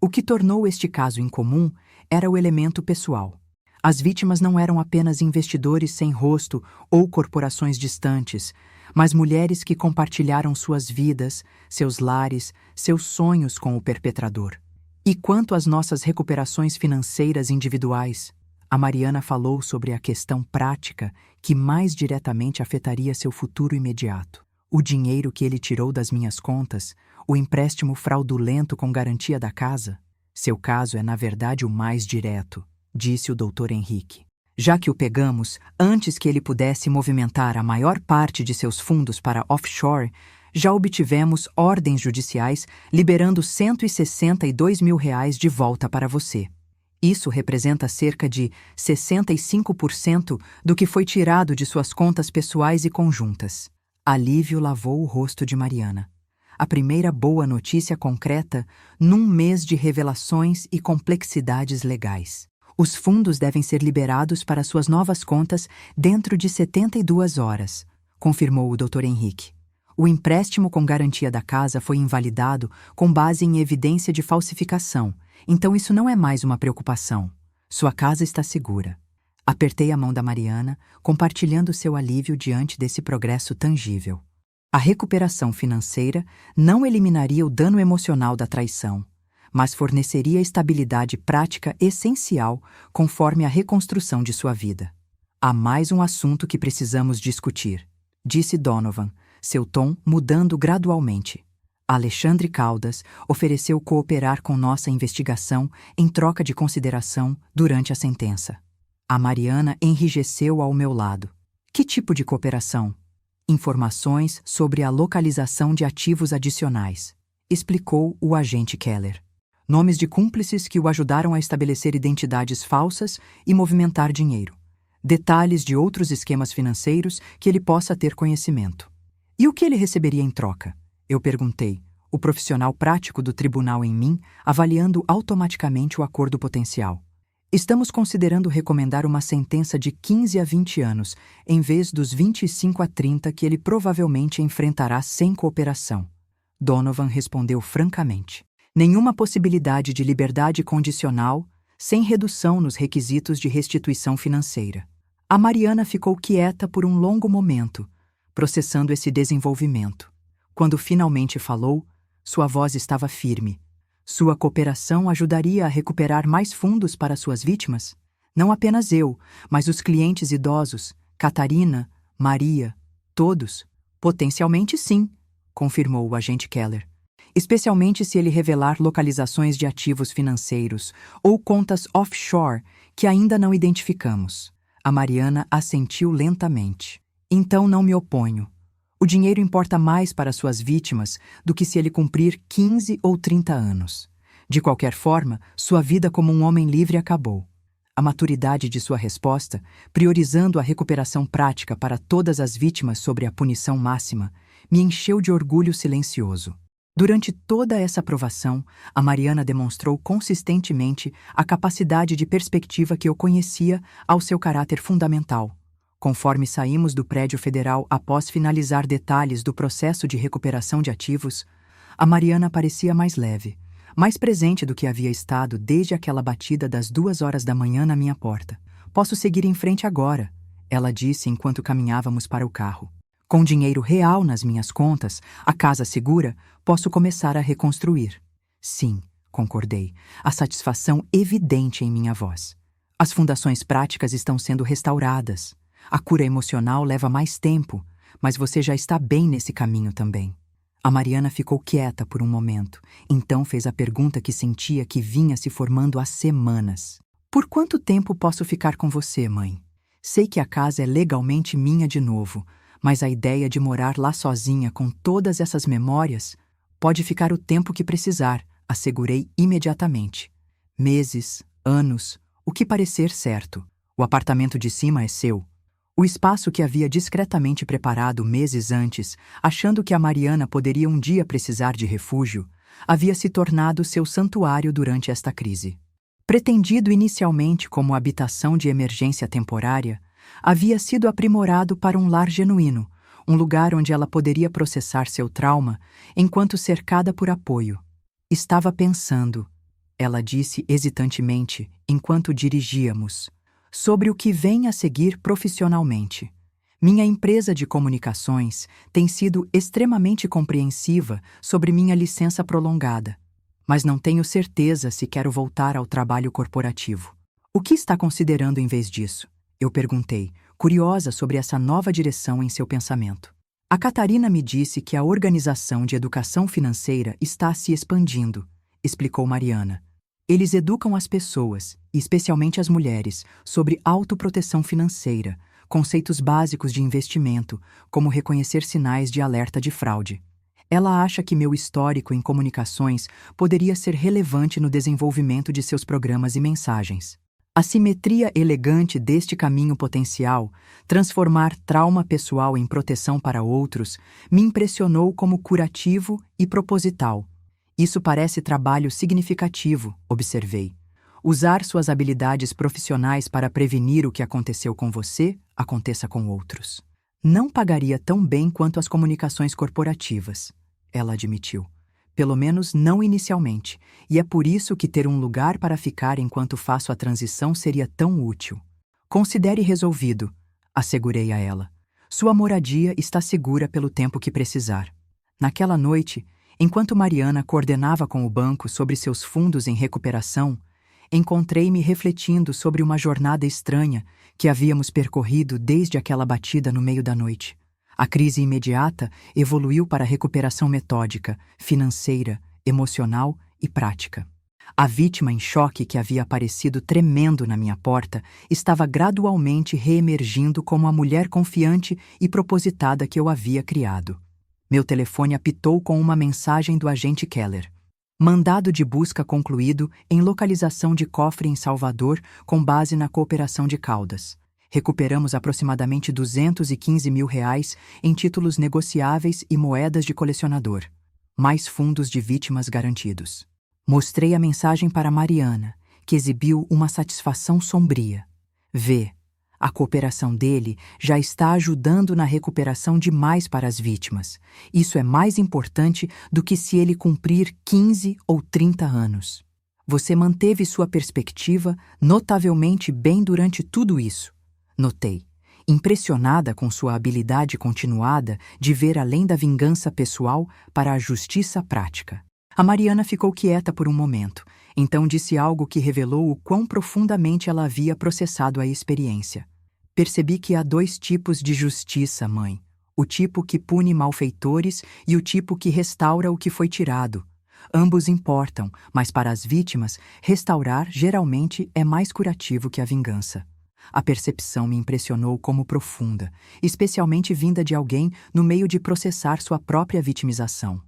O que tornou este caso incomum era o elemento pessoal. As vítimas não eram apenas investidores sem rosto ou corporações distantes, mas mulheres que compartilharam suas vidas, seus lares, seus sonhos com o perpetrador. E quanto às nossas recuperações financeiras individuais, a Mariana falou sobre a questão prática que mais diretamente afetaria seu futuro imediato. O dinheiro que ele tirou das minhas contas, o empréstimo fraudulento com garantia da casa. Seu caso é, na verdade, o mais direto, disse o Dr. Henrique. Já que o pegamos antes que ele pudesse movimentar a maior parte de seus fundos para offshore, já obtivemos ordens judiciais liberando R$162 mil de volta para você. Isso representa cerca de 65% do que foi tirado de suas contas pessoais e conjuntas. Alívio lavou o rosto de Mariana. A primeira boa notícia concreta num mês de revelações e complexidades legais. Os fundos devem ser liberados para suas novas contas dentro de 72 horas, confirmou o Dr. Henrique. O empréstimo com garantia da casa foi invalidado com base em evidência de falsificação, então isso não é mais uma preocupação. Sua casa está segura. Apertei a mão da Mariana, compartilhando seu alívio diante desse progresso tangível. A recuperação financeira não eliminaria o dano emocional da traição, mas forneceria estabilidade prática essencial conforme a reconstrução de sua vida. Há mais um assunto que precisamos discutir, disse Donovan, seu tom mudando gradualmente. Alexandre Caldas ofereceu cooperar com nossa investigação em troca de consideração durante a sentença. A Mariana enrijeceu ao meu lado. Que tipo de cooperação? Informações sobre a localização de ativos adicionais, explicou o agente Keller. Nomes de cúmplices que o ajudaram a estabelecer identidades falsas e movimentar dinheiro. Detalhes de outros esquemas financeiros que ele possa ter conhecimento. E o que ele receberia em troca? Eu perguntei, o profissional prático do tribunal em mim, avaliando automaticamente o acordo potencial. Estamos considerando recomendar uma sentença de 15 a 20 anos, em vez dos 25 a 30 que ele provavelmente enfrentará sem cooperação. Donovan respondeu francamente. Nenhuma possibilidade de liberdade condicional, sem redução nos requisitos de restituição financeira. A Mariana ficou quieta por um longo momento, processando esse desenvolvimento. Quando finalmente falou, sua voz estava firme. Sua cooperação ajudaria a recuperar mais fundos para suas vítimas? Não apenas eu, mas os clientes idosos, Catarina, Maria, todos. Potencialmente sim, confirmou o agente Keller. Especialmente se ele revelar localizações de ativos financeiros ou contas offshore que ainda não identificamos. A Mariana assentiu lentamente. Então não me oponho. O dinheiro importa mais para suas vítimas do que se ele cumprir 15 ou 30 anos. De qualquer forma, sua vida como um homem livre acabou. A maturidade de sua resposta, priorizando a recuperação prática para todas as vítimas sobre a punição máxima, me encheu de orgulho silencioso. Durante toda essa aprovação, a Mariana demonstrou consistentemente a capacidade de perspectiva que eu conhecia ao seu caráter fundamental. Conforme saímos do prédio federal após finalizar detalhes do processo de recuperação de ativos, a Mariana parecia mais leve, mais presente do que havia estado desde aquela batida das 2 horas da manhã na minha porta. Posso seguir em frente agora, ela disse enquanto caminhávamos para o carro. Com dinheiro real nas minhas contas, a casa segura, posso começar a reconstruir. Sim, concordei, a satisfação evidente em minha voz. As fundações práticas estão sendo restauradas. A cura emocional leva mais tempo, mas você já está bem nesse caminho também. A Mariana ficou quieta por um momento, então fez a pergunta que sentia que vinha se formando há semanas. Por quanto tempo posso ficar com você, mãe? Sei que a casa é legalmente minha de novo, mas a ideia de morar lá sozinha com todas essas memórias pode ficar o tempo que precisar, assegurei imediatamente. Meses, anos, o que parecer certo. O apartamento de cima é seu. O espaço que havia discretamente preparado meses antes, achando que a Mariana poderia um dia precisar de refúgio, havia se tornado seu santuário durante esta crise. Pretendido inicialmente como habitação de emergência temporária, havia sido aprimorado para um lar genuíno, um lugar onde ela poderia processar seu trauma enquanto cercada por apoio. Estava pensando, ela disse hesitantemente enquanto dirigíamos, sobre o que vem a seguir profissionalmente. Minha empresa de comunicações tem sido extremamente compreensiva sobre minha licença prolongada, mas não tenho certeza se quero voltar ao trabalho corporativo. O que está considerando em vez disso? Eu perguntei, curiosa sobre essa nova direção em seu pensamento. A Catarina me disse que a organização de educação financeira está se expandindo, explicou Mariana. Eles educam as pessoas, e especialmente as mulheres, sobre autoproteção financeira, conceitos básicos de investimento, como reconhecer sinais de alerta de fraude. Ela acha que meu histórico em comunicações poderia ser relevante no desenvolvimento de seus programas e mensagens. A simetria elegante deste caminho potencial, transformar trauma pessoal em proteção para outros, me impressionou como curativo e proposital. Isso parece trabalho significativo, observei. Usar suas habilidades profissionais para prevenir o que aconteceu com você, aconteça com outros. Não pagaria tão bem quanto as comunicações corporativas, ela admitiu. Pelo menos não inicialmente, e é por isso que ter um lugar para ficar enquanto faço a transição seria tão útil. Considere resolvido, assegurei a ela. Sua moradia está segura pelo tempo que precisar. Naquela noite, Enquanto Mariana coordenava com o banco sobre seus fundos em recuperação, encontrei-me refletindo sobre uma jornada estranha que havíamos percorrido desde aquela batida no meio da noite. A crise imediata evoluiu para a recuperação metódica, financeira, emocional e prática. A vítima em choque que havia aparecido tremendo na minha porta estava gradualmente reemergindo como a mulher confiante e propositada que eu havia criado. Meu telefone apitou com uma mensagem do agente Keller. Mandado de busca concluído em localização de cofre em Salvador com base na cooperação de Caldas. Recuperamos aproximadamente R$215 mil em títulos negociáveis e moedas de colecionador. Mais fundos de vítimas garantidos. Mostrei a mensagem para Mariana, que exibiu uma satisfação sombria. Vê, a cooperação dele já está ajudando na recuperação de mais para as vítimas. Isso é mais importante do que se ele cumprir 15 ou 30 anos. Você manteve sua perspectiva notavelmente bem durante tudo isso. Notei, impressionada com sua habilidade continuada de ver além da vingança pessoal para a justiça prática. A Mariana ficou quieta por um momento, então disse algo que revelou o quão profundamente ela havia processado a experiência. Percebi que há dois tipos de justiça, mãe. O tipo que pune malfeitores e o tipo que restaura o que foi tirado. Ambos importam, mas para as vítimas, restaurar geralmente é mais curativo que a vingança. A percepção me impressionou como profunda, especialmente vinda de alguém no meio de processar sua própria vitimização.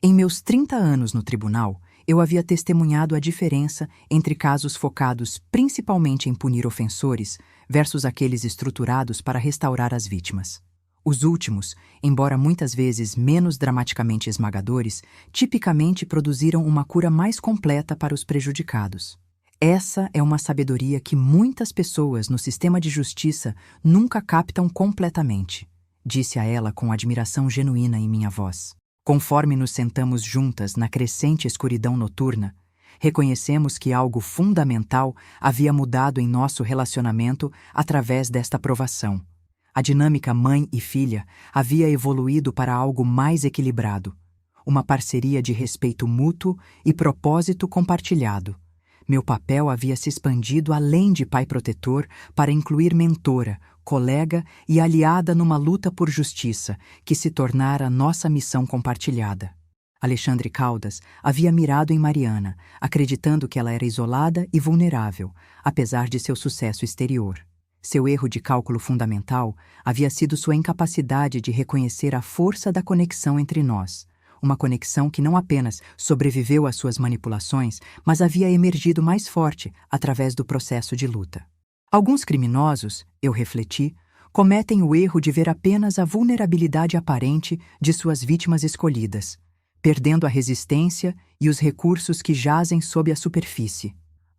Em meus 30 anos no tribunal, eu havia testemunhado a diferença entre casos focados principalmente em punir ofensores versus aqueles estruturados para restaurar as vítimas. Os últimos, embora muitas vezes menos dramaticamente esmagadores, tipicamente produziram uma cura mais completa para os prejudicados. Essa é uma sabedoria que muitas pessoas no sistema de justiça nunca captam completamente, disse a ela com admiração genuína em minha voz. Conforme nos sentamos juntas na crescente escuridão noturna, reconhecemos que algo fundamental havia mudado em nosso relacionamento através desta provação. A dinâmica mãe e filha havia evoluído para algo mais equilibrado, uma parceria de respeito mútuo e propósito compartilhado. Meu papel havia se expandido além de pai protetor para incluir mentora, colega e aliada numa luta por justiça, que se tornara nossa missão compartilhada. Alexandre Caldas havia mirado em Mariana, acreditando que ela era isolada e vulnerável, apesar de seu sucesso exterior. Seu erro de cálculo fundamental havia sido sua incapacidade de reconhecer a força da conexão entre nós, uma conexão que não apenas sobreviveu às suas manipulações, mas havia emergido mais forte através do processo de luta. Alguns criminosos, eu refleti, cometem o erro de ver apenas a vulnerabilidade aparente de suas vítimas escolhidas, perdendo a resistência e os recursos que jazem sob a superfície.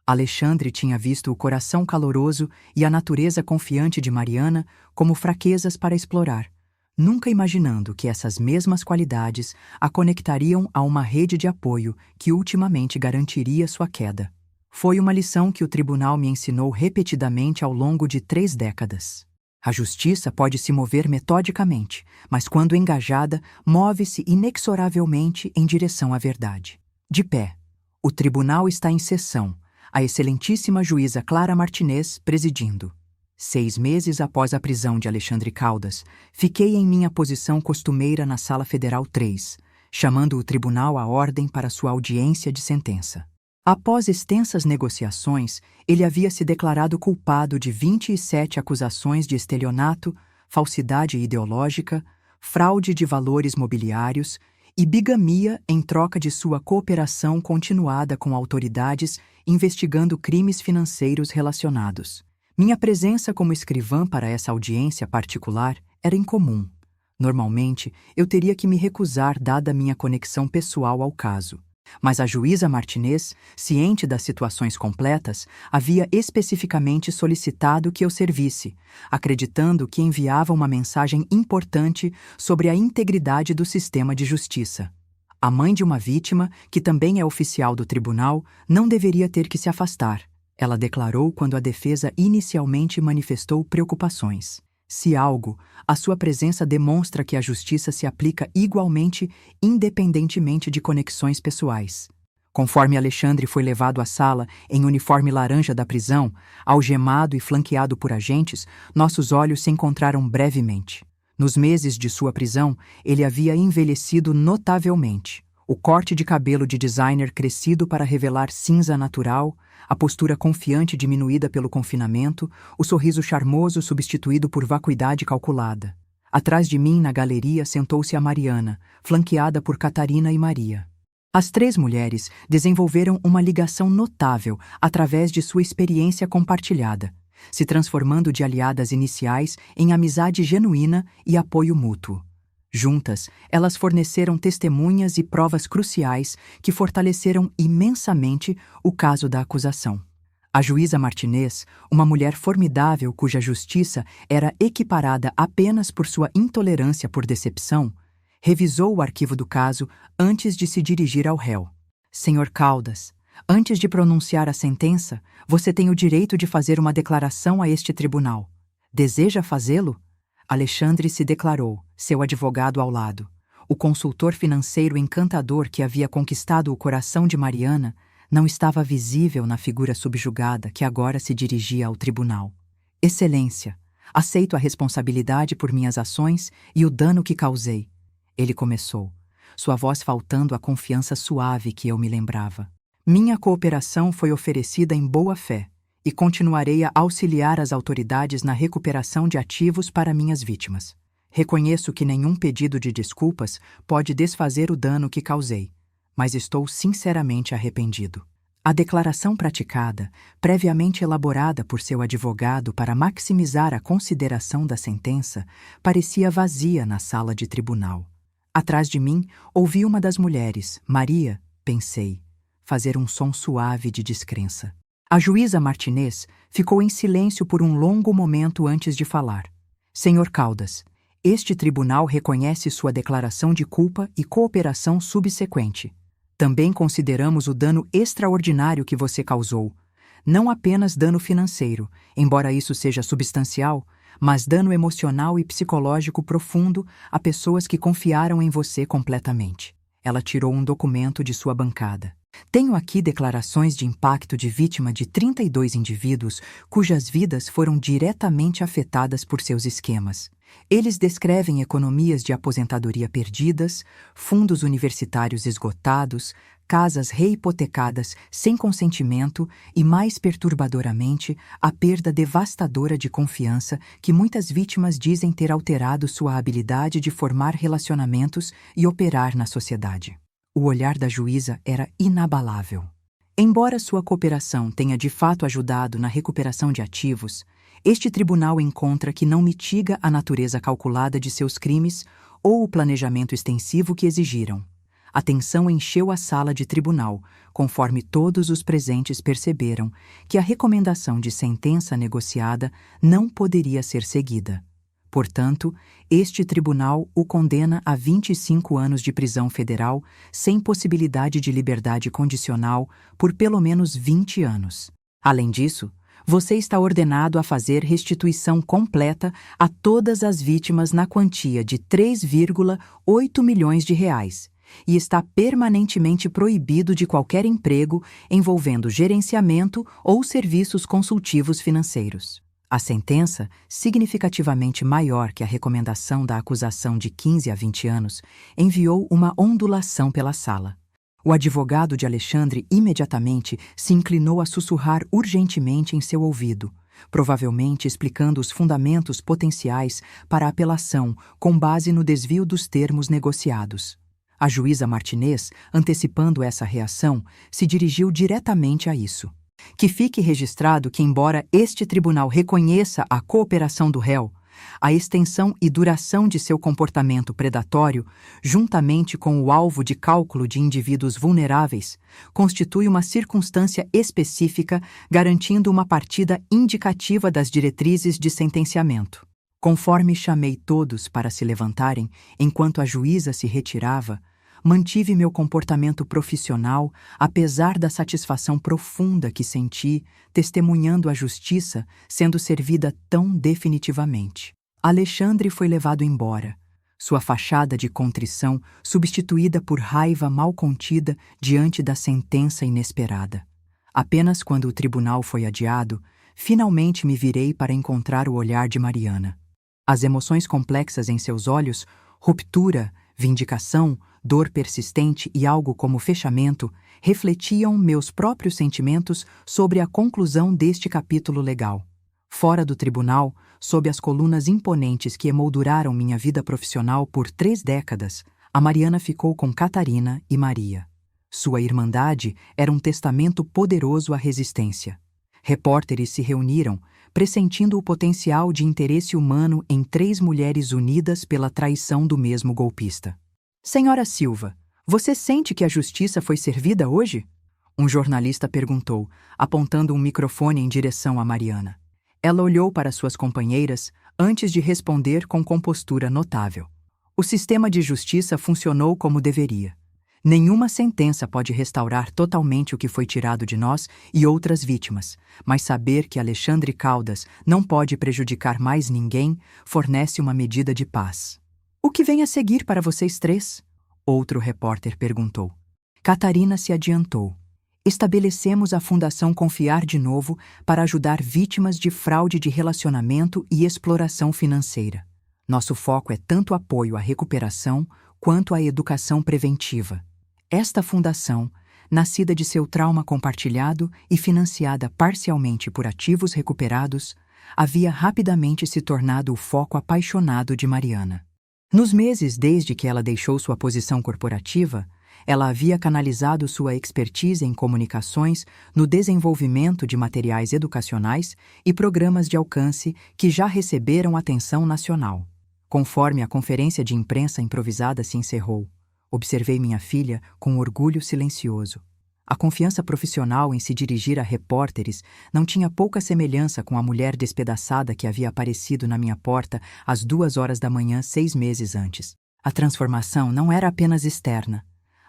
Alexandre tinha visto o coração caloroso e a natureza confiante de Mariana como fraquezas para explorar, nunca imaginando que essas mesmas qualidades a conectariam a uma rede de apoio que ultimamente garantiria sua queda. Foi uma lição que o tribunal me ensinou repetidamente ao longo de 3 décadas. A justiça pode se mover metodicamente, mas quando engajada, move-se inexoravelmente em direção à verdade. De pé, o tribunal está em sessão, a excelentíssima juíza Clara Martinez presidindo. 6 meses após a prisão de Alexandre Caldas, fiquei em minha posição costumeira na Sala Federal 3, chamando o tribunal à ordem para sua audiência de sentença. Após extensas negociações, ele havia se declarado culpado de 27 acusações de estelionato, falsidade ideológica, fraude de valores mobiliários e bigamia em troca de sua cooperação continuada com autoridades investigando crimes financeiros relacionados. Minha presença como escrivã para essa audiência particular era incomum. Normalmente, eu teria que me recusar dada minha conexão pessoal ao caso. Mas a juíza Martinez, ciente das situações completas, havia especificamente solicitado que eu servisse, acreditando que enviava uma mensagem importante sobre a integridade do sistema de justiça. A mãe de uma vítima, que também é oficial do tribunal, não deveria ter que se afastar, ela declarou quando a defesa inicialmente manifestou preocupações. Se algo, a sua presença demonstra que a justiça se aplica igualmente, independentemente de conexões pessoais. Conforme Alexandre foi levado à sala em uniforme laranja da prisão, algemado e flanqueado por agentes, nossos olhos se encontraram brevemente. Nos meses de sua prisão, ele havia envelhecido notavelmente. O corte de cabelo de designer crescido para revelar cinza natural, a postura confiante diminuída pelo confinamento, o sorriso charmoso substituído por vacuidade calculada. Atrás de mim, na galeria, sentou-se a Mariana, flanqueada por Catarina e Maria. As três mulheres desenvolveram uma ligação notável através de sua experiência compartilhada, se transformando de aliadas iniciais em amizade genuína e apoio mútuo. Juntas, elas forneceram testemunhas e provas cruciais que fortaleceram imensamente o caso da acusação. A juíza Martinez, uma mulher formidável cuja justiça era equiparada apenas por sua intolerância por decepção, revisou o arquivo do caso antes de se dirigir ao réu. Senhor Caldas, antes de pronunciar a sentença, você tem o direito de fazer uma declaração a este tribunal. Deseja fazê-lo? Alexandre se declarou, seu advogado ao lado. O consultor financeiro encantador que havia conquistado o coração de Mariana não estava visível na figura subjugada que agora se dirigia ao tribunal. Excelência, aceito a responsabilidade por minhas ações e o dano que causei. Ele começou, sua voz faltando a confiança suave que eu me lembrava. Minha cooperação foi oferecida em boa fé e continuarei a auxiliar as autoridades na recuperação de ativos para minhas vítimas. Reconheço que nenhum pedido de desculpas pode desfazer o dano que causei, mas estou sinceramente arrependido. A declaração praticada, previamente elaborada por seu advogado para maximizar a consideração da sentença, parecia vazia na sala de tribunal. Atrás de mim, ouvi uma das mulheres, Maria, pensei, fazer um som suave de descrença. A juíza Martinez ficou em silêncio por um longo momento antes de falar. Senhor Caldas, este tribunal reconhece sua declaração de culpa e cooperação subsequente. Também consideramos o dano extraordinário que você causou. Não apenas dano financeiro, embora isso seja substancial, mas dano emocional e psicológico profundo a pessoas que confiaram em você completamente. Ela tirou um documento de sua bancada. Tenho aqui declarações de impacto de vítima de 32 indivíduos cujas vidas foram diretamente afetadas por seus esquemas. Eles descrevem economias de aposentadoria perdidas, fundos universitários esgotados, casas rehipotecadas sem consentimento e, mais perturbadoramente, a perda devastadora de confiança que muitas vítimas dizem ter alterado sua habilidade de formar relacionamentos e operar na sociedade. O olhar da juíza era inabalável. Embora sua cooperação tenha de fato ajudado na recuperação de ativos, este tribunal encontra que não mitiga a natureza calculada de seus crimes ou o planejamento extensivo que exigiram. A tensão encheu a sala de tribunal, conforme todos os presentes perceberam que a recomendação de sentença negociada não poderia ser seguida. Portanto, este tribunal o condena a 25 anos de prisão federal sem possibilidade de liberdade condicional por pelo menos 20 anos. Além disso, você está ordenado a fazer restituição completa a todas as vítimas na quantia de 3,8 milhões de reais e está permanentemente proibido de qualquer emprego envolvendo gerenciamento ou serviços consultivos financeiros. A sentença, significativamente maior que a recomendação da acusação de 15 a 20 anos, enviou uma ondulação pela sala. O advogado de Alexandre imediatamente se inclinou a sussurrar urgentemente em seu ouvido, provavelmente explicando os fundamentos potenciais para a apelação com base no desvio dos termos negociados. A juíza Martinez, antecipando essa reação, se dirigiu diretamente a isso. Que fique registrado que, embora este tribunal reconheça a cooperação do réu, a extensão e duração de seu comportamento predatório, juntamente com o alvo de cálculo de indivíduos vulneráveis, constitui uma circunstância específica garantindo uma partida indicativa das diretrizes de sentenciamento. Conforme chamei todos para se levantarem, enquanto a juíza se retirava, mantive meu comportamento profissional apesar da satisfação profunda que senti testemunhando a justiça sendo servida tão definitivamente. Alexandre foi levado embora, sua fachada de contrição substituída por raiva mal contida diante da sentença inesperada. Apenas quando o tribunal foi adiado, finalmente me virei para encontrar o olhar de Mariana. As emoções complexas em seus olhos, ruptura, vindicação, dor persistente e algo como fechamento, refletiam meus próprios sentimentos sobre a conclusão deste capítulo legal. Fora do tribunal, sob as colunas imponentes que emolduraram minha vida profissional por 3 décadas, a Mariana ficou com Catarina e Maria. Sua irmandade era um testamento poderoso à resistência. Repórteres se reuniram, pressentindo o potencial de interesse humano em 3 mulheres unidas pela traição do mesmo golpista. Senhora Silva, você sente que a justiça foi servida hoje? Um jornalista perguntou, apontando um microfone em direção a Mariana. Ela olhou para suas companheiras antes de responder com compostura notável. O sistema de justiça funcionou como deveria. Nenhuma sentença pode restaurar totalmente o que foi tirado de nós e outras vítimas, mas saber que Alexandre Caldas não pode prejudicar mais ninguém fornece uma medida de paz. O que vem a seguir para vocês 3? Outro repórter perguntou. Catarina se adiantou. Estabelecemos a Fundação Confiar de Novo para ajudar vítimas de fraude de relacionamento e exploração financeira. Nosso foco é tanto apoio à recuperação quanto à educação preventiva. Esta fundação, nascida de seu trauma compartilhado e financiada parcialmente por ativos recuperados, havia rapidamente se tornado o foco apaixonado de Mariana. Nos meses desde que ela deixou sua posição corporativa, ela havia canalizado sua expertise em comunicações no desenvolvimento de materiais educacionais e programas de alcance que já receberam atenção nacional. Conforme a conferência de imprensa improvisada se encerrou, observei minha filha com orgulho silencioso. A confiança profissional em se dirigir a repórteres não tinha pouca semelhança com a mulher despedaçada que havia aparecido na minha porta às 2h da manhã 6 meses antes. A transformação não era apenas externa.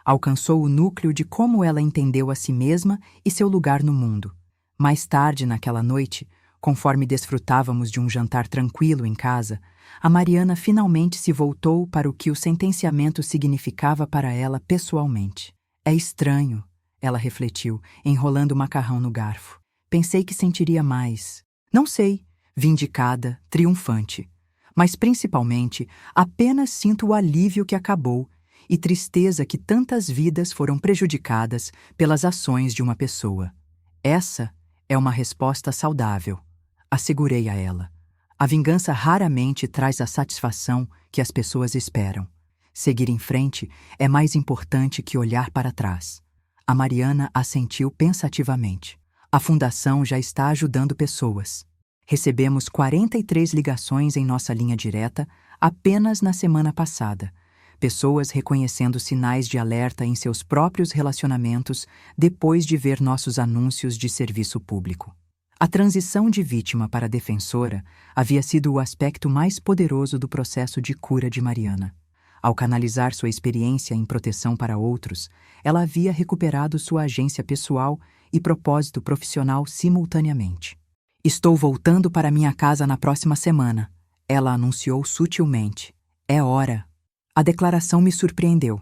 Alcançou o núcleo de como ela entendeu a si mesma e seu lugar no mundo. Mais tarde naquela noite, conforme desfrutávamos de um jantar tranquilo em casa, a Mariana finalmente se voltou para o que o sentenciamento significava para ela pessoalmente. É estranho, ela refletiu, enrolando o macarrão no garfo. Pensei que sentiria mais. Não sei, vindicada, triunfante. Mas principalmente, apenas sinto o alívio que acabou e tristeza que tantas vidas foram prejudicadas pelas ações de uma pessoa. Essa é uma resposta saudável, assegurei a ela. A vingança raramente traz a satisfação que as pessoas esperam. Seguir em frente é mais importante que olhar para trás. A Mariana assentiu pensativamente. A Fundação já está ajudando pessoas. Recebemos 43 ligações em nossa linha direta apenas na semana passada. Pessoas reconhecendo sinais de alerta em seus próprios relacionamentos depois de ver nossos anúncios de serviço público. A transição de vítima para defensora havia sido o aspecto mais poderoso do processo de cura de Mariana. Ao canalizar sua experiência em proteção para outros, ela havia recuperado sua agência pessoal e propósito profissional simultaneamente. Estou voltando para minha casa na próxima semana, ela anunciou sutilmente. É hora. A declaração me surpreendeu.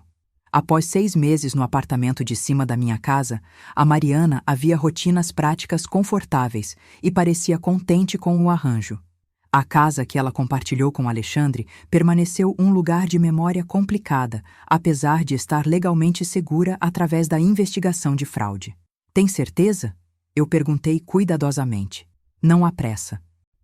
Após 6 meses no apartamento de cima da minha casa, a Mariana havia rotinas práticas confortáveis e parecia contente com o arranjo. A casa que ela compartilhou com Alexandre permaneceu um lugar de memória complicada, apesar de estar legalmente segura através da investigação de fraude. Tem certeza? Eu perguntei cuidadosamente. Não há pressa.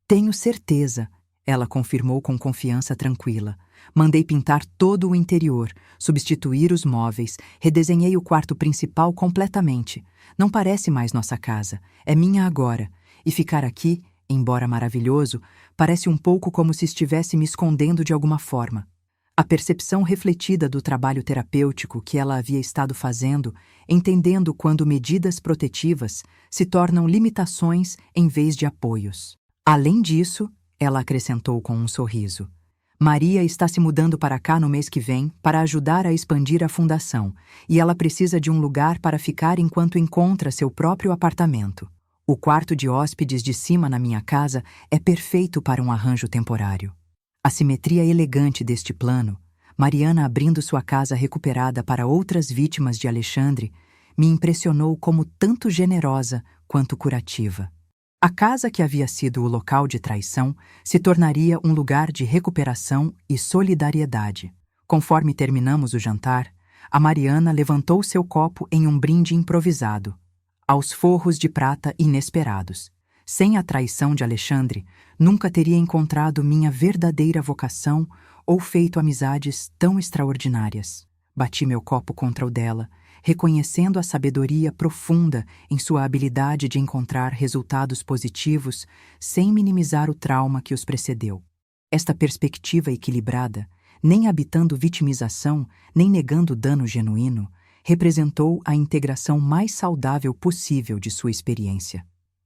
Tenho certeza, ela confirmou com confiança tranquila. Mandei pintar todo o interior, substituir os móveis, redesenhei o quarto principal completamente. Não parece mais nossa casa, é minha agora. E ficar aqui, embora maravilhoso, parece um pouco como se estivesse me escondendo de alguma forma. A percepção refletida do trabalho terapêutico que ela havia estado fazendo, entendendo quando medidas protetivas se tornam limitações em vez de apoios. Além disso, ela acrescentou com um sorriso, Maria está se mudando para cá no mês que vem para ajudar a expandir a fundação, e ela precisa de um lugar para ficar enquanto encontra seu próprio apartamento. O quarto de hóspedes de cima na minha casa é perfeito para um arranjo temporário. A simetria elegante deste plano, Mariana abrindo sua casa recuperada para outras vítimas de Alexandre, me impressionou como tanto generosa quanto curativa. A casa que havia sido o local de traição se tornaria um lugar de recuperação e solidariedade. Conforme terminamos o jantar, a Mariana levantou seu copo em um brinde improvisado, aos forros de prata inesperados. Sem a traição de Alexandre, nunca teria encontrado minha verdadeira vocação ou feito amizades tão extraordinárias. Bati meu copo contra o dela, reconhecendo a sabedoria profunda em sua habilidade de encontrar resultados positivos sem minimizar o trauma que os precedeu. Esta perspectiva equilibrada, nem habitando vitimização, nem negando dano genuíno, representou a integração mais saudável possível de sua experiência.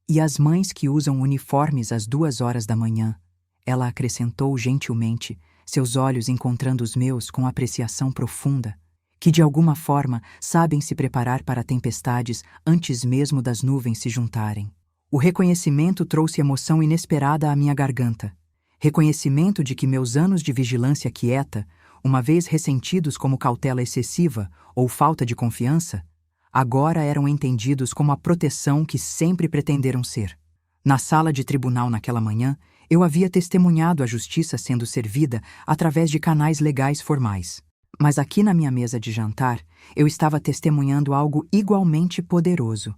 E as mães que usam uniformes às 2 horas da manhã, ela acrescentou gentilmente, seus olhos encontrando os meus com apreciação profunda, que de alguma forma sabem se preparar para tempestades antes mesmo das nuvens se juntarem. O reconhecimento trouxe emoção inesperada à minha garganta. Reconhecimento de que meus anos de vigilância quieta, uma vez ressentidos como cautela excessiva ou falta de confiança, agora eram entendidos como a proteção que sempre pretenderam ser. Na sala de tribunal naquela manhã, eu havia testemunhado a justiça sendo servida através de canais legais formais. Mas aqui na minha mesa de jantar, eu estava testemunhando algo igualmente poderoso.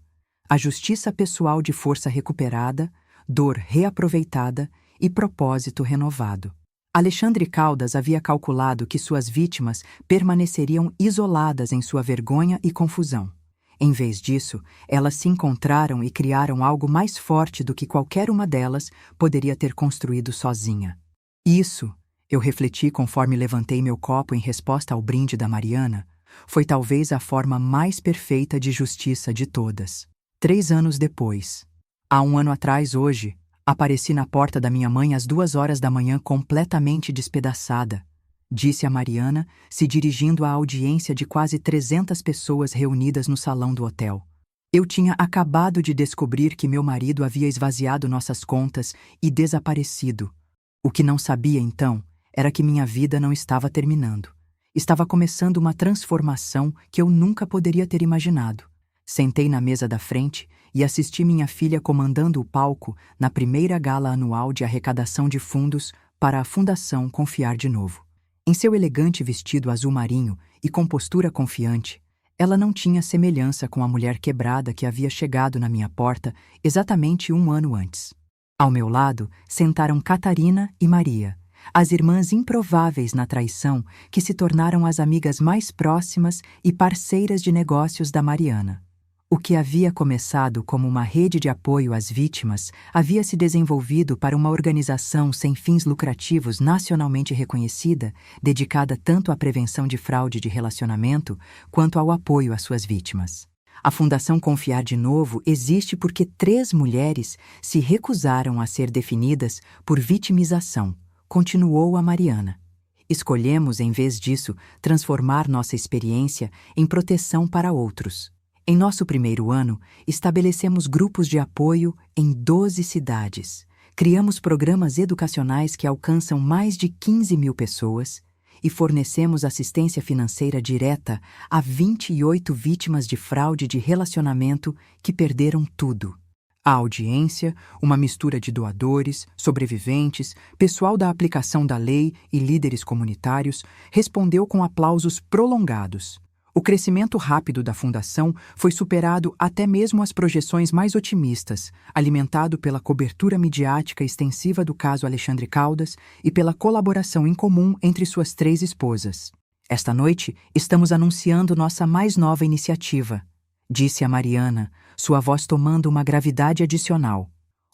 A justiça pessoal de força recuperada, dor reaproveitada e propósito renovado. Alexandre Caldas havia calculado que suas vítimas permaneceriam isoladas em sua vergonha e confusão. Em vez disso, elas se encontraram e criaram algo mais forte do que qualquer uma delas poderia ter construído sozinha. Isso, eu refleti conforme levantei meu copo em resposta ao brinde da Mariana, foi talvez a forma mais perfeita de justiça de todas. 3 anos depois, há 1 ano atrás hoje, apareci na porta da minha mãe às 2 horas da manhã completamente despedaçada, disse a Mariana, se dirigindo à audiência de quase 300 pessoas reunidas no salão do hotel. Eu tinha acabado de descobrir que meu marido havia esvaziado nossas contas e desaparecido. O que não sabia, então, era que minha vida não estava terminando. Estava começando uma transformação que eu nunca poderia ter imaginado. Sentei na mesa da frente e assisti minha filha comandando o palco na primeira gala anual de arrecadação de fundos para a Fundação Confiar de Novo. Em seu elegante vestido azul marinho e com postura confiante, ela não tinha semelhança com a mulher quebrada que havia chegado na minha porta exatamente 1 ano antes. Ao meu lado sentaram Catarina e Maria, as irmãs improváveis na traição que se tornaram as amigas mais próximas e parceiras de negócios da Mariana. O que havia começado como uma rede de apoio às vítimas havia se desenvolvido para uma organização sem fins lucrativos nacionalmente reconhecida, dedicada tanto à prevenção de fraude de relacionamento quanto ao apoio às suas vítimas. A Fundação Confiar de Novo existe porque 3 mulheres se recusaram a ser definidas por vitimização, continuou a Mariana. Escolhemos, em vez disso, transformar nossa experiência em proteção para outros. Em nosso primeiro ano, estabelecemos grupos de apoio em 12 cidades. Criamos programas educacionais que alcançam mais de 15 mil pessoas e fornecemos assistência financeira direta a 28 vítimas de fraude de relacionamento que perderam tudo. A audiência, uma mistura de doadores, sobreviventes, pessoal da aplicação da lei e líderes comunitários, respondeu com aplausos prolongados. O crescimento rápido da Fundação foi superado até mesmo as projeções mais otimistas, alimentado pela cobertura midiática extensiva do caso Alexandre Caldas e pela colaboração incomum entre suas 3 esposas. Esta noite, estamos anunciando nossa mais nova iniciativa, disse a Mariana, sua voz tomando uma gravidade adicional.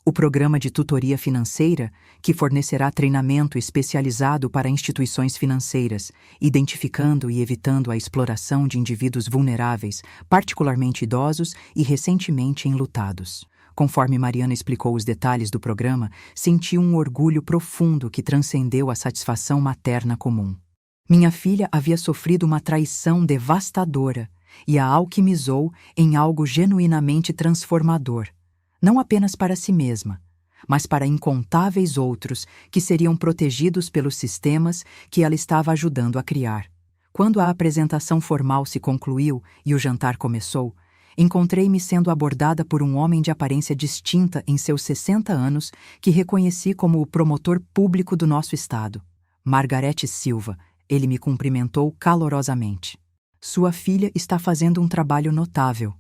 O programa de tutoria financeira, que fornecerá treinamento especializado para instituições financeiras, identificando e evitando a exploração de indivíduos vulneráveis, particularmente idosos e recentemente enlutados. Conforme Mariana explicou os detalhes do programa, senti um orgulho profundo que transcendeu a satisfação materna comum. Minha filha havia sofrido uma traição devastadora e a alquimizou em algo genuinamente transformador. Não apenas para si mesma, mas para incontáveis outros que seriam protegidos pelos sistemas que ela estava ajudando a criar. Quando a apresentação formal se concluiu e o jantar começou, encontrei-me sendo abordada por um homem de aparência distinta em seus 60 anos que reconheci como o promotor público do nosso estado. Margarete Silva, ele me cumprimentou calorosamente. Sua filha está fazendo um trabalho notável.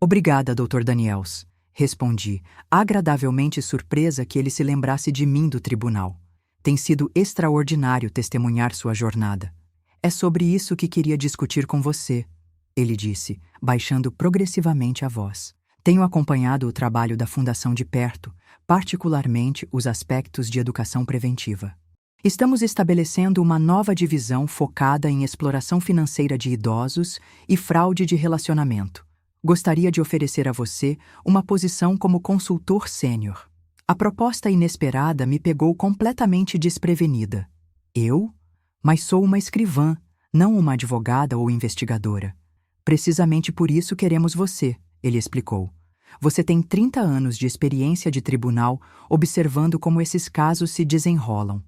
Obrigada, Dr. Daniels, respondi, agradavelmente surpresa que ele se lembrasse de mim do tribunal. Tem sido extraordinário testemunhar sua jornada. É sobre isso que queria discutir com você, ele disse, baixando progressivamente a voz. Tenho acompanhado o trabalho da Fundação de perto, particularmente os aspectos de educação preventiva. Estamos estabelecendo uma nova divisão focada em exploração financeira de idosos e fraude de relacionamento. Gostaria de oferecer a você uma posição como consultor sênior. A proposta inesperada me pegou completamente desprevenida. Eu? Mas sou uma escrivã, não uma advogada ou investigadora. Precisamente por isso queremos você, ele explicou. Você tem 30 anos de experiência de tribunal observando como esses casos se desenrolam.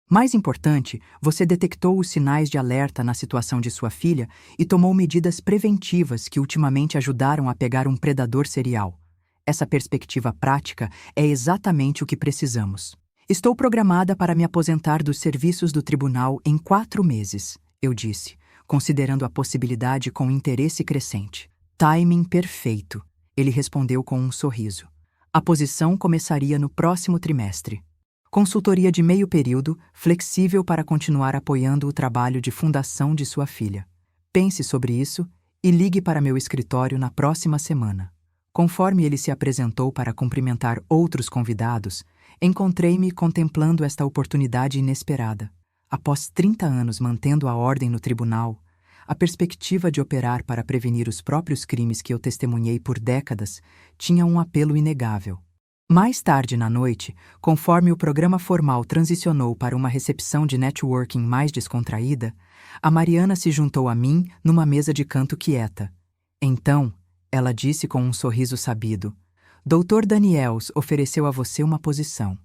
Mais importante, você detectou os sinais de alerta na situação de sua filha e tomou medidas preventivas que ultimamente ajudaram a pegar um predador serial. Essa perspectiva prática é exatamente o que precisamos. Estou programada para me aposentar dos serviços do tribunal em 4 meses, eu disse, considerando a possibilidade com interesse crescente. Timing perfeito, ele respondeu com um sorriso. A posição começaria no próximo trimestre. Consultoria de meio período, flexível para continuar apoiando o trabalho de fundação de sua filha. Pense sobre isso e ligue para meu escritório na próxima semana. Conforme ele se apresentou para cumprimentar outros convidados, encontrei-me contemplando esta oportunidade inesperada. Após 30 anos mantendo a ordem no tribunal, a perspectiva de operar para prevenir os próprios crimes que eu testemunhei por décadas tinha um apelo inegável. Mais tarde na noite, conforme o programa formal transicionou para uma recepção de networking mais descontraída, a Mariana se juntou a mim numa mesa de canto quieta. Então, ela disse com um sorriso sabido, Dr. Daniels ofereceu a você uma posição.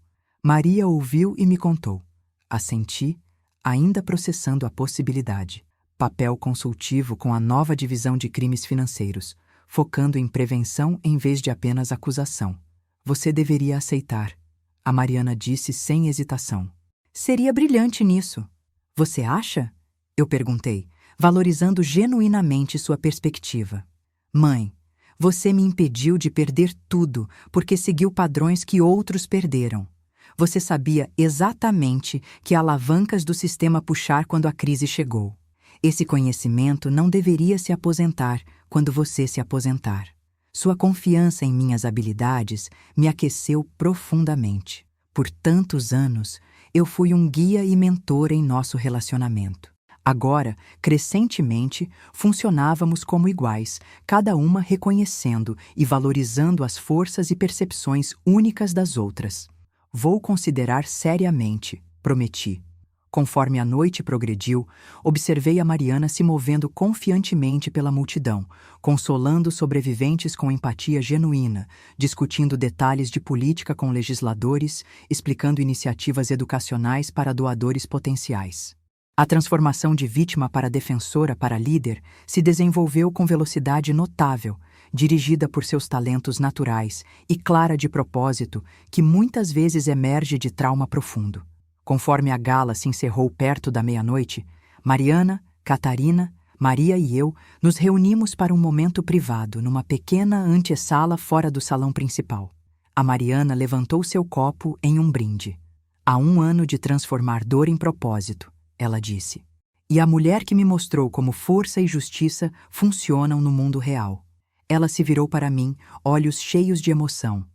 Maria ouviu e me contou. Assenti, ainda processando a possibilidade. Papel consultivo com a nova divisão de crimes financeiros, focando em prevenção em vez de apenas acusação. Você deveria aceitar, a Mariana disse sem hesitação. Seria brilhante nisso. Você acha? Eu perguntei, valorizando genuinamente sua perspectiva. Mãe, você me impediu de perder tudo porque seguiu padrões que outros perderam. Você sabia exatamente que alavancas do sistema puxar quando a crise chegou. Esse conhecimento não deveria se aposentar quando você se aposentar. Sua confiança em minhas habilidades me aqueceu profundamente. Por tantos anos, eu fui um guia e mentor em nosso relacionamento. Agora, crescentemente, funcionávamos como iguais, cada uma reconhecendo e valorizando as forças e percepções únicas das outras. Vou considerar seriamente, prometi. Conforme a noite progrediu, observei a Mariana se movendo confiantemente pela multidão, consolando sobreviventes com empatia genuína, discutindo detalhes de política com legisladores, explicando iniciativas educacionais para doadores potenciais. A transformação de vítima para defensora para líder se desenvolveu com velocidade notável, dirigida por seus talentos naturais e clara de propósito que muitas vezes emerge de trauma profundo. Conforme a gala se encerrou perto da meia-noite, Mariana, Catarina, Maria e eu nos reunimos para um momento privado numa pequena antessala fora do salão principal. A Mariana levantou seu copo em um brinde. Há 1 ano de transformar dor em propósito, ela disse. E a mulher que me mostrou como força e justiça funcionam no mundo real. Ela se virou para mim, olhos cheios de emoção.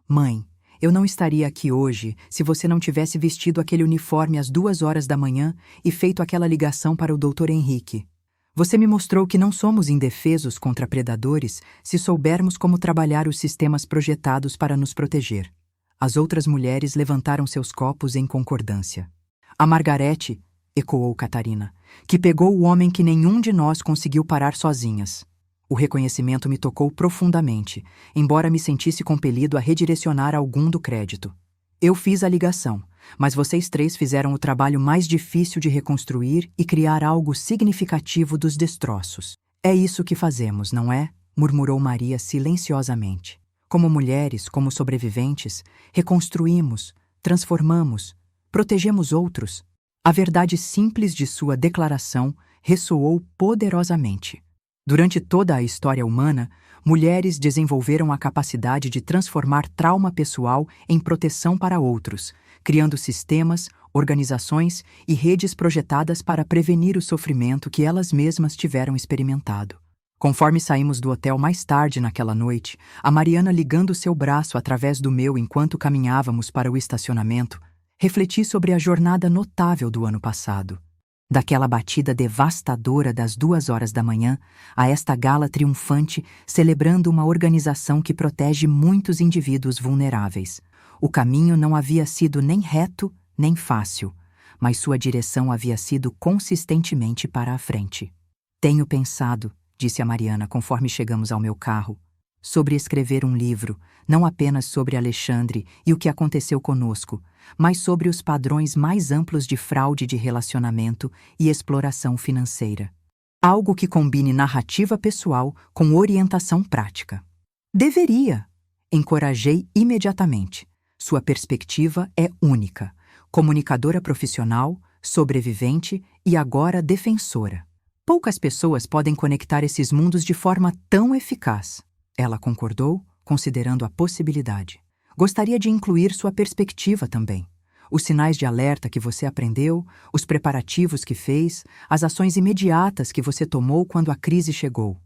Mãe, eu não estaria aqui hoje se você não tivesse vestido aquele uniforme às 2 horas da manhã e feito aquela ligação para o Dr. Henrique. Você me mostrou que não somos indefesos contra predadores se soubermos como trabalhar os sistemas projetados para nos proteger. As outras mulheres levantaram seus copos em concordância. A Margarete, ecoou Catarina, que pegou o homem que nenhum de nós conseguiu parar sozinhas. O reconhecimento me tocou profundamente, embora me sentisse compelido a redirecionar algum do crédito. Eu fiz a ligação, mas vocês três fizeram o trabalho mais difícil de reconstruir e criar algo significativo dos destroços. É isso que fazemos, não é? Murmurou Maria silenciosamente. Como mulheres, como sobreviventes, reconstruímos, transformamos, protegemos outros. A verdade simples de sua declaração ressoou poderosamente. Durante toda a história humana, mulheres desenvolveram a capacidade de transformar trauma pessoal em proteção para outros, criando sistemas, organizações e redes projetadas para prevenir o sofrimento que elas mesmas tiveram experimentado. Conforme saímos do hotel mais tarde naquela noite, a Mariana ligando seu braço através do meu enquanto caminhávamos para o estacionamento, refleti sobre a jornada notável do ano passado. Daquela batida devastadora das 2 horas da manhã a esta gala triunfante celebrando uma organização que protege muitos indivíduos vulneráveis. O caminho não havia sido nem reto nem fácil, mas sua direção havia sido consistentemente para a frente. Tenho pensado, disse a Mariana conforme chegamos ao meu carro, sobre escrever um livro, não apenas sobre Alexandre e o que aconteceu conosco, mas sobre os padrões mais amplos de fraude de relacionamento e exploração financeira. Algo que combine narrativa pessoal com orientação prática. Deveria! Encorajei imediatamente. Sua perspectiva é única. Comunicadora profissional, sobrevivente e agora defensora. Poucas pessoas podem conectar esses mundos de forma tão eficaz. Ela concordou, considerando a possibilidade. Gostaria de incluir sua perspectiva também. Os sinais de alerta que você aprendeu, os preparativos que fez, as ações imediatas que você tomou quando a crise chegou.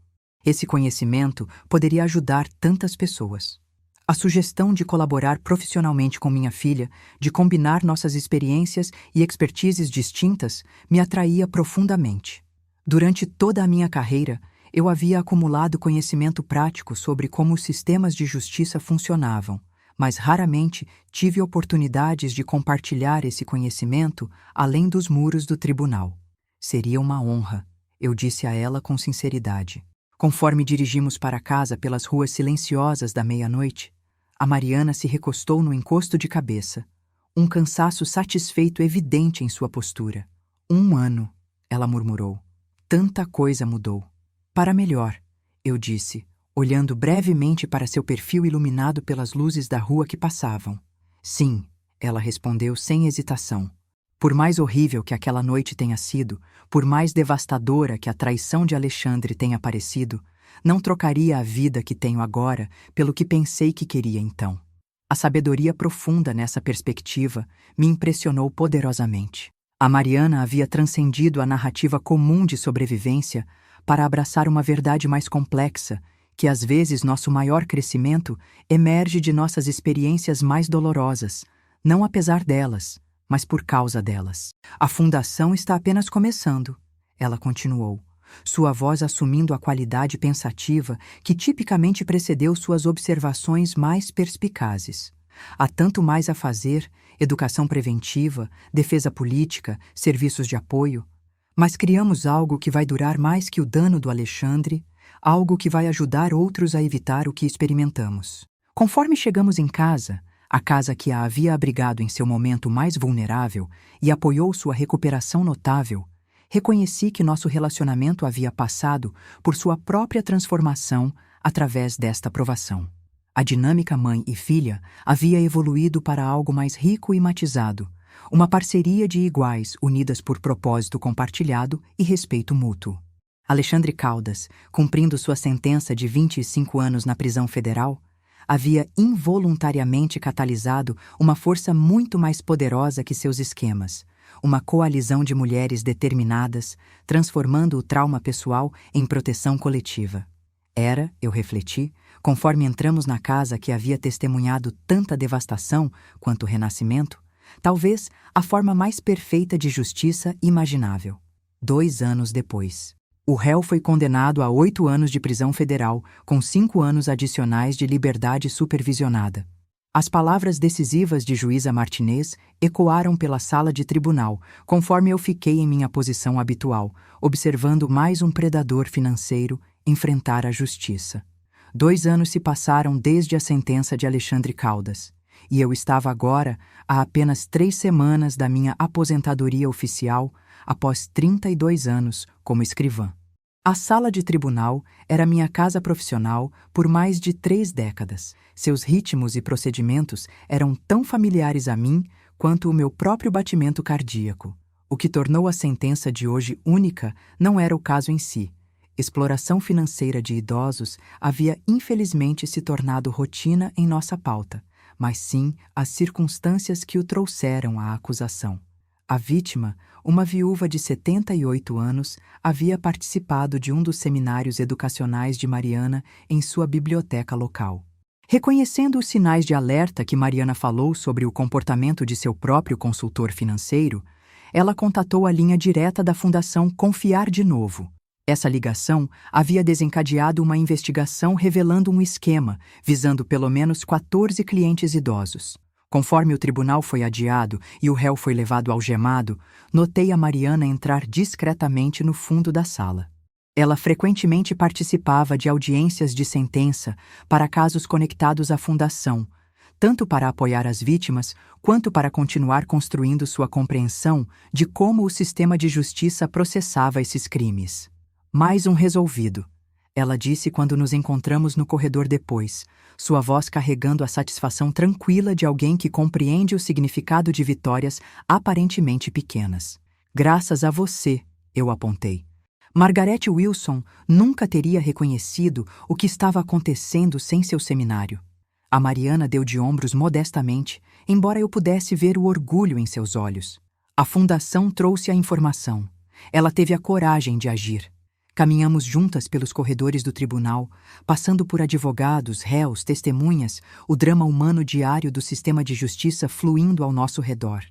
Esse conhecimento poderia ajudar tantas pessoas. A sugestão de colaborar profissionalmente com minha filha, de combinar nossas experiências e expertises distintas, me atraía profundamente. Durante toda a minha carreira, eu havia acumulado conhecimento prático sobre como os sistemas de justiça funcionavam, mas raramente tive oportunidades de compartilhar esse conhecimento além dos muros do tribunal. Seria uma honra, eu disse a ela com sinceridade. Conforme dirigimos para casa pelas ruas silenciosas da meia-noite, a Mariana se recostou no encosto de cabeça, um cansaço satisfeito evidente em sua postura. 1 ano, ela murmurou. Tanta coisa mudou. Para melhor, eu disse, olhando brevemente para seu perfil iluminado pelas luzes da rua que passavam. Sim, ela respondeu sem hesitação. Por mais horrível que aquela noite tenha sido, por mais devastadora que a traição de Alexandre tenha parecido, não trocaria a vida que tenho agora pelo que pensei que queria então. A sabedoria profunda nessa perspectiva me impressionou poderosamente. A Mariana havia transcendido a narrativa comum de sobrevivência para abraçar uma verdade mais complexa, que às vezes nosso maior crescimento emerge de nossas experiências mais dolorosas, não apesar delas, mas por causa delas. A fundação está apenas começando, ela continuou, sua voz assumindo a qualidade pensativa que tipicamente precedeu suas observações mais perspicazes. Há tanto mais a fazer, educação preventiva, defesa política, serviços de apoio, mas criamos algo que vai durar mais que o dano do Alexandre, algo que vai ajudar outros a evitar o que experimentamos. Conforme chegamos em casa, a casa que a havia abrigado em seu momento mais vulnerável e apoiou sua recuperação notável, reconheci que nosso relacionamento havia passado por sua própria transformação através desta provação. A dinâmica mãe e filha havia evoluído para algo mais rico e matizado, uma parceria de iguais unidas por propósito compartilhado e respeito mútuo. Alexandre Caldas, cumprindo sua sentença de 25 anos na prisão federal, havia involuntariamente catalisado uma força muito mais poderosa que seus esquemas, uma coalizão de mulheres determinadas, transformando o trauma pessoal em proteção coletiva. Era, eu refleti, conforme entramos na casa que havia testemunhado tanta devastação quanto o renascimento, talvez a forma mais perfeita de justiça imaginável. 2 anos depois. O réu foi condenado a 8 anos de prisão federal, com 5 anos adicionais de liberdade supervisionada. As palavras decisivas de juíza Martinez ecoaram pela sala de tribunal, conforme eu fiquei em minha posição habitual, observando mais um predador financeiro enfrentar a justiça. 2 anos se passaram desde a sentença de Alexandre Caldas. e eu estava agora a apenas 3 semanas da minha aposentadoria oficial após 32 anos como escrivã. A sala de tribunal era minha casa profissional por mais de 3 décadas. Seus ritmos e procedimentos eram tão familiares a mim quanto o meu próprio batimento cardíaco. O que tornou a sentença de hoje única não era o caso em si. Exploração financeira de idosos havia infelizmente se tornado rotina em nossa pauta, mas sim as circunstâncias que o trouxeram à acusação. A vítima, uma viúva de 78 anos, havia participado de um dos seminários educacionais de Mariana em sua biblioteca local. Reconhecendo os sinais de alerta que Mariana falou sobre o comportamento de seu próprio consultor financeiro, ela contatou a linha direta da Fundação Confiar de Novo. Essa ligação havia desencadeado uma investigação revelando um esquema visando pelo menos 14 clientes idosos. Conforme o tribunal foi adiado e o réu foi levado algemado, notei a Mariana entrar discretamente no fundo da sala. Ela frequentemente participava de audiências de sentença para casos conectados à fundação, tanto para apoiar as vítimas quanto para continuar construindo sua compreensão de como o sistema de justiça processava esses crimes. Mais um resolvido, ela disse quando nos encontramos no corredor depois, sua voz carregando a satisfação tranquila de alguém que compreende o significado de vitórias aparentemente pequenas. Graças a você, eu apontei. Margaret Wilson nunca teria reconhecido o que estava acontecendo sem seu seminário. A Mariana deu de ombros modestamente, embora eu pudesse ver o orgulho em seus olhos. A fundação trouxe a informação. Ela teve a coragem de agir. Caminhamos juntas pelos corredores do tribunal, passando por advogados, réus, testemunhas, o drama humano diário do sistema de justiça fluindo ao nosso redor.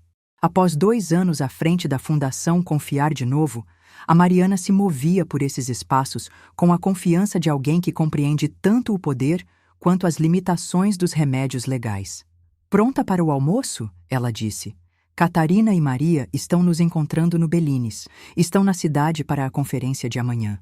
Após 2 anos à frente da Fundação Confiar de Novo, a Mariana se movia por esses espaços com a confiança de alguém que compreende tanto o poder quanto as limitações dos remédios legais. Pronta para o almoço? Ela disse. Catarina e Maria estão nos encontrando no Bellines. Estão na cidade para a conferência de amanhã.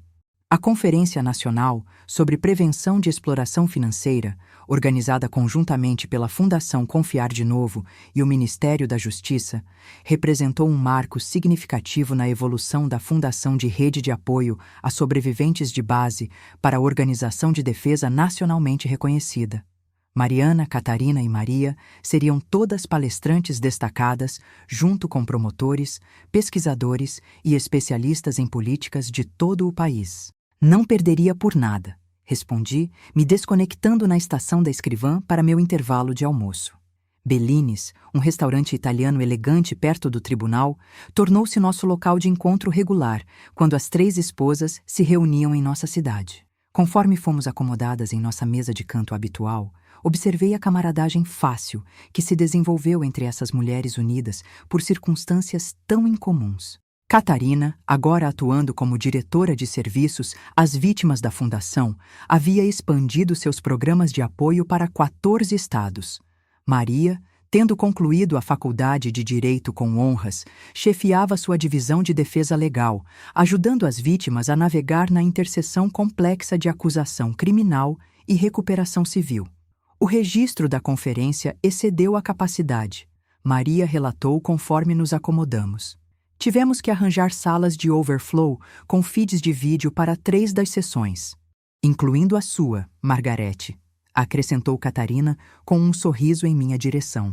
A Conferência Nacional sobre Prevenção de Exploração Financeira, organizada conjuntamente pela Fundação Confiar de Novo e o Ministério da Justiça, representou um marco significativo na evolução da Fundação de Rede de Apoio a Sobreviventes de Base para a Organização de Defesa nacionalmente reconhecida. Mariana, Catarina e Maria seriam todas palestrantes destacadas, junto com promotores, pesquisadores e especialistas em políticas de todo o país. Não perderia por nada, respondi, me desconectando na estação da escrivã para meu intervalo de almoço. Bellines, um restaurante italiano elegante perto do tribunal, tornou-se nosso local de encontro regular quando as 3 esposas se reuniam em nossa cidade. Conforme fomos acomodadas em nossa mesa de canto habitual, observei a camaradagem fácil que se desenvolveu entre essas mulheres unidas por circunstâncias tão incomuns. Catarina, agora atuando como diretora de serviços às vítimas da Fundação, havia expandido seus programas de apoio para 14 estados. Maria, tendo concluído a Faculdade de Direito com honras, chefiava sua divisão de defesa legal, ajudando as vítimas a navegar na interseção complexa de acusação criminal e recuperação civil. O registro da conferência excedeu a capacidade. Maria relatou conforme nos acomodamos. Tivemos que arranjar salas de overflow com feeds de vídeo para 3 das sessões, incluindo a sua, Margarete, acrescentou Catarina com um sorriso em minha direção.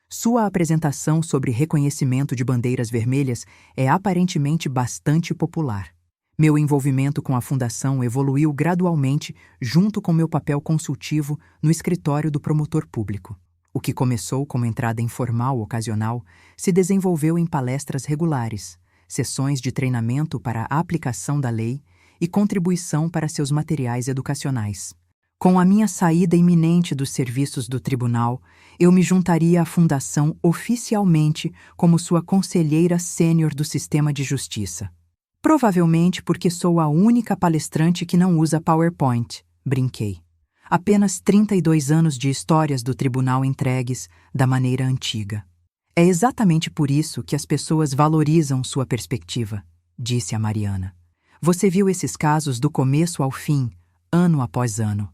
Sua apresentação sobre reconhecimento de bandeiras vermelhas é aparentemente bastante popular. Meu envolvimento com a Fundação evoluiu gradualmente junto com meu papel consultivo no escritório do promotor público. O que começou como entrada informal ocasional se desenvolveu em palestras regulares, sessões de treinamento para a aplicação da lei e contribuição para seus materiais educacionais. Com a minha saída iminente dos serviços do tribunal, eu me juntaria à Fundação oficialmente como sua conselheira sênior do sistema de justiça. Provavelmente porque sou a única palestrante que não usa PowerPoint, brinquei. Apenas 32 anos de histórias do tribunal entregues da maneira antiga. É exatamente por isso que as pessoas valorizam sua perspectiva, disse a Mariana. Você viu esses casos do começo ao fim, ano após ano.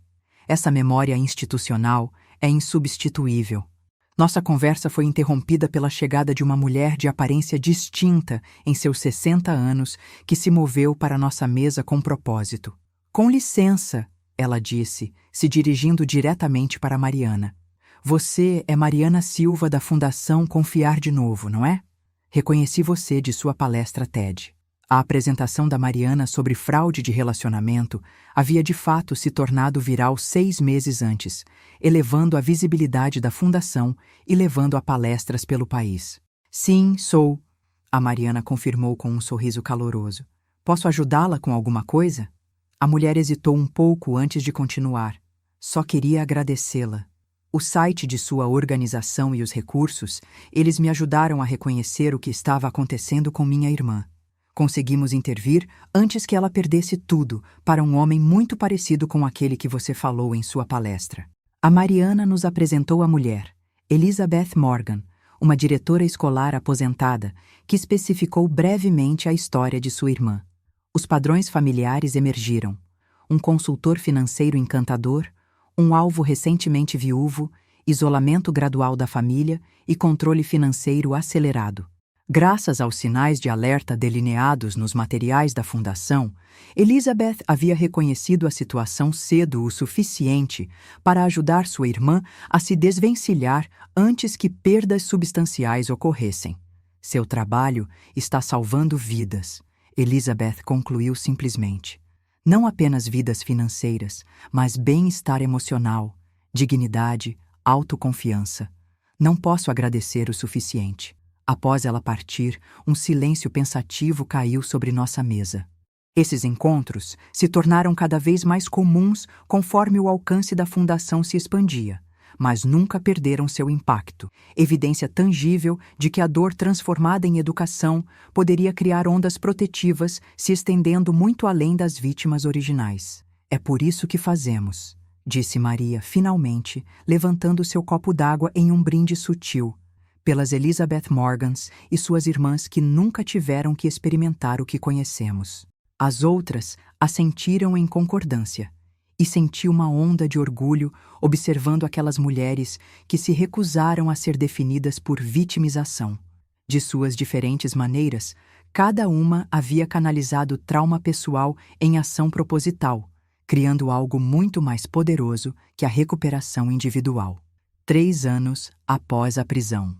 Essa memória institucional é insubstituível. Nossa conversa foi interrompida pela chegada de uma mulher de aparência distinta em seus 60 anos que se moveu para nossa mesa com propósito. Com licença, ela disse, se dirigindo diretamente para Mariana. Você é Mariana Silva da Fundação Confiar de Novo, não é? Reconheci você de sua palestra TED. A apresentação da Mariana sobre fraude de relacionamento havia de fato se tornado viral 6 meses antes, elevando a visibilidade da fundação e levando a palestras pelo país. Sim, sou, a Mariana confirmou com um sorriso caloroso. Posso ajudá-la com alguma coisa? A mulher hesitou um pouco antes de continuar. Só queria agradecê-la. O site de sua organização e os recursos, eles me ajudaram a reconhecer o que estava acontecendo com minha irmã. Conseguimos intervir antes que ela perdesse tudo para um homem muito parecido com aquele que você falou em sua palestra. A Mariana nos apresentou a mulher, Elizabeth Morgan, uma diretora escolar aposentada, que especificou brevemente a história de sua irmã. Os padrões familiares emergiram. Um consultor financeiro encantador, um alvo recentemente viúvo, isolamento gradual da família e controle financeiro acelerado. Graças aos sinais de alerta delineados nos materiais da Fundação, Elizabeth havia reconhecido a situação cedo o suficiente para ajudar sua irmã a se desvencilhar antes que perdas substanciais ocorressem. Seu trabalho está salvando vidas, Elizabeth concluiu simplesmente. Não apenas vidas financeiras, mas bem-estar emocional, dignidade, autoconfiança. Não posso agradecer o suficiente. Após ela partir, um silêncio pensativo caiu sobre nossa mesa. Esses encontros se tornaram cada vez mais comuns conforme o alcance da Fundação se expandia, mas nunca perderam seu impacto, evidência tangível de que a dor transformada em educação poderia criar ondas protetivas se estendendo muito além das vítimas originais. É por isso que fazemos, disse Maria, finalmente, levantando seu copo d'água em um brinde sutil, pelas Elizabeth Morgans e suas irmãs que nunca tiveram que experimentar o que conhecemos. As outras assentiram em concordância, e senti uma onda de orgulho observando aquelas mulheres que se recusaram a ser definidas por vitimização. De suas diferentes maneiras, cada uma havia canalizado trauma pessoal em ação proposital, criando algo muito mais poderoso que a recuperação individual. 3 anos após a prisão.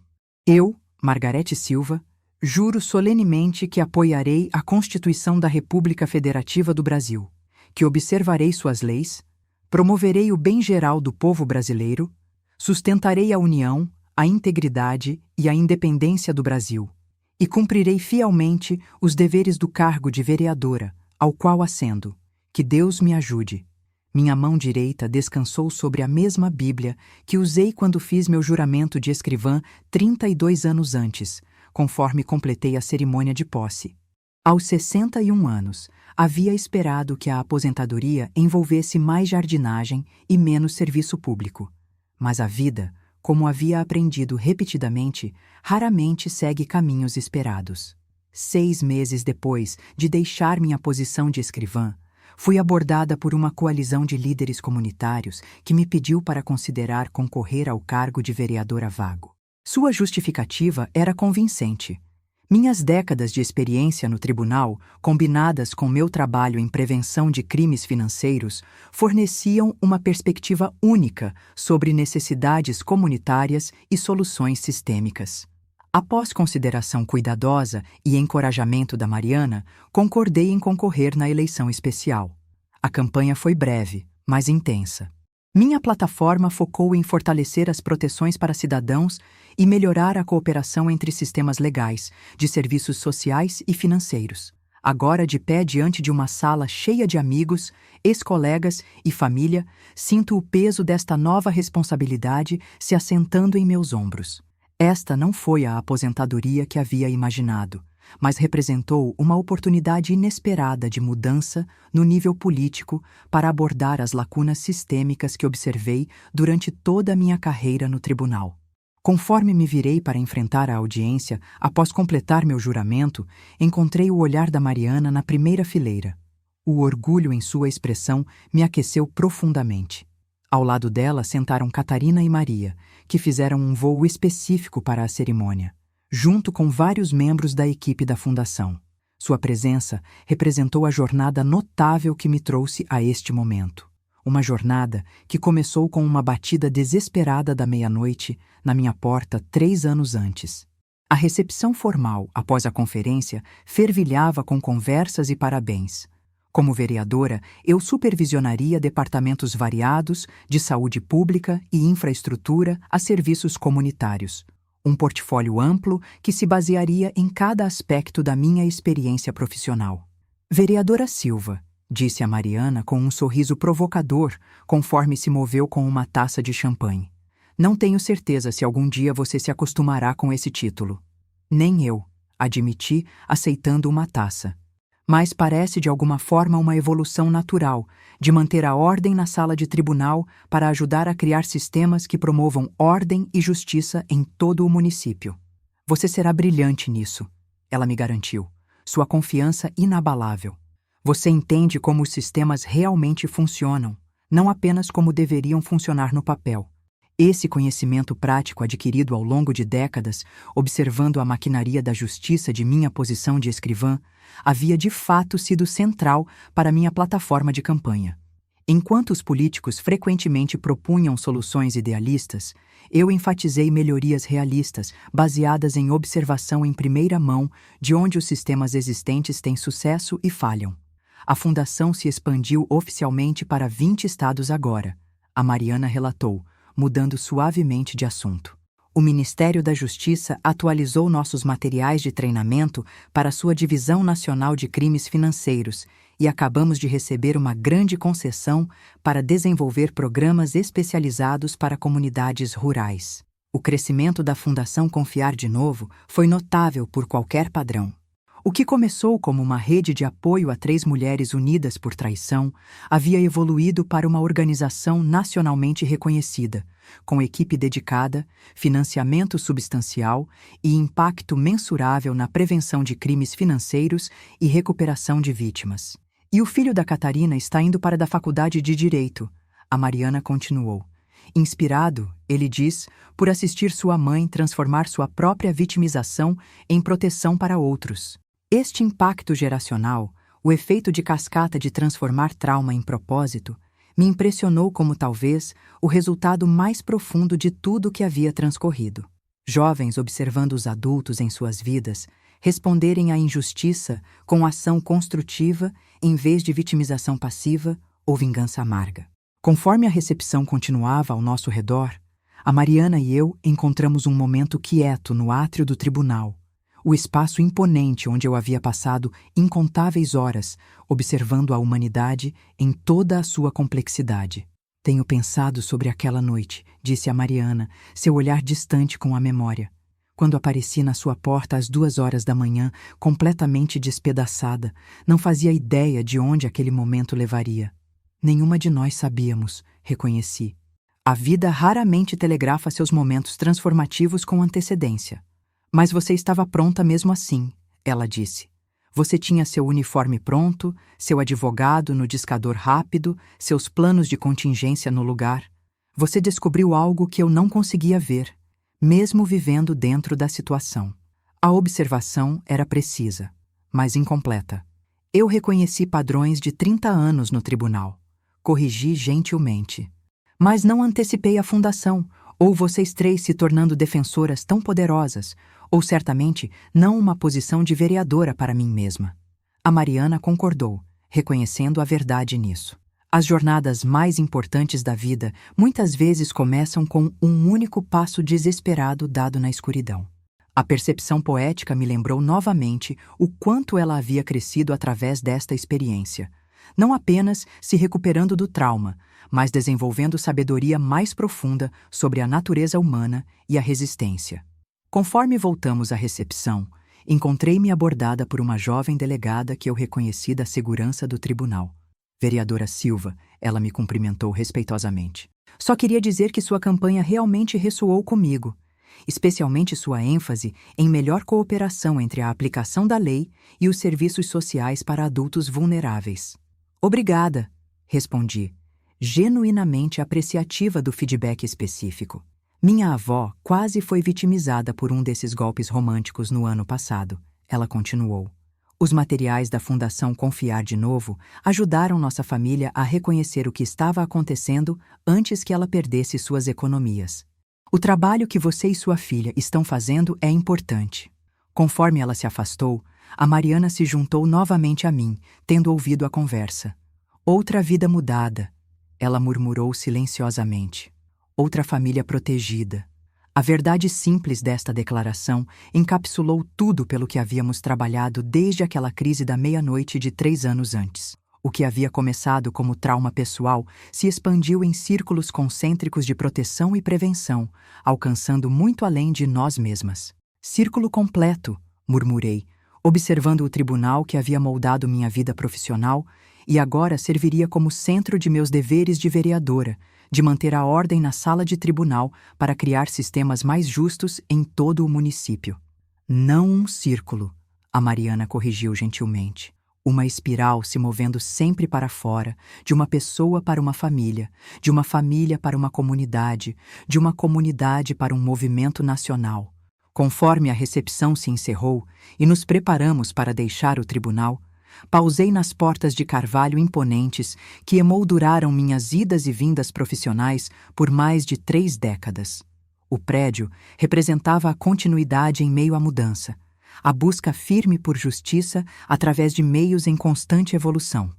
Eu, Margarete Silva, juro solenemente que apoiarei a Constituição da República Federativa do Brasil, que observarei suas leis, promoverei o bem geral do povo brasileiro, sustentarei a união, a integridade e a independência do Brasil, e cumprirei fielmente os deveres do cargo de vereadora, ao qual ascendo. Que Deus me ajude. Minha mão direita descansou sobre a mesma Bíblia que usei quando fiz meu juramento de escrivã 32 anos antes, conforme completei a cerimônia de posse. Aos 61 anos, havia esperado que a aposentadoria envolvesse mais jardinagem e menos serviço público. Mas a vida, como havia aprendido repetidamente, raramente segue caminhos esperados. 6 meses depois de deixar minha posição de escrivã, fui abordada por uma coalizão de líderes comunitários que me pediu para considerar concorrer ao cargo de vereadora vago. Sua justificativa era convincente. Minhas décadas de experiência no tribunal, combinadas com meu trabalho em prevenção de crimes financeiros, forneciam uma perspectiva única sobre necessidades comunitárias e soluções sistêmicas. Após consideração cuidadosa e encorajamento da Mariana, concordei em concorrer na eleição especial. A campanha foi breve, mas intensa. Minha plataforma focou em fortalecer as proteções para cidadãos e melhorar a cooperação entre sistemas legais, de serviços sociais e financeiros. Agora, de pé diante de uma sala cheia de amigos, ex-colegas e família, sinto o peso desta nova responsabilidade se assentando em meus ombros. Esta não foi a aposentadoria que havia imaginado, mas representou uma oportunidade inesperada de mudança no nível político para abordar as lacunas sistêmicas que observei durante toda a minha carreira no tribunal. Conforme me virei para enfrentar a audiência, após completar meu juramento, encontrei o olhar da Mariana na primeira fileira. O orgulho em sua expressão me aqueceu profundamente. Ao lado dela sentaram Catarina e Maria, que fizeram um voo específico para a cerimônia, junto com vários membros da equipe da fundação. Sua presença representou a jornada notável que me trouxe a este momento. Uma jornada que começou com uma batida desesperada da meia-noite na minha porta 3 anos antes. A recepção formal, após a conferência, fervilhava com conversas e parabéns. Como vereadora, eu supervisionaria departamentos variados de saúde pública e infraestrutura a serviços comunitários. Um portfólio amplo que se basearia em cada aspecto da minha experiência profissional. Vereadora Silva, disse a Mariana com um sorriso provocador, conforme se moveu com uma taça de champanhe. Não tenho certeza se algum dia você se acostumará com esse título. Nem eu, admiti, aceitando uma taça. Mas parece de alguma forma uma evolução natural, de manter a ordem na sala de tribunal para ajudar a criar sistemas que promovam ordem e justiça em todo o município. Você será brilhante nisso, ela me garantiu, sua confiança inabalável. Você entende como os sistemas realmente funcionam, não apenas como deveriam funcionar no papel. Esse conhecimento prático adquirido ao longo de décadas, observando a maquinaria da justiça de minha posição de escrivã, havia de fato sido central para minha plataforma de campanha. Enquanto os políticos frequentemente propunham soluções idealistas, eu enfatizei melhorias realistas, baseadas em observação em primeira mão de onde os sistemas existentes têm sucesso e falham. A fundação se expandiu oficialmente para 20 estados agora, a Mariana relatou, mudando suavemente de assunto. O Ministério da Justiça atualizou nossos materiais de treinamento para sua Divisão Nacional de Crimes Financeiros e acabamos de receber uma grande concessão para desenvolver programas especializados para comunidades rurais. O crescimento da Fundação Confiar de Novo foi notável por qualquer padrão. O que começou como uma rede de apoio a 3 mulheres unidas por traição havia evoluído para uma organização nacionalmente reconhecida, com equipe dedicada, financiamento substancial e impacto mensurável na prevenção de crimes financeiros e recuperação de vítimas. E o filho da Catarina está indo para da faculdade de Direito, a Mariana continuou. Inspirado, ele diz, por assistir sua mãe transformar sua própria vitimização em proteção para outros. Este impacto geracional, o efeito de cascata de transformar trauma em propósito, me impressionou como talvez o resultado mais profundo de tudo que havia transcorrido. Jovens observando os adultos em suas vidas responderem à injustiça com ação construtiva em vez de vitimização passiva ou vingança amarga. Conforme a recepção continuava ao nosso redor, a Mariana e eu encontramos um momento quieto no átrio do tribunal, o espaço imponente onde eu havia passado incontáveis horas observando a humanidade em toda a sua complexidade. Tenho pensado sobre aquela noite, disse a Mariana, seu olhar distante com a memória. Quando apareci na sua porta às 2 horas da manhã, completamente despedaçada, não fazia ideia de onde aquele momento levaria. Nenhuma de nós sabíamos, reconheci. A vida raramente telegrafa seus momentos transformativos com antecedência. Mas você estava pronta mesmo assim, ela disse. Você tinha seu uniforme pronto, seu advogado no discador rápido, seus planos de contingência no lugar. Você descobriu algo que eu não conseguia ver, mesmo vivendo dentro da situação. A observação era precisa, mas incompleta. Eu reconheci padrões de 30 anos no tribunal. Corrigi gentilmente. Mas não antecipei a fundação, ou vocês 3 se tornando defensoras tão poderosas, ou certamente não uma posição de vereadora para mim mesma. A Mariana concordou, reconhecendo a verdade nisso. As jornadas mais importantes da vida muitas vezes começam com um único passo desesperado dado na escuridão. A percepção poética me lembrou novamente o quanto ela havia crescido através desta experiência, não apenas se recuperando do trauma, mas desenvolvendo sabedoria mais profunda sobre a natureza humana e a resistência. Conforme voltamos à recepção, encontrei-me abordada por uma jovem delegada que eu reconheci da segurança do tribunal. Vereadora Silva, ela me cumprimentou respeitosamente. Só queria dizer que sua campanha realmente ressoou comigo, especialmente sua ênfase em melhor cooperação entre a aplicação da lei e os serviços sociais para adultos vulneráveis. Obrigada, respondi, genuinamente apreciativa do feedback específico. Minha avó quase foi vitimizada por um desses golpes românticos no ano passado. Ela continuou. Os materiais da Fundação Confiar de Novo ajudaram nossa família a reconhecer o que estava acontecendo antes que ela perdesse suas economias. O trabalho que você e sua filha estão fazendo é importante. Conforme ela se afastou, a Mariana se juntou novamente a mim, tendo ouvido a conversa. Outra vida mudada, ela murmurou silenciosamente. Outra família protegida. A verdade simples desta declaração encapsulou tudo pelo que havíamos trabalhado desde aquela crise da meia-noite de 3 anos antes. O que havia começado como trauma pessoal se expandiu em círculos concêntricos de proteção e prevenção, alcançando muito além de nós mesmas. Círculo completo, murmurei, observando o tribunal que havia moldado minha vida profissional e agora serviria como centro de meus deveres de vereadora, de manter a ordem na sala de tribunal para criar sistemas mais justos em todo o município. Não um círculo, a Mariana corrigiu gentilmente. Uma espiral se movendo sempre para fora, de uma pessoa para uma família, de uma família para uma comunidade, de uma comunidade para um movimento nacional. Conforme a recepção se encerrou e nos preparamos para deixar o tribunal, pausei nas portas de carvalho imponentes que emolduraram minhas idas e vindas profissionais por mais de 3 décadas. O prédio representava a continuidade em meio à mudança, a busca firme por justiça através de meios em constante evolução.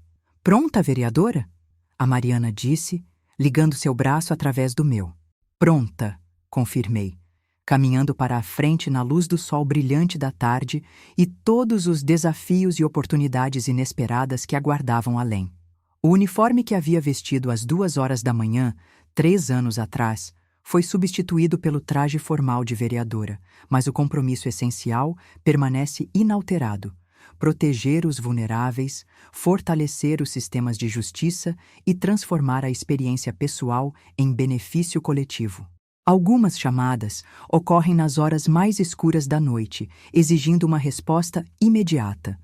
Pronta, vereadora? A Mariana disse, ligando seu braço através do meu. Pronta, confirmei, caminhando para a frente na luz do sol brilhante da tarde e todos os desafios e oportunidades inesperadas que aguardavam além. O uniforme que havia vestido às 2 horas da manhã, 3 anos atrás, foi substituído pelo traje formal de vereadora, mas o compromisso essencial permanece inalterado: proteger os vulneráveis, fortalecer os sistemas de justiça e transformar a experiência pessoal em benefício coletivo. Algumas chamadas ocorrem nas horas mais escuras da noite, exigindo uma resposta imediata.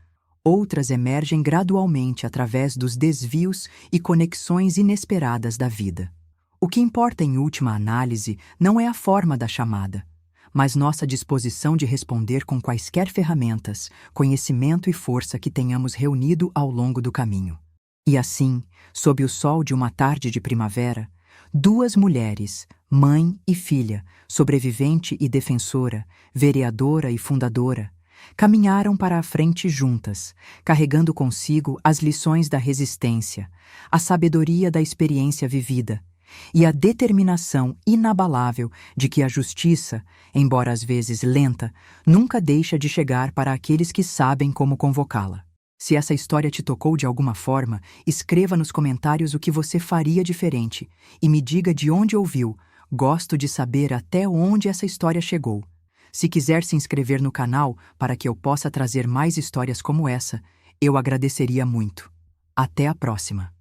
Outras emergem gradualmente através dos desvios e conexões inesperadas da vida. O que importa em última análise não é a forma da chamada, mas nossa disposição de responder com quaisquer ferramentas, conhecimento e força que tenhamos reunido ao longo do caminho. E assim, sob o sol de uma tarde de primavera, 2 mulheres, mãe e filha, sobrevivente e defensora, vereadora e fundadora, caminharam para a frente juntas, carregando consigo as lições da resistência, a sabedoria da experiência vivida e a determinação inabalável de que a justiça, embora às vezes lenta, nunca deixa de chegar para aqueles que sabem como convocá-la. Se essa história te tocou de alguma forma, escreva nos comentários o que você faria diferente e me diga de onde ouviu. Gosto de saber até onde essa história chegou. Se quiser se inscrever no canal para que eu possa trazer mais histórias como essa, eu agradeceria muito. Até a próxima!